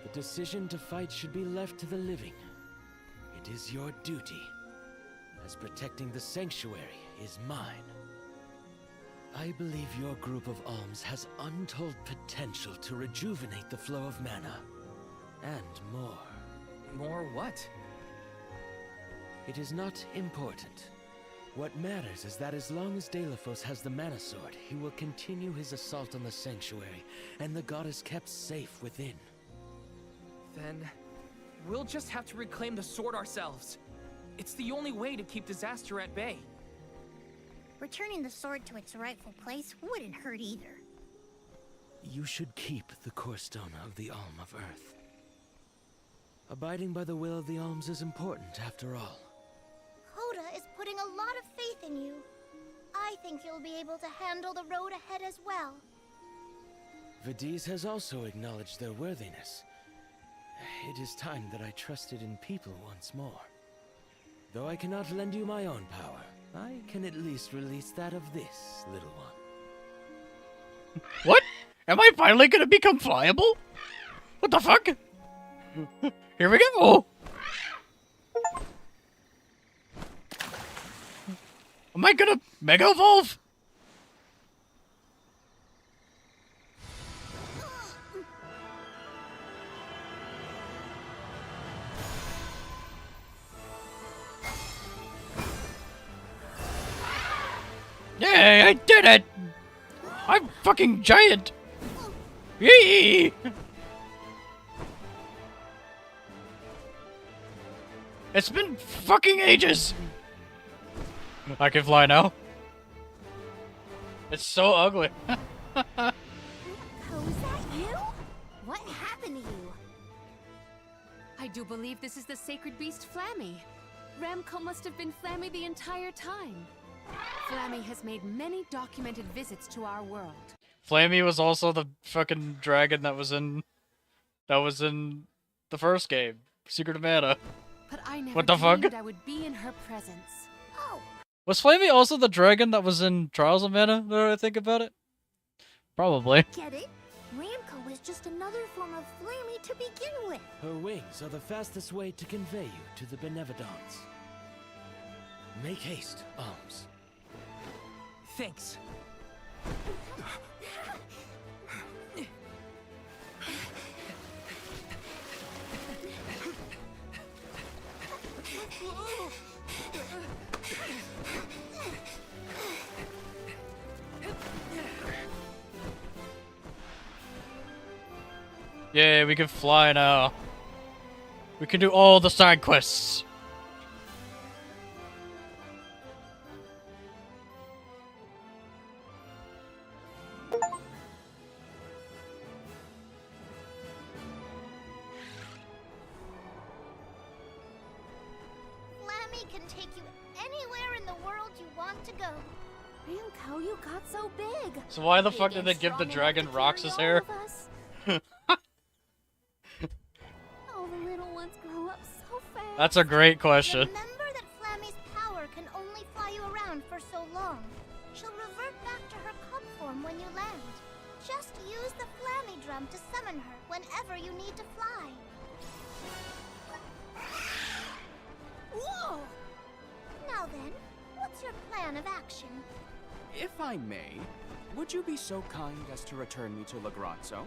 The decision to fight should be left to the living. It is your duty, as protecting the sanctuary is mine. I believe your group of alms has untold potential to rejuvenate the flow of mana. And more. More what? It is not important. What matters is that as long as Deilophos has the mana sword, he will continue his assault on the sanctuary, and the goddess kept safe within. Then, we'll just have to reclaim the sword ourselves. It's the only way to keep disaster at bay. Returning the sword to its rightful place wouldn't hurt either. You should keep the core stone of the Alm of Earth. Abiding by the will of the Alms is important, after all. Hoda is putting a lot of faith in you. I think you'll be able to handle the road ahead as well. Vidiz has also acknowledged their worthiness. It is time that I trusted in people once more. Though I cannot lend you my own power, I can at least release that of this little one. What? Am I finally gonna become flyable? What the fuck? Here we go! Am I gonna Mega Evolve? Yay, I did it! I'm fucking giant! Yee! It's been fucking ages! I can fly now. It's so ugly. Oh, is that you? What happened to you? I do believe this is the sacred beast Flammy. Ramco must have been Flammy the entire time. Flammy has made many documented visits to our world. Flammy was also the fucking dragon that was in the first game, Secret of Mana. But I never What the fuck? dreamed I would be in her presence. Oh, Was Flammy also the dragon that was in Trials of Mana, now that I think about it? Probably. get it? Ramco is just another form of Flammy to begin with. Her wings are the fastest way to convey you to the Benevodons. Make haste, Alms. Thanks. Yay, we can fly now. We can do all the side quests. Flammy can take you anywhere in the world you want to go. Ramco, you got so big. So why the Big fuck did and they give the strong enough dragon to Roxas carry hair? all of us? All the little ones grow up so fast. That's a great question. Remember that Flammy's power can only fly you around for so long. She'll revert back to her cub form when you land. Just use the Flammy drum to summon her whenever you need to fly. Whoa! Now then, what's your plan of action? If I may, would you be so kind as to return me to Lagrazzo?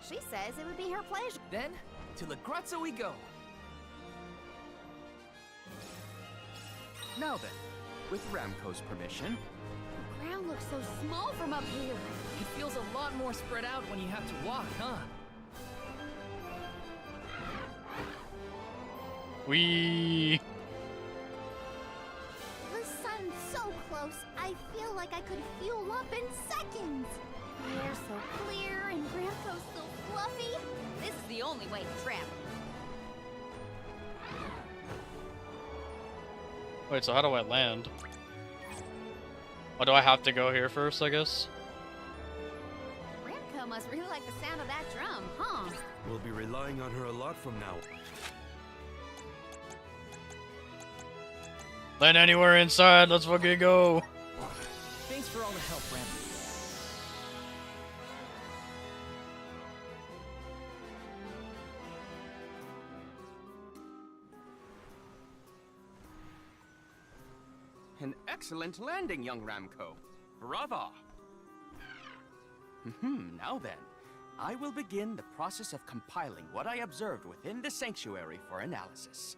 She says it would be her pleasure. Then, to Lagrazzo we go. Now then, with Ramco's permission, The ground looks so small from up here. It feels a lot more spread out when you have to walk, huh? We. The sun's so close, I feel like I could fuel up in seconds. The air's so clear and Ramco's so fluffy. This is the only way to travel. Wait, so how do I land? Oh, do I have to go here first, I guess? Ramco must really like the sound of that drum, huh? We'll be relying on her a lot from now. Land anywhere inside, let's fucking go. Thanks for all the help, Ram. an excellent landing, young Ramco. Brava! Now then, I will begin the process of compiling what I observed within the sanctuary for analysis.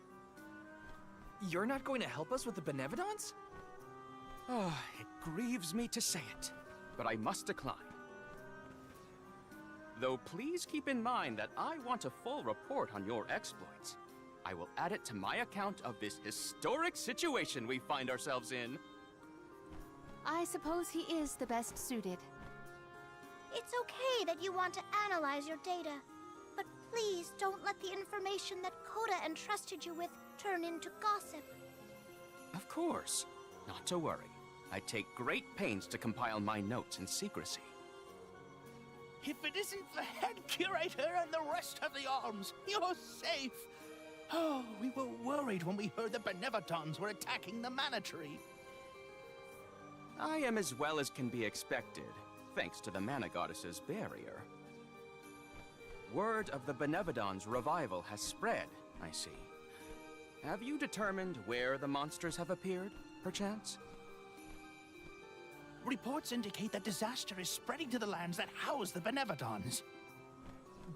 You're not going to help us with the Benevodons? Oh, it grieves me to say it, but I must decline. Though please keep in mind that I want a full report on your exploits. I will add it to my account of this historic situation we find ourselves in. I suppose he is the best suited. It's okay that you want to analyze your data, but please don't let the information that Coda entrusted you with turn into gossip. Of course. Not to worry. I take great pains to compile my notes in secrecy. If it isn't the head curator and the rest of the alms, you're safe! Oh, we were worried when we heard the Benevatons were attacking the Mana Tree. I am as well as can be expected, thanks to the Mana Goddess's barrier. Word of the Benevodon's revival has spread, I see. Have you determined where the monsters have appeared, perchance? Reports indicate that disaster is spreading to the lands that house the Benevodons.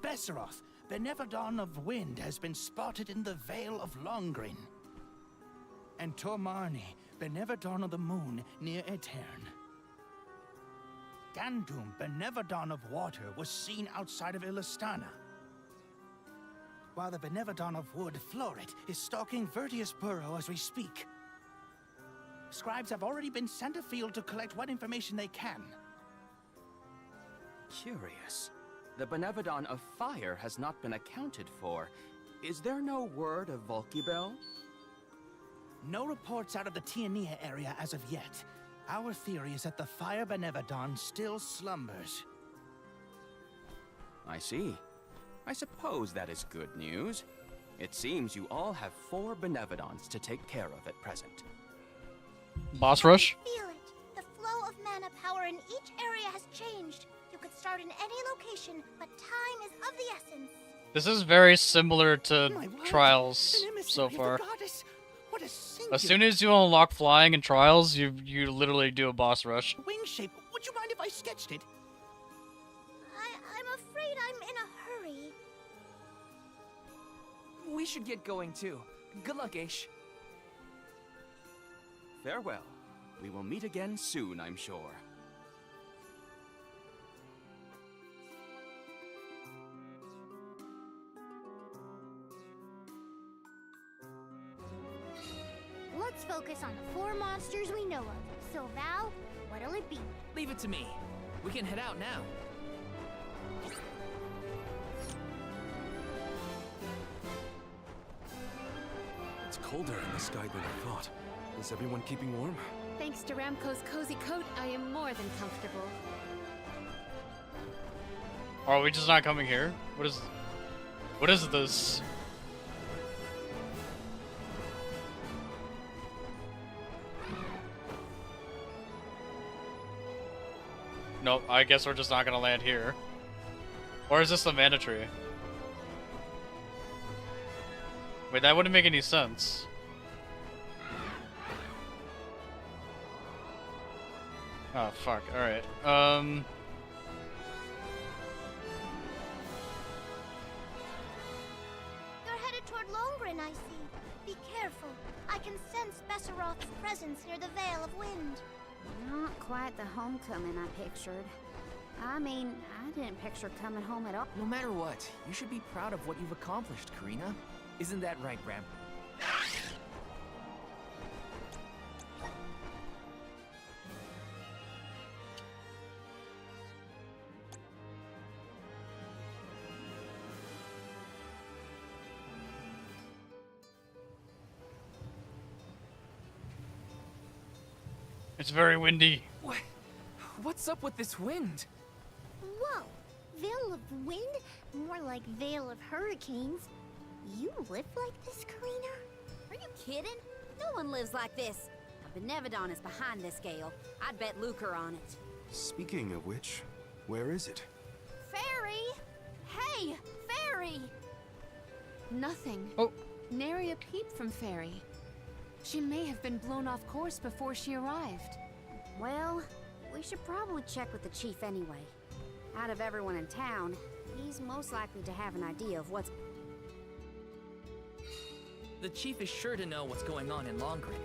Besseroth, Benevodon of Wind, has been spotted in the Vale of Longrin. And Tormarni, Benevodon of the Moon, near Aetern. Gandum, Benevodon of Water, was seen outside of Illistana. While the Benevodon of Wood, Florit, is stalking Vertius Burrow as we speak. Scribes have already been sent afield to collect what information they can. Curious. The Benevodon of Fire has not been accounted for. Is there no word of Volkibel? No reports out of the Tiania area as of yet. Our theory is that the Fire Benevodon still slumbers. I see. I suppose that is good news. It seems you all have 4 Benevodons to take care of at present. Boss rush? Feel it. The flow of mana power in each area has changed. You could start in any location, but time is of the essence. This is very similar to Trials so far. As soon as you unlock flying in Trials, you literally do a boss rush. Wing shape. Would you mind if I sketched it? I'm afraid I'm in a hurry. We should get going too. Good luck, Aish. Farewell. We will meet again soon, I'm sure. Let's focus on the 4 monsters we know of. So, Val, what'll it be? Leave it to me. We can head out now. It's colder in the sky than I thought. Is everyone keeping warm? Thanks to Ramco's cozy coat, I am more than comfortable. Are we just not coming here? What is this? Nope, I guess we're just not gonna land here. Or is this the Mana Tree? Wait, that wouldn't make any sense. Oh, fuck. Alright. You're headed toward Longrin, I see. Be careful. I can sense Besseroth's presence near the Vale of Wind. Not quite the homecoming I pictured. I mean, I didn't picture coming home at all. No matter what, you should be proud of what you've accomplished, Karina. Isn't that right, Ram? It's very windy. What's up with this wind? Whoa! Vale of Wind? More like Vale of Hurricanes. You live like this, Karina? Are you kidding? No one lives like this. A Benevodon is behind this gale. I'd bet lucre on it. Speaking of which, where is it? Fairy! Hey! Fairy! Nothing. Oh. Nary a peep from Fairy. She may have been blown off course before she arrived. Well, we should probably check with the chief anyway. Out of everyone in town, he's most likely to have an idea of what's... The chief is sure to know what's going on in Longrin.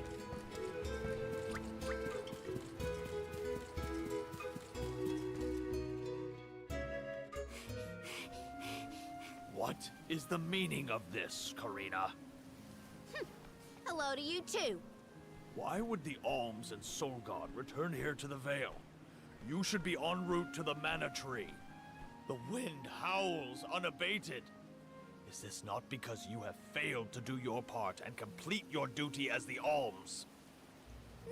What is the meaning of this, Karina? Hello to you too. Why would the Alms and Solgard return here to the Vale? You should be en route to the Mana Tree. The wind howls unabated. Is this not because you have failed to do your part and complete your duty as the Alms?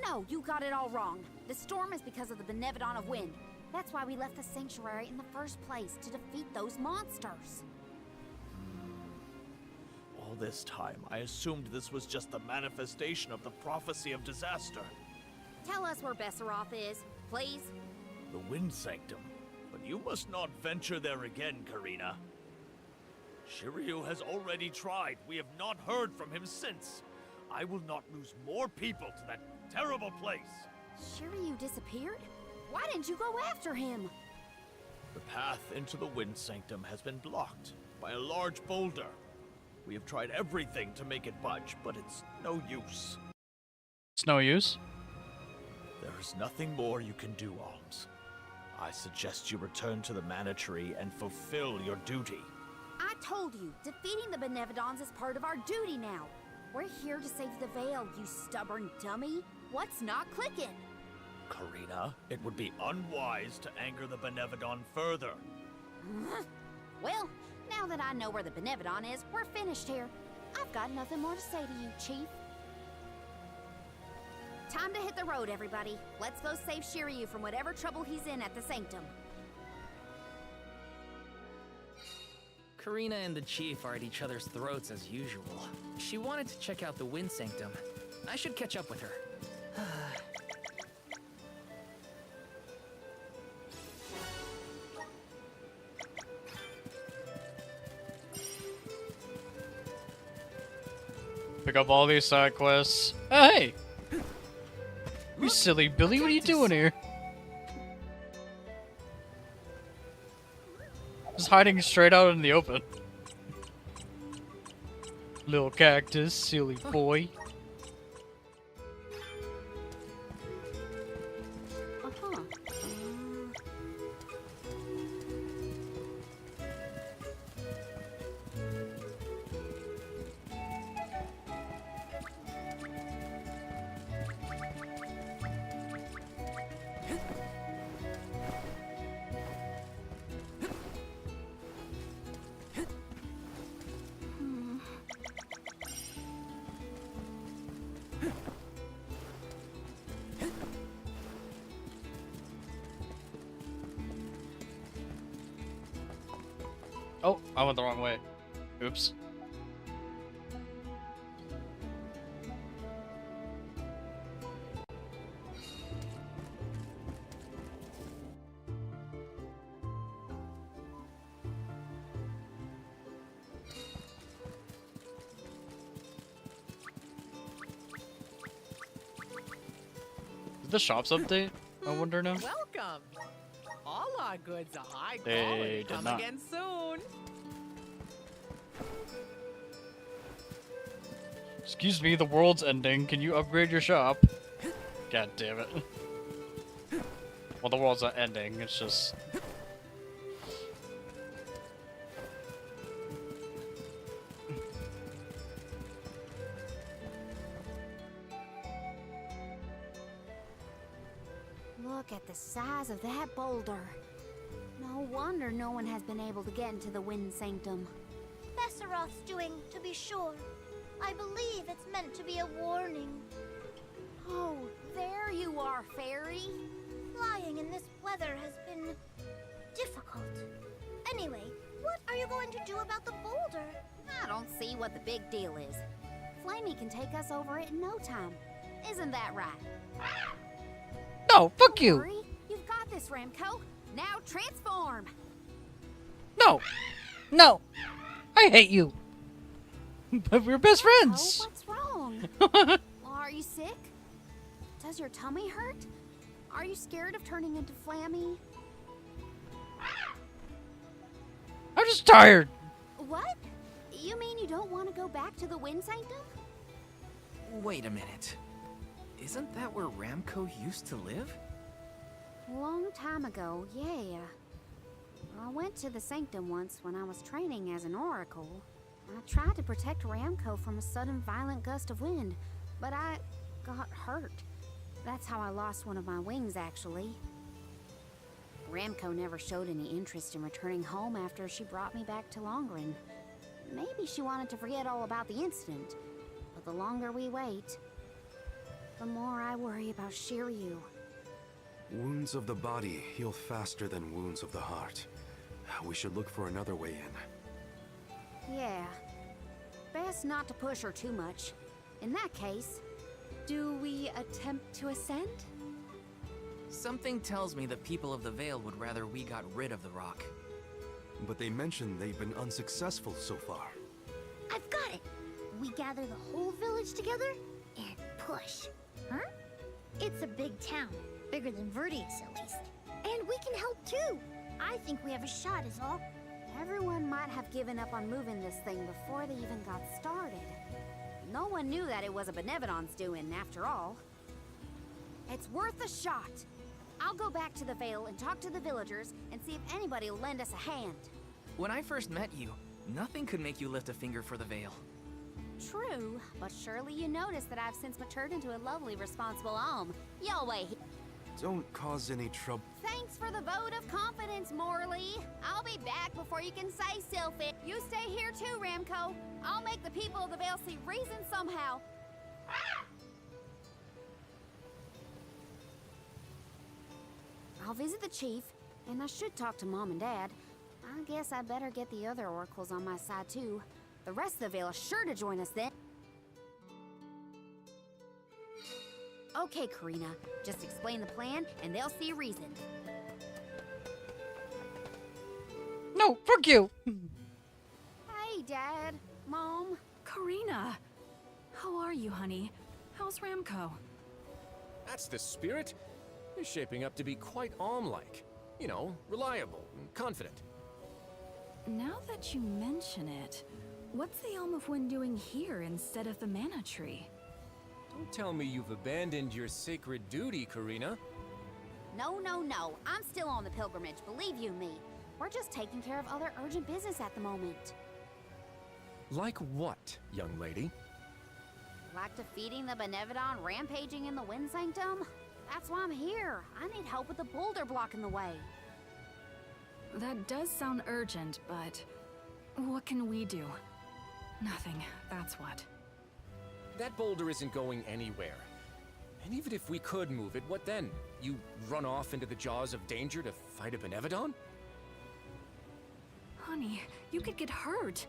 No, you got it all wrong. The storm is because of the Benevodon of Wind. That's why we left the sanctuary in the first place, to defeat those monsters. All this time, I assumed this was just the manifestation of the prophecy of disaster. Tell us where Besseroth is, please. The Wind Sanctum. But you must not venture there again, Karina. Shiryu has already tried. We have not heard from him since. I will not lose more people to that terrible place. Shiryu disappeared? Why didn't you go after him? The path into the Wind Sanctum has been blocked by a large boulder. We have tried everything to make it budge, but it's no use. It's no use? There is nothing more you can do, Alms. I suggest you return to the Mana Tree and fulfill your duty. I told you, defeating the Benevodons is part of our duty now. We're here to save the Vale, you stubborn dummy. What's not clicking? Karina, it would be unwise to anger the Benevodon further. Well, now that I know where the Benevodon is, we're finished here. I've got nothing more to say to you, Chief. Time to hit the road, everybody. Let's go save Shiryu from whatever trouble he's in at the Sanctum. Karina and the Chief are at each other's throats as usual. She wanted to check out the Wind Sanctum. I should catch up with her. Pick up all these side quests. Oh, hey! You silly Billy, what are you doing here? Just hiding straight out in the open. Little cactus, silly boy. Oh, I went the wrong way. Oops. Did the shops update? I wonder now. Welcome. All our goods are high They quality. did Come not. again soon. Excuse me, the world's ending. Can you upgrade your shop? God damn it. Well, the world's not ending. It's just... Look at the size of that boulder. No wonder no one has been able to get into the Wind Sanctum. Besseroth's doing, to be sure. I believe it's meant to be a warning. Oh, there you are, Fairy. Flying in this weather has been difficult. Anyway, what are you going to do about the boulder? I don't see what the big deal is. Flamey can take us over it in no time. Isn't that right? No, fuck you! Hurry, you've got this, Remco. Now transform! No! No! I hate you! But we're best friends! Oh, what's wrong? Are you sick? Does your tummy hurt? Are you scared of turning into Flammy? I'm just tired! What? You mean you don't want to go back to the Wind Sanctum? Wait a minute. Isn't that where Ramco used to live? Long time ago, yeah. I went to the Sanctum once when I was training as an oracle. I tried to protect Ramco from a sudden violent gust of wind, but I got hurt. That's how I lost one of my wings, actually. Ramco never showed any interest in returning home after she brought me back to Longren. Maybe she wanted to forget all about the incident, but the longer we wait, the more I worry about Shiryu. Wounds of the body heal faster than wounds of the heart. We should look for another way in. Yeah. Best not to push her too much. In that case, Do we attempt to ascend? Something tells me the people of the Vale would rather we got rid of the rock. But they mentioned they've been unsuccessful so far. I've got it! We gather the whole village together and push. Huh? It's a big town. Bigger than Verdius, at least. And we can help too. I think we have a shot is all. everyone might have given up on moving this thing before they even got started. No one knew that it was a Benevodon's doing, after all. It's worth a shot. I'll go back to the Vale and talk to the villagers and see if anybody will lend us a hand. When I first met you, nothing could make you lift a finger for the Vale. True, but surely you noticed that I've since matured into a lovely, responsible alm. Y'all wait. Don't cause any trouble. Thanks for the vote of confidence, Morley. I'll be back before you can say Sylphid. You stay here too, Ramco. I'll make the people of the Vale see reason somehow. I'll visit the chief, and I should talk to Mom and Dad. I guess I better get the other oracles on my side too. The rest of the Vale is sure to join us then. Okay, Karina, just explain the plan and they'll see reason. No, fuck you! Hey, Dad, Mom. Karina! How are you, honey? How's Ramco? That's the spirit. You're shaping up to be quite Alm-like. You know, reliable and confident. Now that you mention it, what's the Elm of Wind doing here instead of the Mana Tree? Don't tell me you've abandoned your sacred duty, Karina. No, no, no. I'm still on the pilgrimage, believe you me. We're just taking care of other urgent business at the moment. Like what, young lady? Like defeating the Benevodon rampaging in the Wind Sanctum? That's why I'm here. I need help with the boulder blocking the way. That does sound urgent, but what can we do? Nothing, that's what. That boulder isn't going anywhere. And even if we could move it, what then? You run off into the jaws of danger to fight a Benevodon? Honey, you could get hurt.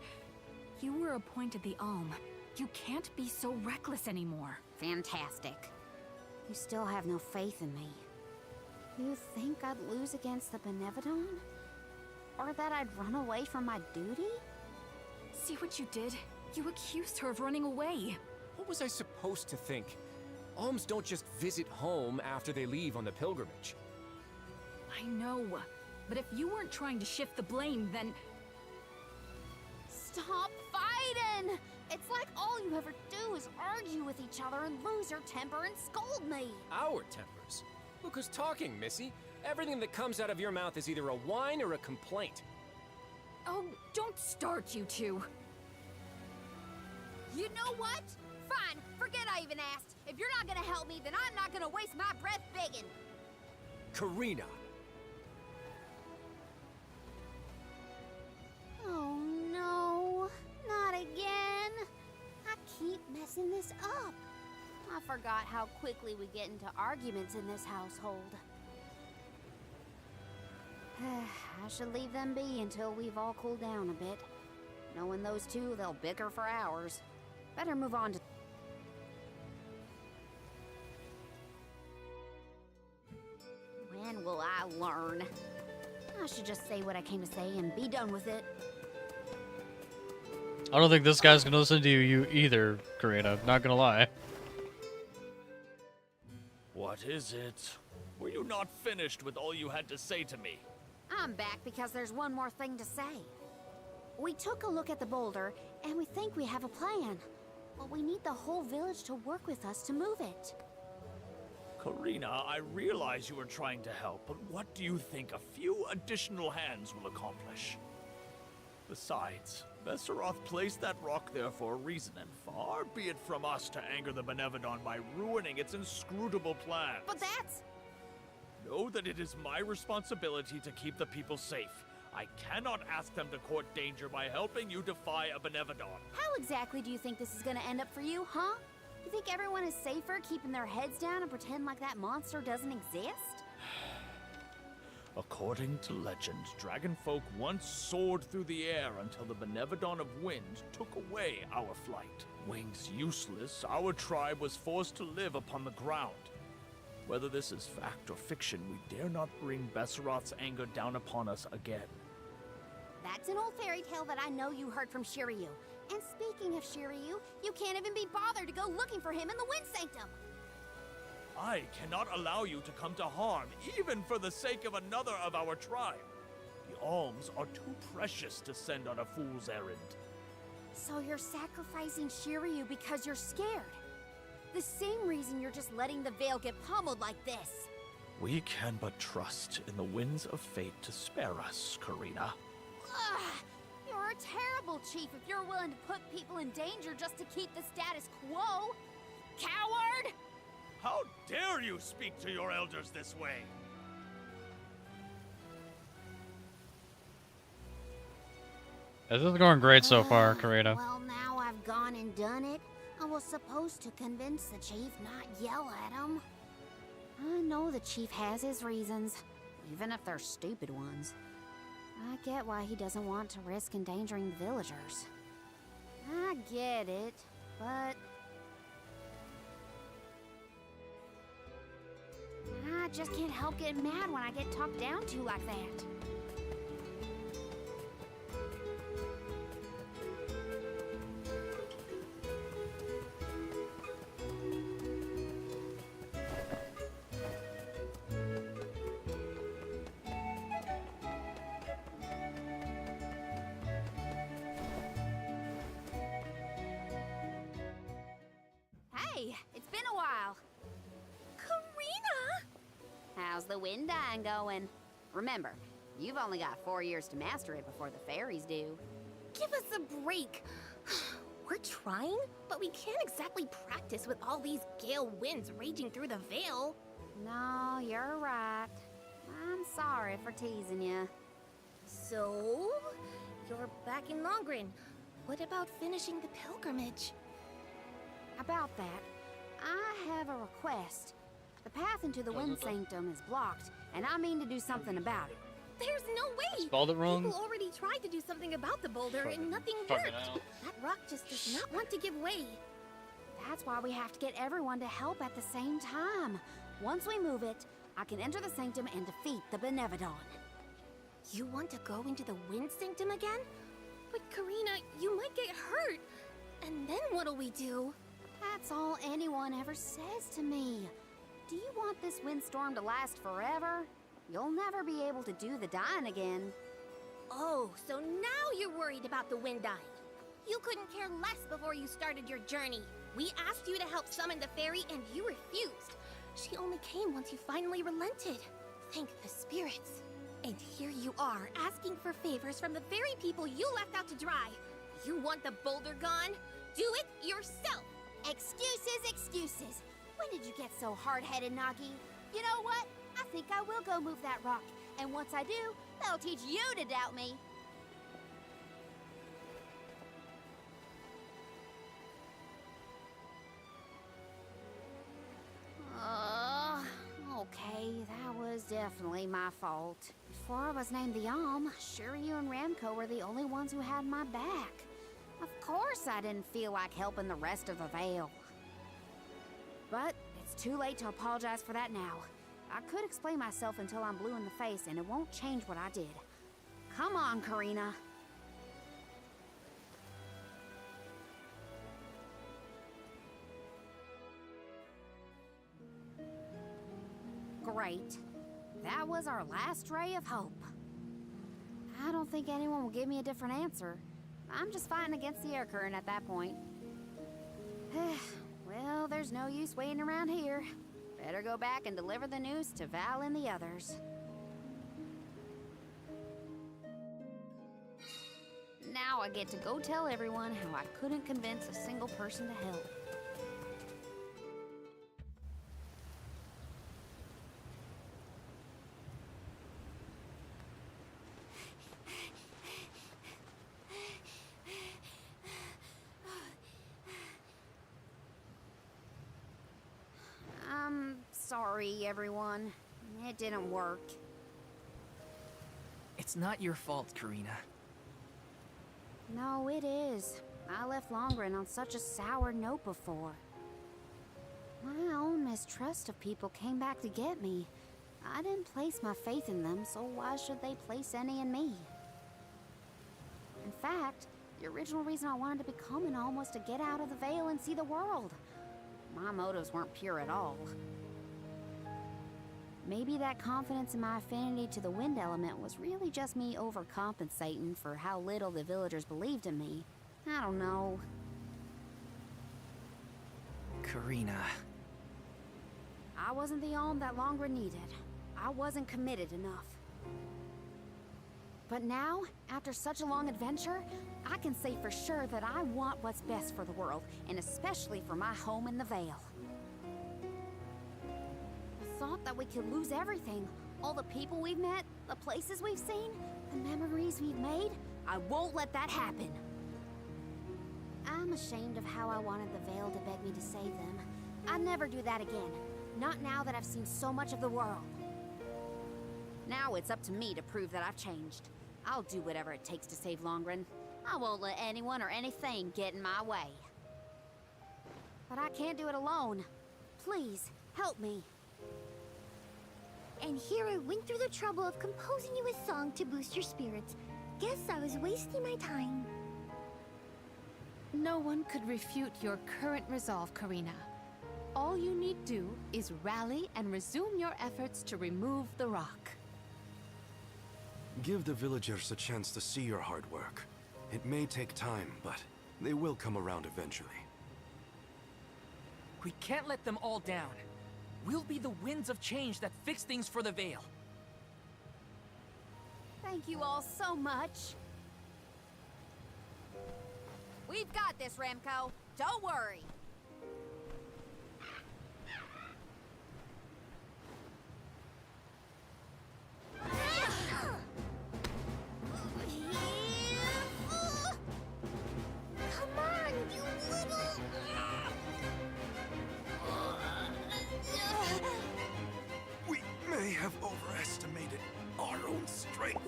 You were appointed the Alm. You can't be so reckless anymore. Fantastic. You still have no faith in me. You think I'd lose against the Benevodon? Or that I'd run away from my duty? See what you did? You accused her of running away. What was I supposed to think? Alms don't just visit home after they leave on the pilgrimage. I know, but if you weren't trying to shift the blame, then... Stop fighting! It's like all you ever do is argue with each other and lose your temper and scold me. Our tempers? Look who's talking, Missy. Everything that comes out of your mouth is either a whine or a complaint. Oh, don't start, you two. You know what? Fine, forget I even asked. If you're not gonna help me, then I'm not gonna waste my breath begging. Karina! Oh no, not again. I keep messing this up. I forgot how quickly we get into arguments in this household. I should leave them be until we've all cooled down a bit. Knowing those two, they'll bicker for hours. Better move on to... When will I learn? I should just say what I came to say and be done with it. I don't think this guy's gonna listen to you either, Karina. Not gonna lie. What is it? Were you not finished with all you had to say to me? I'm back because there's one more thing to say. We took a look at the boulder, and we think we have a plan. But we need the whole village to work with us to move it. Karina, I realize you were trying to help, but what do you think a few additional hands will accomplish? Besides, Besseroth placed that rock there for a reason, and far be it from us to anger the Benevodon by ruining its inscrutable plans. But that's... Know that it is my responsibility to keep the people safe. I cannot ask them to court danger by helping you defy a Benevodon. How exactly do you think this is gonna end up for you, huh? You think everyone is safer keeping their heads down and pretend like that monster doesn't exist? According to legend, dragonfolk once soared through the air until the Benevodon of Wind took away our flight. Wings useless, our tribe was forced to live upon the ground. Whether this is fact or fiction, we dare not bring Besseroth's anger down upon us again. That's an old fairy tale that I know you heard from Shiryu. And speaking of Shiryu, you can't even be bothered to go looking for him in the Wind Sanctum. I cannot allow you to come to harm, even for the sake of another of our tribe. The alms are too precious to send on a fool's errand. So you're sacrificing Shiryu because you're scared. The same reason you're just letting the Veil get pummeled like this. We can but trust in the winds of fate to spare us, Karina. Ugh, you're a terrible chief if you're willing to put people in danger just to keep the status quo. Coward! How dare you speak to your elders this way? This is going great so far, Karina. Well, now I've gone and done it. I was supposed to convince the chief not yell at him. I know the chief has his reasons, even if they're stupid ones. I get why he doesn't want to risk endangering the villagers. I get it, but... I just can't help getting mad when I get talked down to like that. Hey, it's been a while. Karina! How's the wind dine going? Remember, you've only got 4 years to master it before the fairies do. Give us a break. We're trying, but we can't exactly practice with all these gale winds raging through the Veil. No, you're right. I'm sorry for teasing you. So, you're back in Longren. What about finishing the pilgrimage? About that, I have a request. The path into the Wind Sanctum is blocked, and I mean to do something about it. There's no way! Spelled it wrong? People already tried to do something about the boulder and nothing worked. That rock just does not want to give way. That's why we have to get everyone to help at the same time. Once we move it, I can enter the Sanctum and defeat the Benevodon. You want to go into the Wind Sanctum again? But Karina, you might get hurt. And then what'll we do? That's all anyone ever says to me. Do you want this windstorm to last forever? You'll never be able to do the dying again. Oh, so now you're worried about the wind dying. You couldn't care less before you started your journey. We asked you to help summon the fairy and you refused. She only came once you finally relented. Thank the spirits. And here you are, asking for favors from the very people you left out to dry. You want the boulder gone? Do it yourself! Excuses, excuses. When did you get so hard-headed, Nagi? You know what? I think I will go move that rock. And once I do, that'll teach you to doubt me. Okay, that was definitely my fault. Before I was named the Alm, Shiryu and Ramco were the only ones who had my back. Of course I didn't feel like helping the rest of the Veil. But it's too late to apologize for that now. I could explain myself until I'm blue in the face, and it won't change what I did. Come on, Karina. Great. That was our last ray of hope. I don't think anyone will give me a different answer. I'm just fighting against the air current at that point. Well, there's no use waiting around here. Better go back and deliver the news to Val and the others. I get to go tell everyone how I couldn't convince a single person to help. I'm sorry, everyone. It didn't work. It's not your fault, Karina. No, it is. I left Longren on such a sour note before. My own mistrust of people came back to get me. I didn't place my faith in them, so why should they place any in me? In fact, the original reason I wanted to become an Alm was to get out of the Veil and see the world. My motives weren't pure at all. Maybe that confidence in my affinity to the wind element was really just me overcompensating for how little the villagers believed in me. I don't know. Karina. I wasn't the Alm that Longren needed. I wasn't committed enough. But now, after such a long adventure, I can say for sure that I want what's best for the world, and especially for my home in the Vale. The thought that we could lose everything, all the people we've met, the places we've seen, the memories we've made, I won't let that happen. I'm ashamed of how I wanted the Vale to beg me to save them. I'd never do that again. Not now that I've seen so much of the world. Now it's up to me to prove that I've changed. I'll do whatever it takes to save Longren. I won't let anyone or anything get in my way. But I can't do it alone. Please, help me. And here I went through the trouble of composing you a song to boost your spirits. Guess I was wasting my time. No one could refute your current resolve, Karina. All you need do is rally and resume your efforts to remove the rock. Give the villagers a chance to see your hard work. It may take time, but they will come around eventually. We can't let them all down. We'll be the winds of change that fix things for the Vale. Thank you all so much. We've got this, Remco. Don't worry. Come on, you little... We may have overestimated our own strength.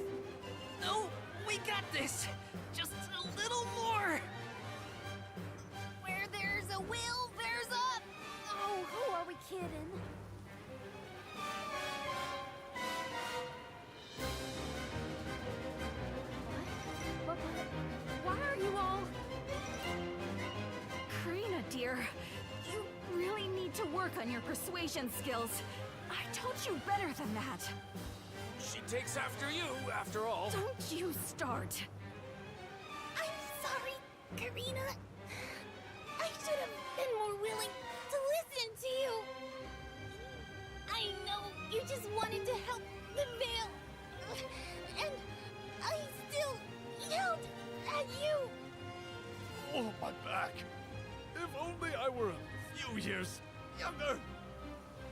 No, we got this. Just a little more. Where there's a will, there's a... Oh, who are we kidding? What? Why are you all... Karina, dear, you really need to work on your persuasion skills. I told you better than that. She takes after you, after all. Don't you start. I'm sorry, Karina. I should have been more willing to listen to you. I know you just wanted to help the Vale. And I still yelled at you. Oh, my back. If only I were a few years younger.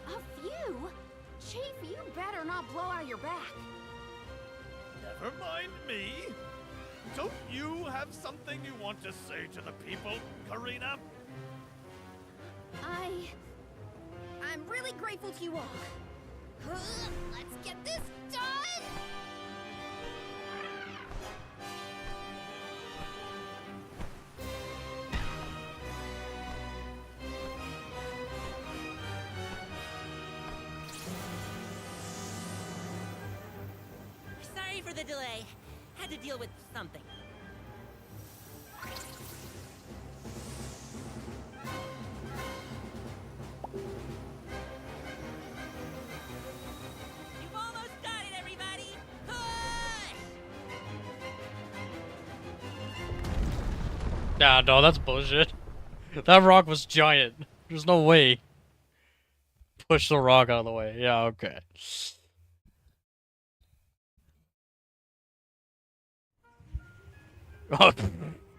A few? Chief, you better not blow out your back. Never mind me. Don't you have something you want to say to the people, Karina? I'm really grateful to you all. Let's get this done! Sorry for the delay. Had to deal with something. You've almost got it, everybody! Push! Nah, no, that's bullshit. That rock was giant. There's no way. Push the rock out of the way. Yeah, okay.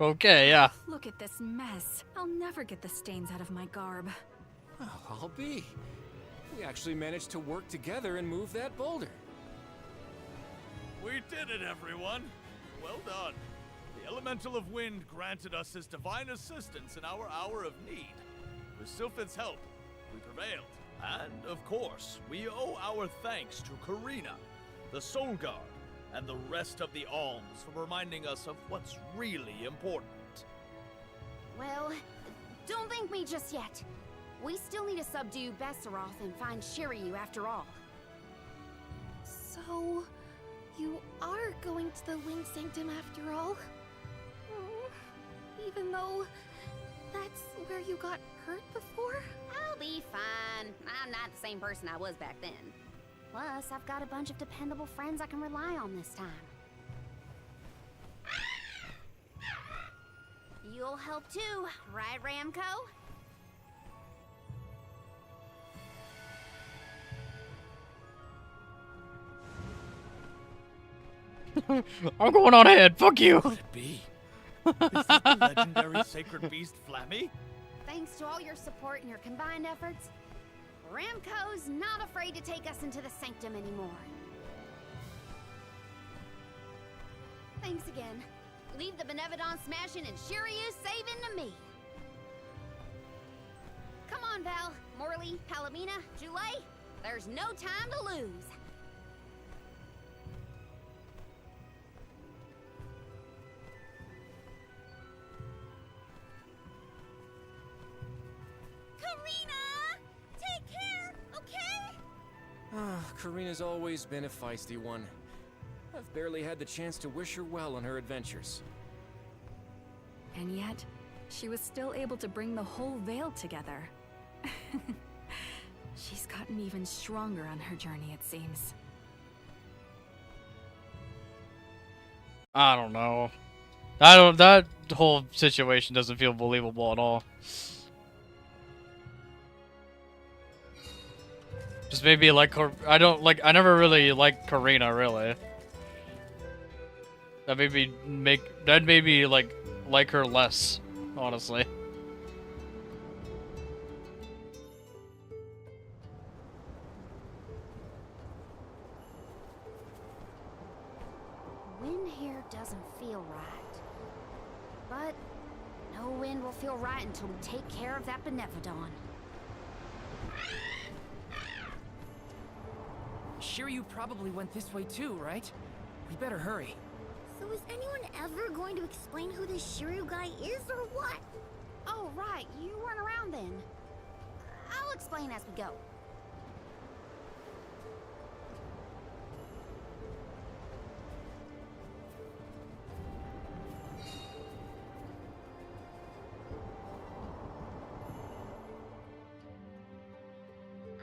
Okay, yeah. Look at this mess. I'll never get the stains out of my garb. Oh, I'll be. We actually managed to work together and move that boulder. We did it, everyone! Well done. The Elemental of Wind granted us his divine assistance in our hour of need. With Sylphid's help, we prevailed. And, of course, we owe our thanks to Karina, the Soul Guard, and the rest of the Alms for reminding us of what's really important. Well, don't thank me just yet. We still need to subdue Besseroth and find Shiryu after all. So, you are going to the Wind Sanctum after all? Even though that's where you got hurt before? I'll be fine. I'm not the same person I was back then. Plus, I've got a bunch of dependable friends I can rely on this time. You'll help too, right, Ramco? I'm going on ahead. Fuck you. Could it be? Is this the legendary sacred beast Flammy? Thanks to all your support and your combined efforts, Ramco's not afraid to take us into the Sanctum anymore. Thanks again. Leave the Benevodon smashing and Shiryu saving to me. Come on, Val, Morley, Palomina, Joulet. There's no time to lose. Karina's always been a feisty one. I've barely had the chance to wish her well on her adventures. And yet, she was still able to bring the whole Vale together. She's gotten even stronger on her journey, it seems. I don't know. That whole situation doesn't feel believable at all. Just maybe like I never really liked Karina, really. That made me like her less, honestly. Wind here doesn't feel right. But no wind will feel right until we take care of that Benevodon. Shiryu probably went this way too, right? We better hurry. So is anyone ever going to explain who this Shiryu guy is or what? Oh, right. You weren't around then. I'll explain as we go.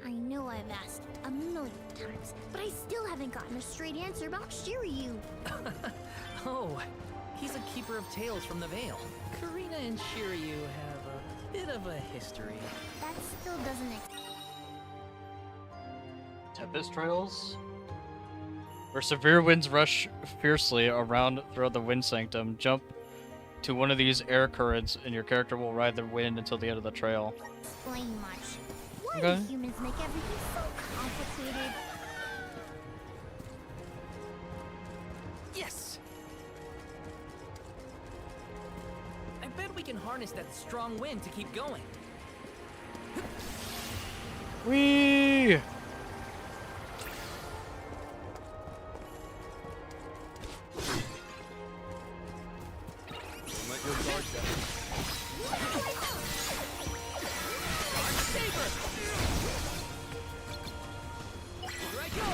I know I've asked a million times, but I still haven't gotten a straight answer about Shiryu. Oh, he's a keeper of tales from the Vale. Karina and Shiryu have a bit of a history. That still doesn't Tempest Trails? Where severe winds rush fiercely around throughout the Wind Sanctum, jump to one of these air currents and your character will ride the wind until the end of the trail. explain much. Why Okay. do humans make everything so complicated? Yes! I bet we can harness that strong wind to keep going. Whee! Let your guard down. Here I go!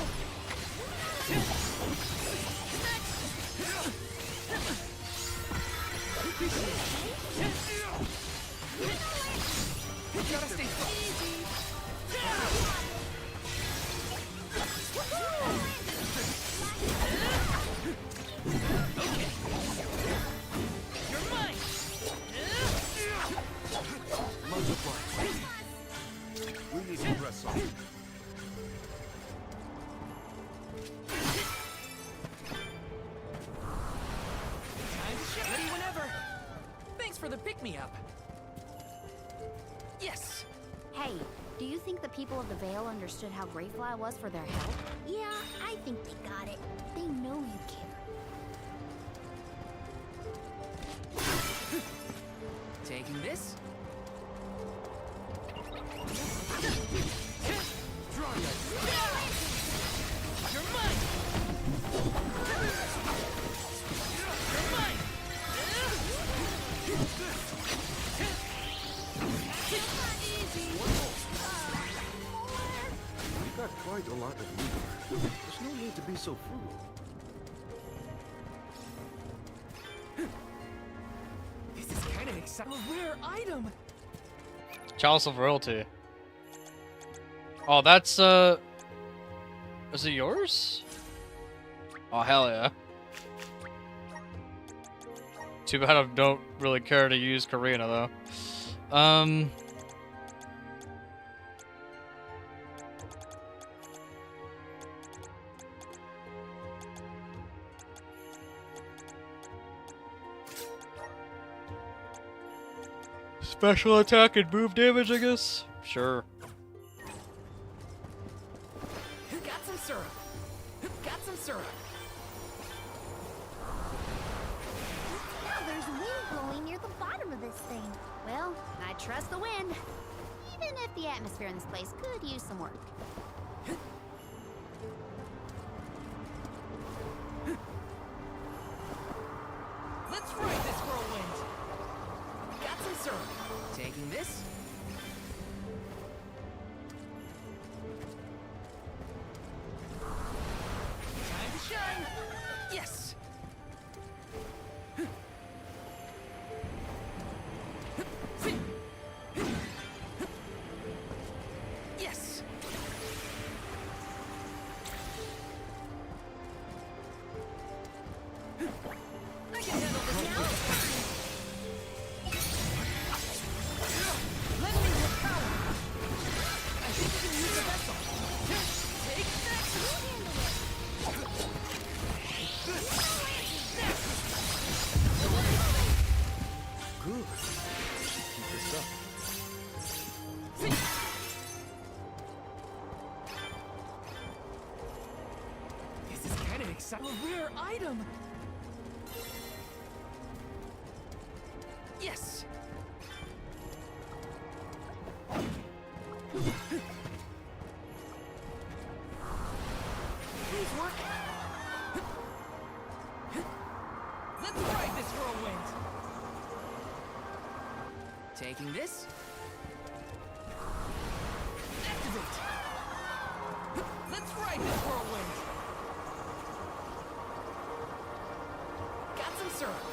Gotta stay Okay. You're mine! Multiply. We need to press on. Time to ship. Ready help me up. Yes! Hey, do you think the people of the Vale understood how grateful I was for their help? Yeah, I think they got it. They know you care. Taking this. You're mine! You're mine! We've got quite a lot of leeway. There's no need to be so frugal. This is kind of exciting. A rare item! Chalice of Royalty. Oh, that's, is it yours? Oh, hell yeah. Too bad I don't really care to use Karina, though. Special attack and move damage, I guess? Sure. Got some syrup. Got some syrup. Now there's wind blowing near the bottom of this thing. Well, I trust the wind. Even if the atmosphere in this place could use some work. Let's ride this whirlwind. Got some syrup. Taking this. Time to shine. Yes. Yes. I can handle this now. Let me with power. I think we can use the vessel. Take that. Good. Keep this up. This is kind of exciting. A rare item. Yes. Please work. Let's ride this whirlwind. Taking this. Activate. Let's ride this whirlwind. Got some syrup.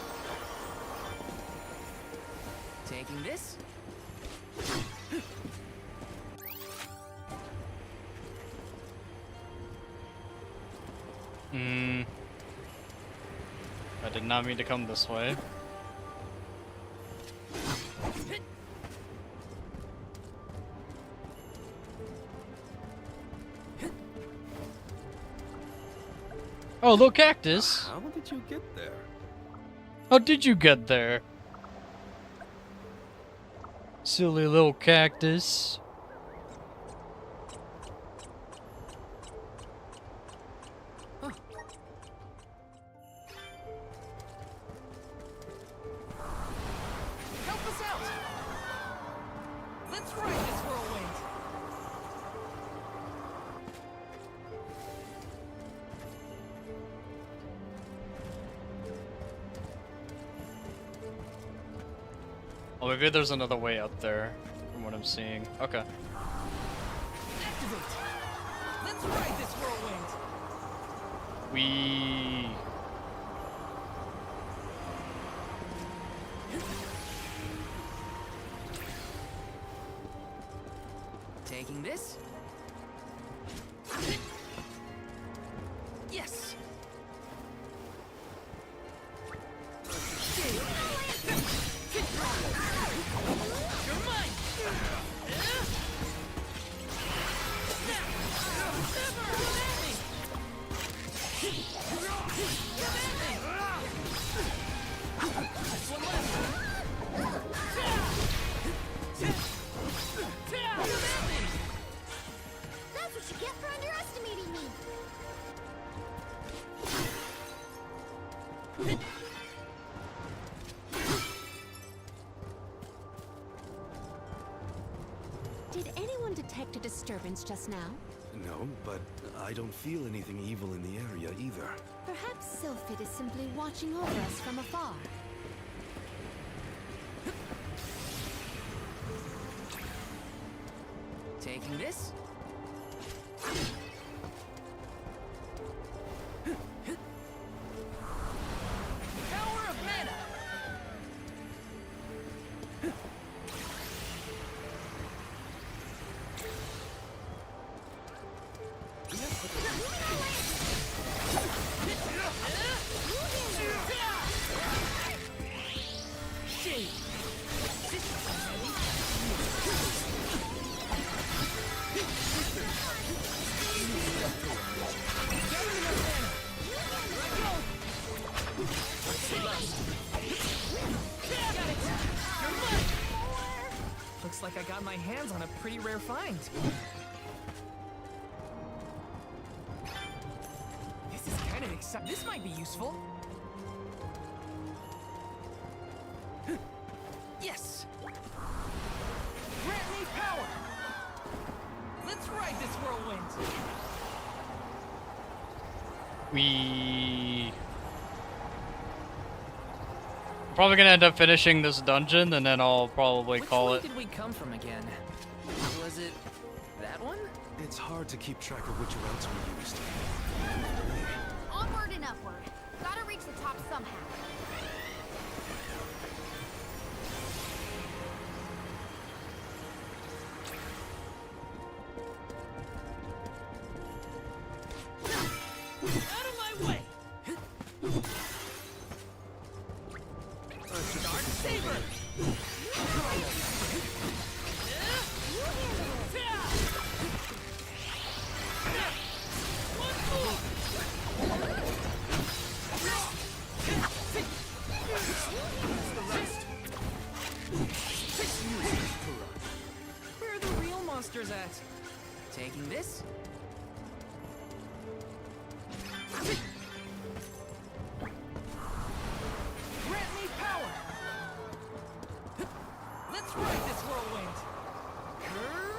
Taking this. I did not mean to come this way. Oh, little cactus. How did you get there? How did you get there? Silly little cactus. Help us out. Let's ride this whirlwind. Oh, maybe there's another way out there from what I'm seeing. Okay. Activate. Let's ride this whirlwind. We. Taking this. Yes. You're mine. Did anyone detect a disturbance just now? No, but I don't feel anything evil in the area either. Perhaps Sylphid is simply watching over us from afar. Taking this? Power of mana! Looks like I got my hands on a pretty rare find. This is kind of exciting. This might be useful. Yes! Grant me power! Let's ride this whirlwind! We probably gonna end up finishing this dungeon, and then I'll probably call it. Which way did we come from again? Was it that one? It's hard to keep track of which routes we used. Onward and upward. Gotta reach the top somehow. Out of my way! Dark Saber! Where are the real monsters at? Taking this? Grant me power! Let's ride this whirlwind!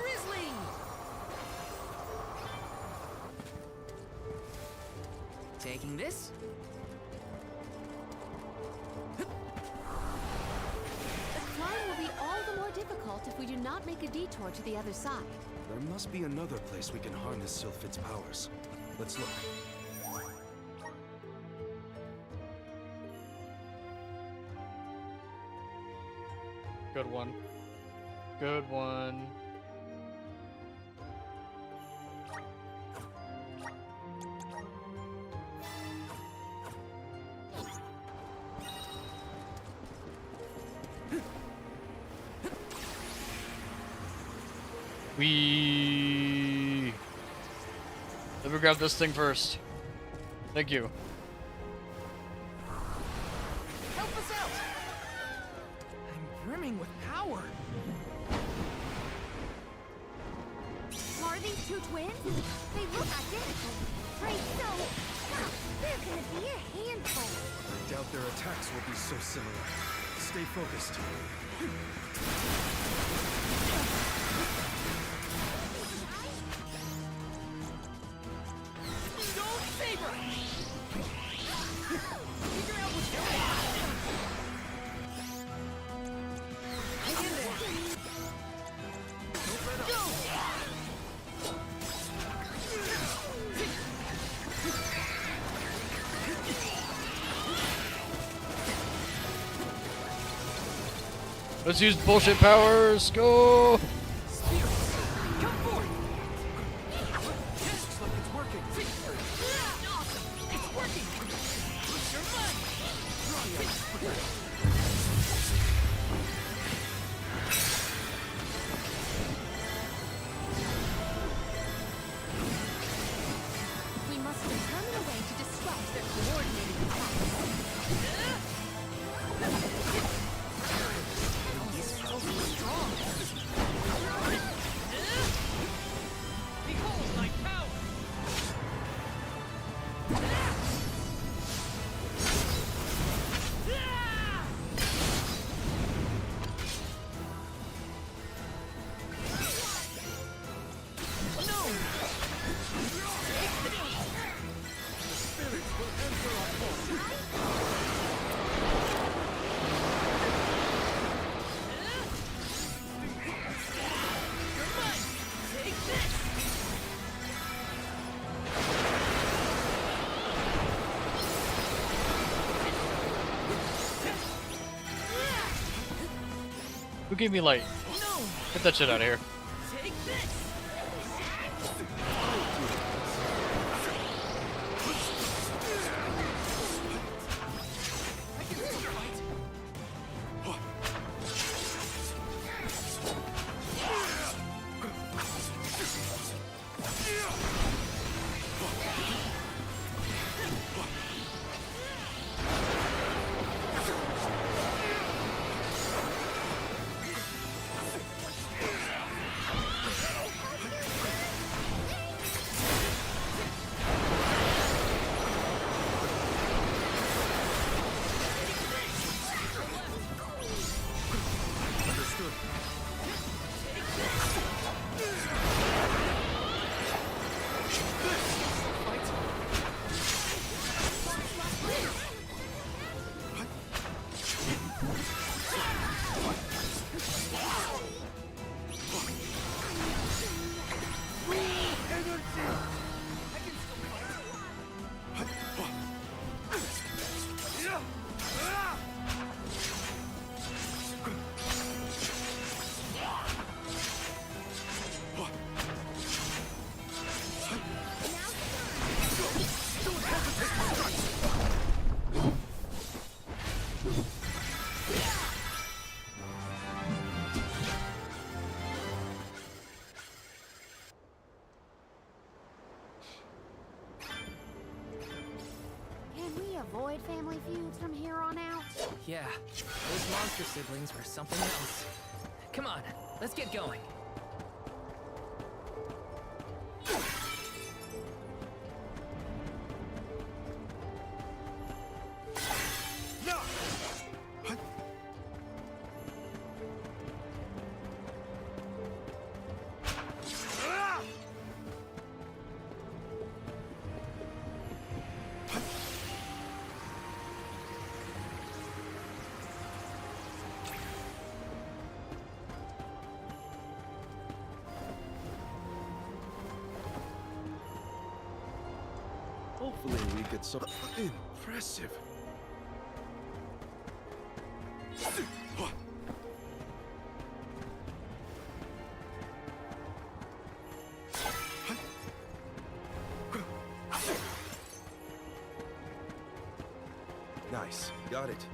Grizzly! Taking this? The climb will be all the more difficult if we do not make a detour to the other side. There must be another place we can harness Sylphid's powers. Let's look. Good one. Good one. Let me grab this thing first. Thank you. Help us out! I'm brimming with power. Are these two twins? They look identical. Right, so they're gonna be a handful. I doubt their attacks will be so similar. Stay focused. Gold Saber! Figure out what's going on! Hang in there! Go! Let's use bullshit powers. Go! Spirits, come forth! This looks like it's working. Awesome! It's working! Lose your mind! We must determine a way to disrupt their coordinated attacks. Behold my power! Who gave me light? Get that shit out of here. Take this! Can we avoid family feuds from here on out? Yeah, those monster siblings were something else. Come on, let's get going. Hopefully we get some impressive. Nice, got it.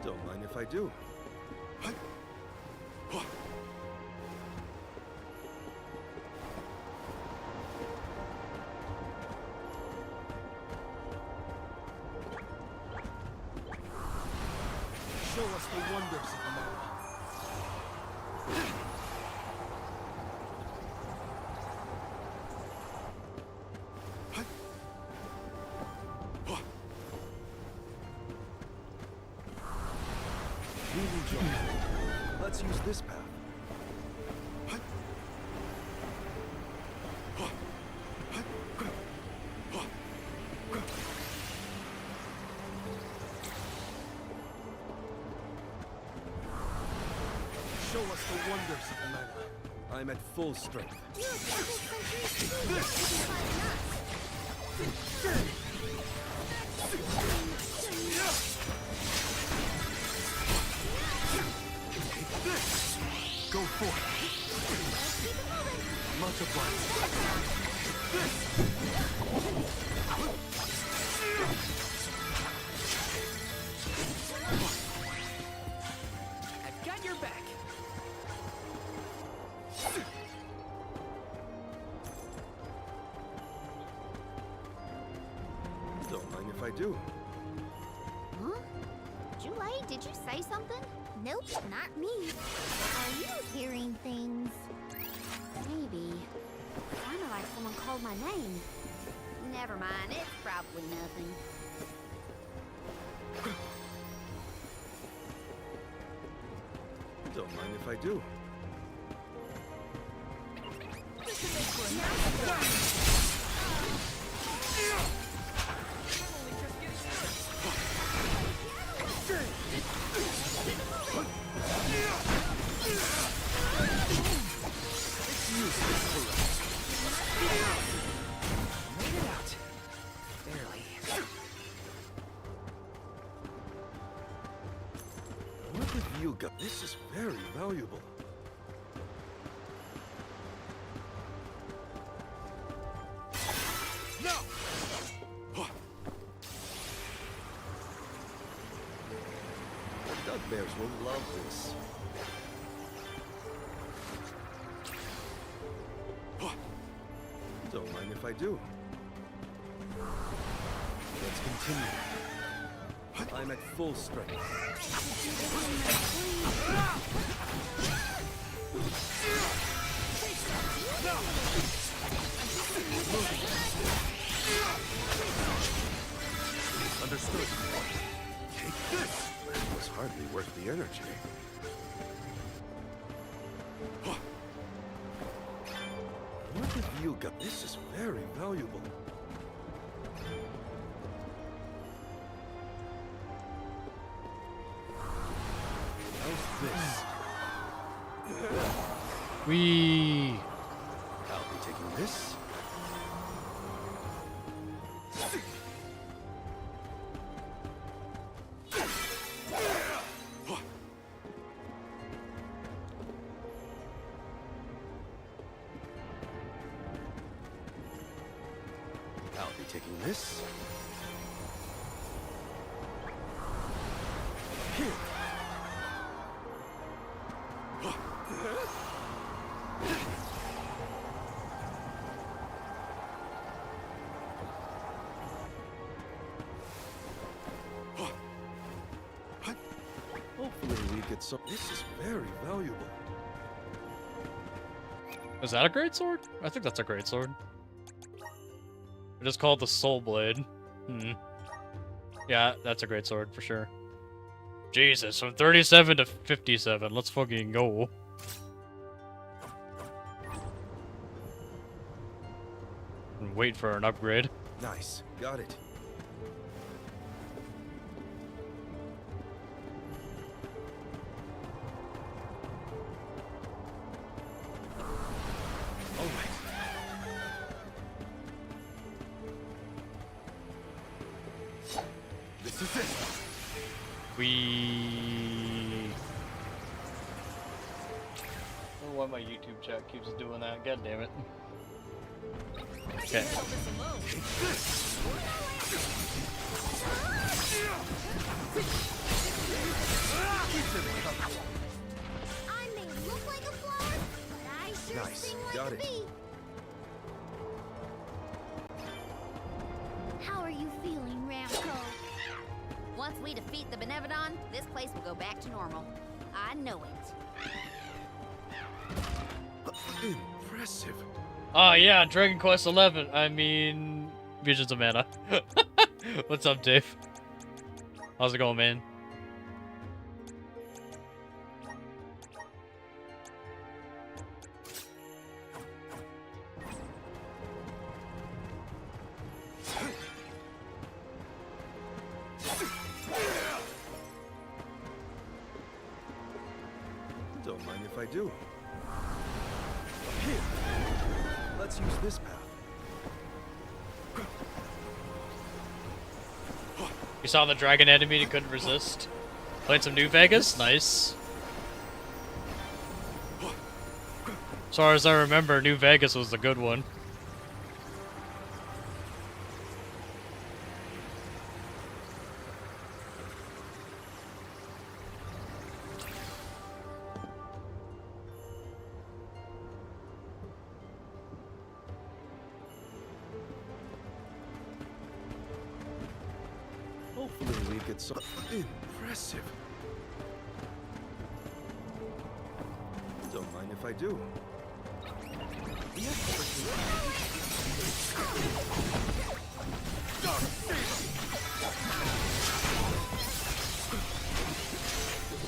Don't mind if I do. Show us the wonders of the moment. Moving jump. Let's use this path. Show us the wonders of the mana. I'm at full strength. Go forth. I've got your back. Don't mind if I do. Huh? Julie, did you say something? Nope, not me. Are you hearing things? Maybe. Sounded like someone called my name. Never mind, it's probably nothing. Don't mind if I do. Made it out. have you got? This is very valuable. No! The Dugbears will love this. Don't mind if I do. Let's continue. I'm at full strength. Understood. Take this! That was hardly worth the energy. What have you got? This is very valuable. How's this? I'll be taking this. I'll be taking this. Here. Hopefully we get some. This is very valuable. Is that a great sword? I think that's a great sword. It is called the Soul Blade. Yeah, that's a great sword for sure. Jesus, from 37 to 57. Let's fucking go. And wait for an upgrade. Nice. Got it. All right. This is it. I don't know why my YouTube chat keeps doing that. God damn it. Okay. I may look like a flower, but I sure Nice. sing like Got a it. bee. How are you feeling, Ramco? Once we defeat the Benevodon, this place will go back to normal. I know it. Impressive. Oh yeah, Dragon Quest 11. I mean, Visions of Mana. What's up, Dave? How's it going, man? Don't mind if I do. Here. Let's use this path. You saw the dragon enemy and you couldn't resist. Played some New Vegas? Nice. As far as I remember, New Vegas was the good one. Hopefully we get some. Impressive. Don't mind if I do.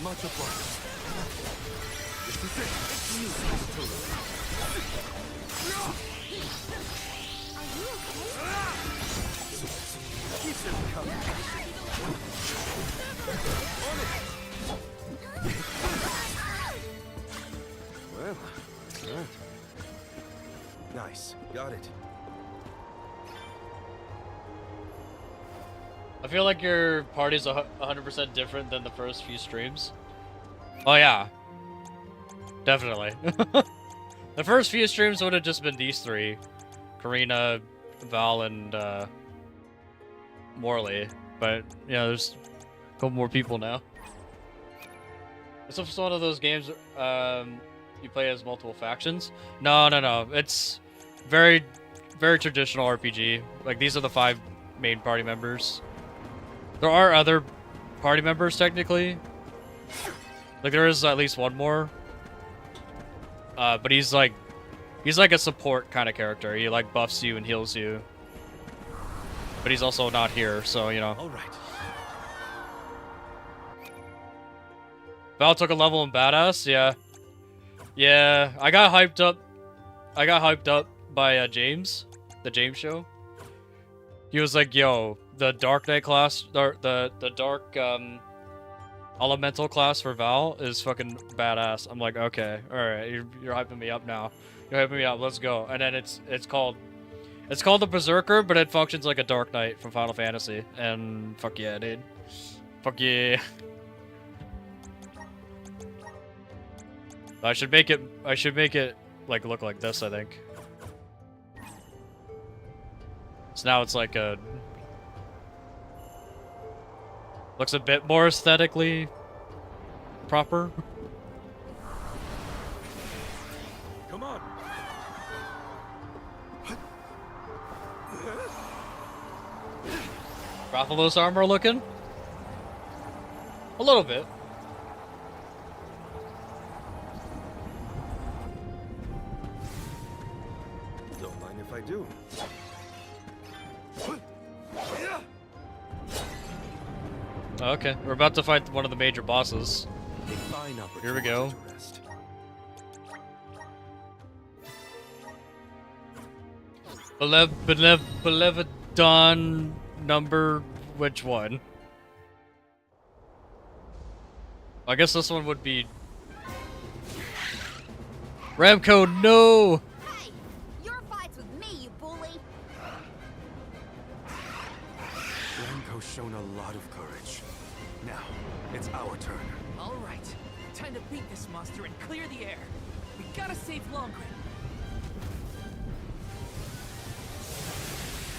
Much obliged. This is it. Keep them coming. Well, good. Nice. Got it. I feel like your party's 100% different than the first few streams. Oh yeah. Definitely. The first few streams would have just been these three. Karina, Val, and Morley. But, yeah, there's a couple more people now. It's just one of those games you play as multiple factions. No. It's very, very traditional RPG. Like, these are the 5 main party members. There are other party members, technically. Like, there is at least one more. But he's like a support kind of character. He like buffs you and heals you. But he's also not here, so you know. All right. Val took a level in Badass, yeah. Yeah, I got hyped up by James, the James show. He was like, "Yo, the Dark Knight class, the dark Elemental class for Val is fucking badass." I'm like, okay, all right, you're hyping me up now. You're hyping me up. Let's go. And then it's called the Berserker, but it functions like a Dark Knight from Final Fantasy. And fuck yeah, dude. Fuck yeah. I should make it like look like this, I think. So now it's like a looks a bit more aesthetically proper. Come on. Rathalos armor looking? A little bit. Don't mind if I do. Okay, we're about to fight one of the major bosses. A fine Here we go. opportunity to rest. Belevedon number which one? I guess this one would be Ramco. No. Hey, your fight's with me, you bully. Ramco's shown a lot of courage. Now, it's our turn. All right, time to beat this monster and clear the air. We gotta save Longren.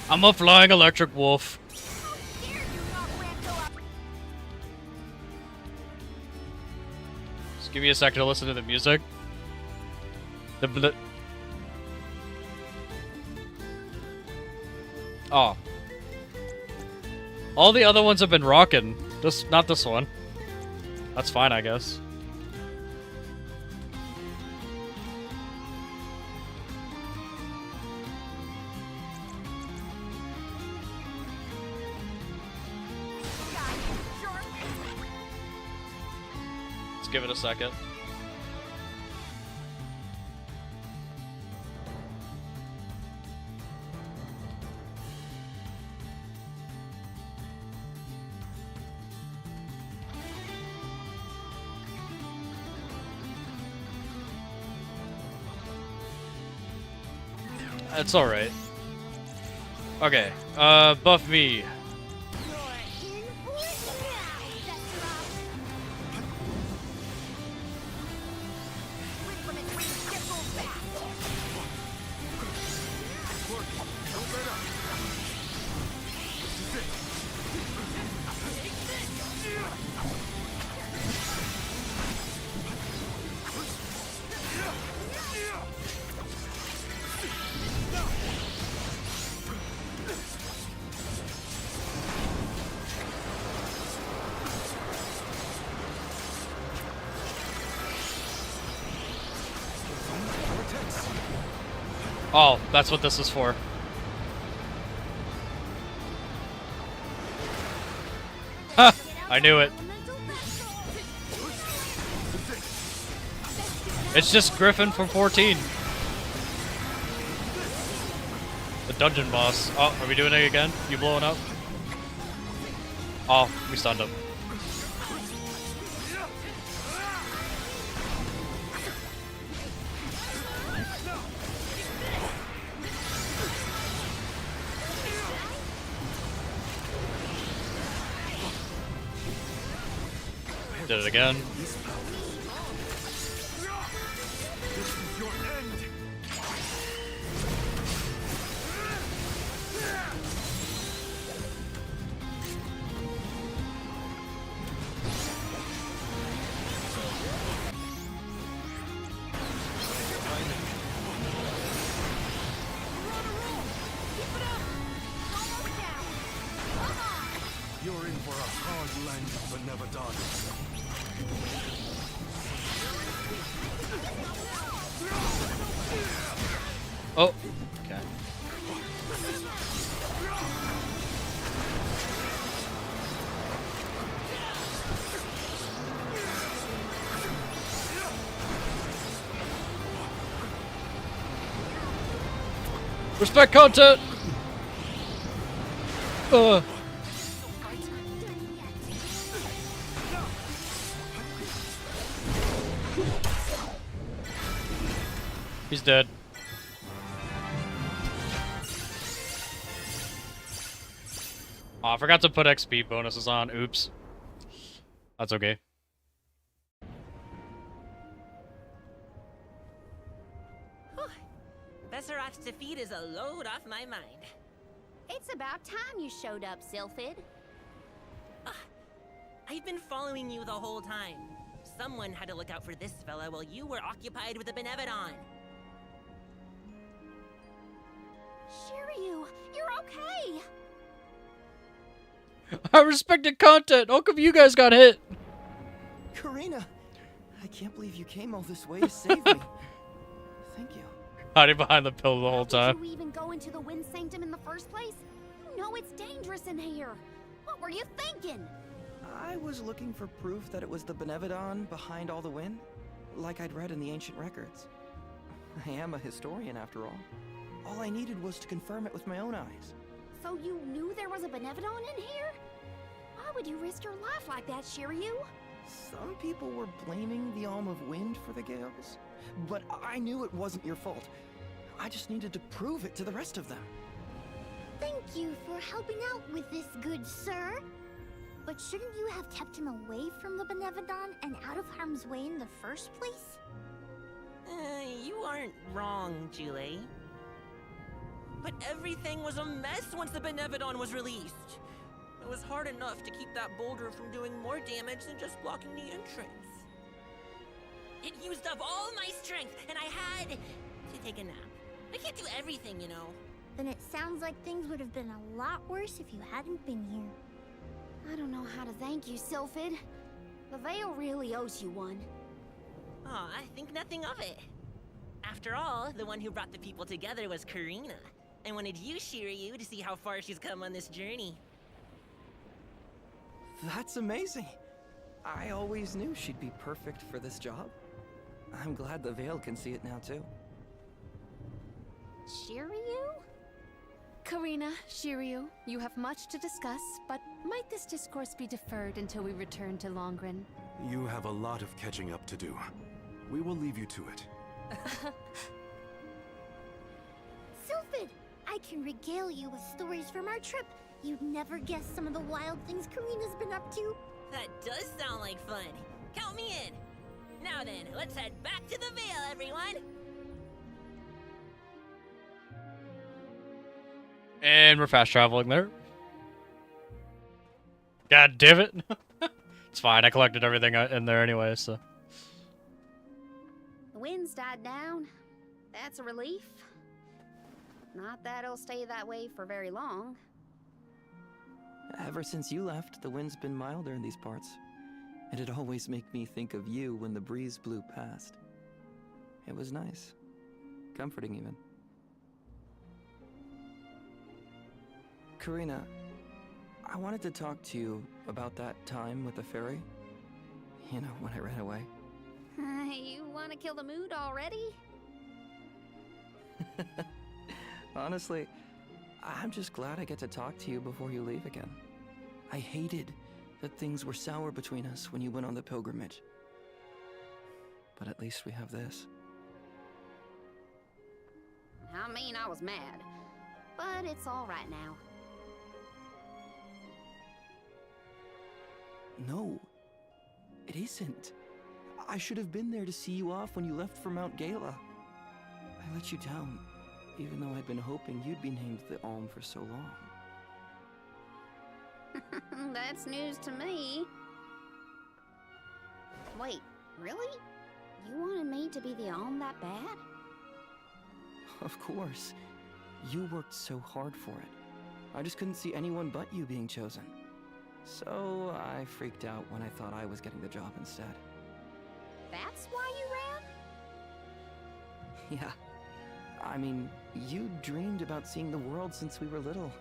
I'm a flying electric wolf. Just give me a second to listen to the music. Oh. All the other ones have been rocking. Just not this one. That's fine, I guess. Let's give it a second. It's alright. Okay, buff me. Oh, that's what this is for. Ha! I knew it. It's just Griffin from 14. The dungeon boss. Oh, are we doing it again? You blowing up? Oh, we stunned him. Did it again. You're in for a hard landing, but never done. Oh, okay. Respect content! He's dead. Oh, I forgot to put XP bonuses on. Oops. That's okay. Besserot's defeat is a load off my mind. It's about time you showed up, Sylphid. I've been following you the whole time. Someone had to look out for this fella while you were occupied with the Benevodon. Shiryu, you're okay. I respected content. How come you guys got hit? Karina, I can't believe you came all this way to save me. Thank you. Hiding behind the pillar the whole time. Did you even go into the Wind Sanctum in the first place? You know it's dangerous in here. What were you thinking? I was looking for proof that it was the Benevodon behind all the wind, like I'd read in the ancient records. I am a historian, after all. All I needed was to confirm it with my own eyes. So you knew there was a Benevodon in here? Why would you risk your life like that, Shiryu? Some people were blaming the Alm of Wind for the gales, but I knew it wasn't your fault. I just needed to prove it to the rest of them. Thank you for helping out with this, good sir. But shouldn't you have kept him away from the Benevodon and out of harm's way in the first place? You aren't wrong, Jule. But everything was a mess once the Benevodon was released. It was hard enough to keep that boulder from doing more damage than just blocking the entrance. It used up all my strength, and I had to take a nap. I can't do everything, you know. Then it sounds like things would have been a lot worse if you hadn't been here. I don't know how to thank you, Sylphid. The Veil really owes you one. Aw, I think nothing of it. After all, the one who brought the people together was Karina. I wanted you, Shiryu, to see how far she's come on this journey. That's amazing. I always knew she'd be perfect for this job. I'm glad the Veil can see it now, too. Shiryu? Karina, Shiryu, you have much to discuss, but might this discourse be deferred until we return to Longren? You have a lot of catching up to do. We will leave you to it. Sylphid, I can regale you with stories from our trip. You'd never guess some of the wild things Karina's been up to. That does sound like fun. Count me in. Now then, let's head back to the Veil, everyone. And we're fast traveling there. God damn it. It's fine, I collected everything in there anyway, so. The wind's died down. That's a relief. Not that it'll stay that way for very long. Ever since you left, the wind's been milder in these parts. And it always made me think of you when the breeze blew past. It was nice. Comforting, even. Karina, I wanted to talk to you about that time with the fairy. You know, when I ran away. You want to kill the mood already? Honestly, I'm just glad I get to talk to you before you leave again. I hated that things were sour between us when you went on the pilgrimage. But at least we have this. I mean, I was mad. But it's all right now. No, it isn't. I should have been there to see you off when you left for Mount Gala. I let you down, even though I'd been hoping you'd be named the Alm for so long. That's news to me. Wait, really? You wanted me to be the Alm that bad? Of course. You worked so hard for it. I just couldn't see anyone but you being chosen. So I freaked out when I thought I was getting the job instead. That's why you ran? Yeah. I mean, you dreamed about seeing the world since we were little.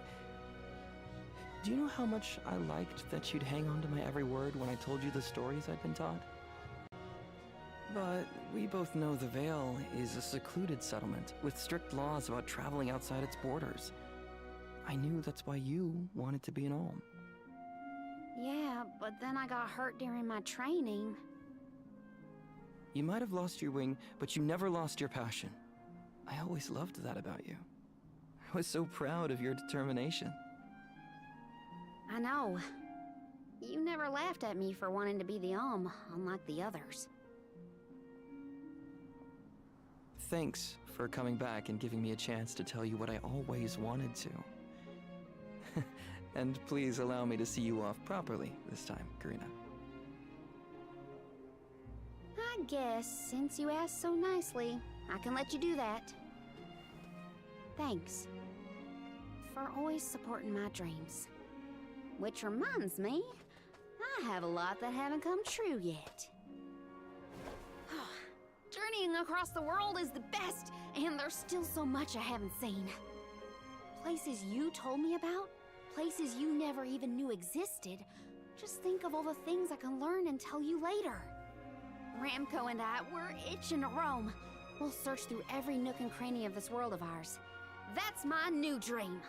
Do you know how much I liked that you'd hang on to my every word when I told you the stories I'd been taught? But we both know the Vale is a secluded settlement with strict laws about traveling outside its borders. I knew that's why you wanted to be an Olm. Yeah, but then I got hurt during my training. You might have lost your wing, but you never lost your passion. I always loved that about you. I was so proud of your determination. I know. You never laughed at me for wanting to be the unlike the others. Thanks for coming back and giving me a chance to tell you what I always wanted to. And please allow me to see you off properly this time, Karina. I guess, since you asked so nicely, I can let you do that. Thanks. For always supporting my dreams. Which reminds me, I have a lot that haven't come true yet. Journeying across the world is the best, and there's still so much I haven't seen. Places you told me about, places you never even knew existed. Just think of all the things I can learn and tell you later. Ramco and I, we're itching to roam. We'll search through every nook and cranny of this world of ours. That's my new dream.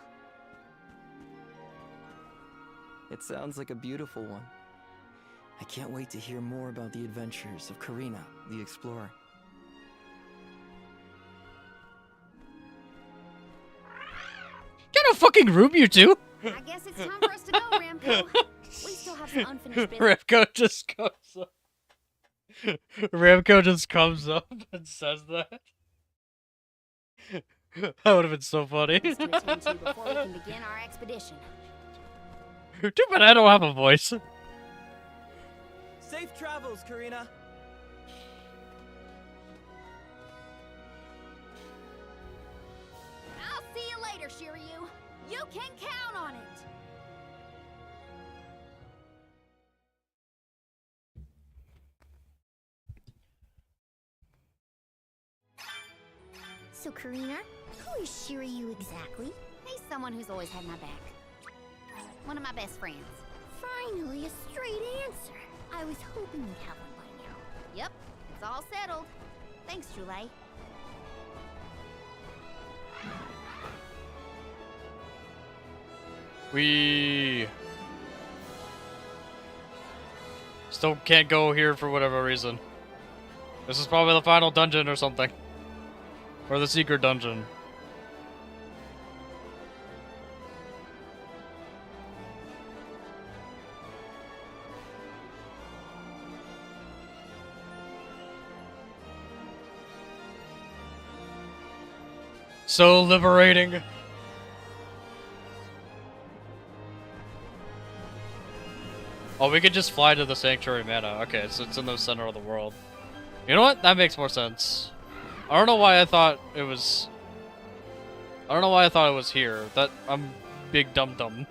It sounds like a beautiful one. I can't wait to hear more about the adventures of Karina, the explorer. Get a fucking room, you two! I guess it's time for us to go, Ramco. We still have some unfinished business. Ramco just comes up. Ramco just comes up and says that. That would have been so funny. To attend to before we can begin our expedition. Too bad I don't have a voice. Safe travels, Karina. I'll see you later, Shiryu. You can count on it. So, Karina, who is Shiryu exactly? He's someone who's always had my back. One of my best friends. Finally, a straight answer. I was hoping you'd have one by now. Yep, it's all settled. Thanks, Jule. We still can't go here for whatever reason. This is probably the final dungeon or something. Or the secret dungeon. So liberating. Oh, we could just fly to the Sanctuary Mana. Okay, so it's in the center of the world. You know what? That makes more sense. I don't know why I thought it was... I don't know why I thought it was here. I'm big dum-dum.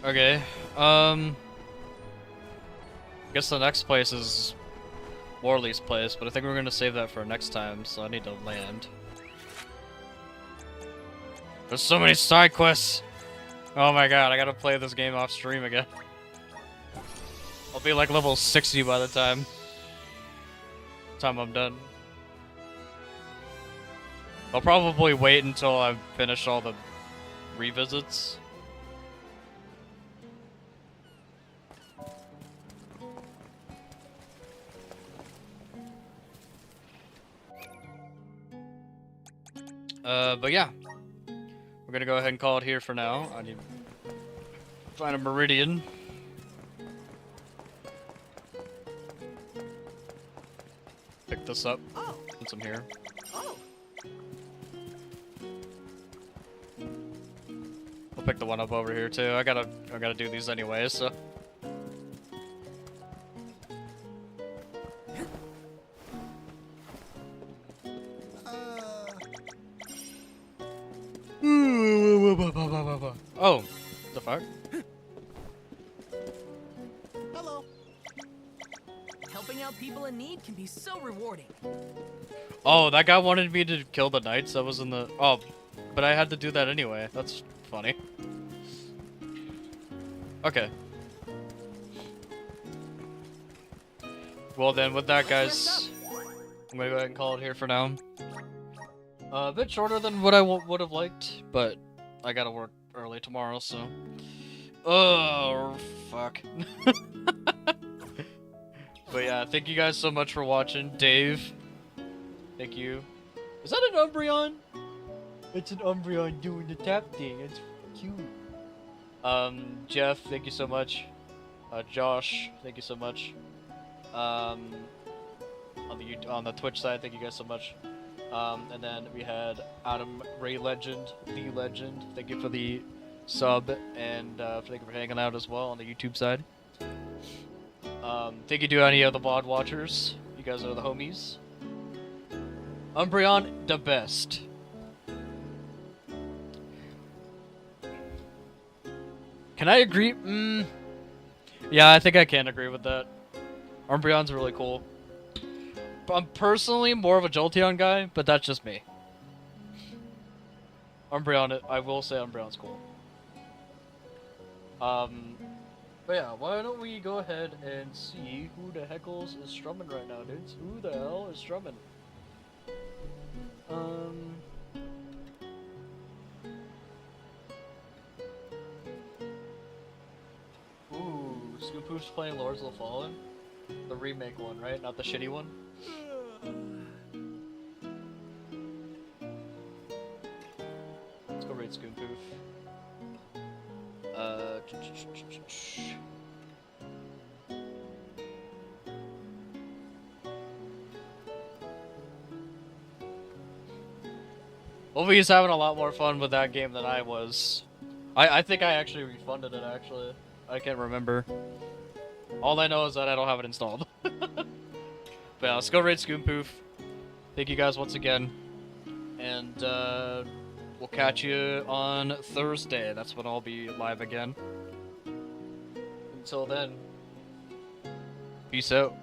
Okay, guess the next place is Morley's place, but I think we're gonna save that for next time, so I need to land. There's so many side quests! Oh my god, I gotta play this game off stream again. I'll be like level 60 by the time I'm done. I'll probably wait until I've finished all the revisits. But yeah. We're gonna go ahead and call it here for now. I need to find a meridian. Pick this up since I'm here. I'll pick the one up over here too. I gotta do these anyway, so. people in need can be so rewarding. Oh, that guy wanted me to kill the knights that was in the... Oh, but I had to do that anyway. That's funny. Okay. Well then, with that, guys, I'm gonna go ahead and call it here for now. A bit shorter than what I would have liked, but I gotta work early tomorrow, so... Oh, fuck. But yeah, thank you guys so much for watching. Dave, thank you. Is that an Umbreon? It's an Umbreon doing the tap thing. It's cute. Jeff, thank you so much. Josh, thank you so much. On the Twitch side, thank you guys so much. And then we had Adam Ray Legend, the Legend. Thank you for the sub, and thank you for hanging out as well on the YouTube side. Thank you to any of the VOD watchers. You guys are the homies. Umbreon, the best. Can I agree? Yeah, I think I can agree with that. Umbreon's really cool. I'm personally more of a Jolteon guy, but that's just me. Umbreon, I will say Umbreon's cool. But yeah, why don't we go ahead and see who the heckles is strumming right now, dudes? Who the hell is strumming? Ooh, Scoopoof's playing Lords of the Fallen? The remake one, right? Not the shitty one? Let's go raid Scoompoof. Ovi's having a lot more fun with that game than I was. I think I actually refunded it, actually. I can't remember. All I know is that I don't have it installed. But yeah, let's go raid Scoompoof. Thank you guys once again. And we'll catch you on Thursday. That's when I'll be live again. Until then, peace out.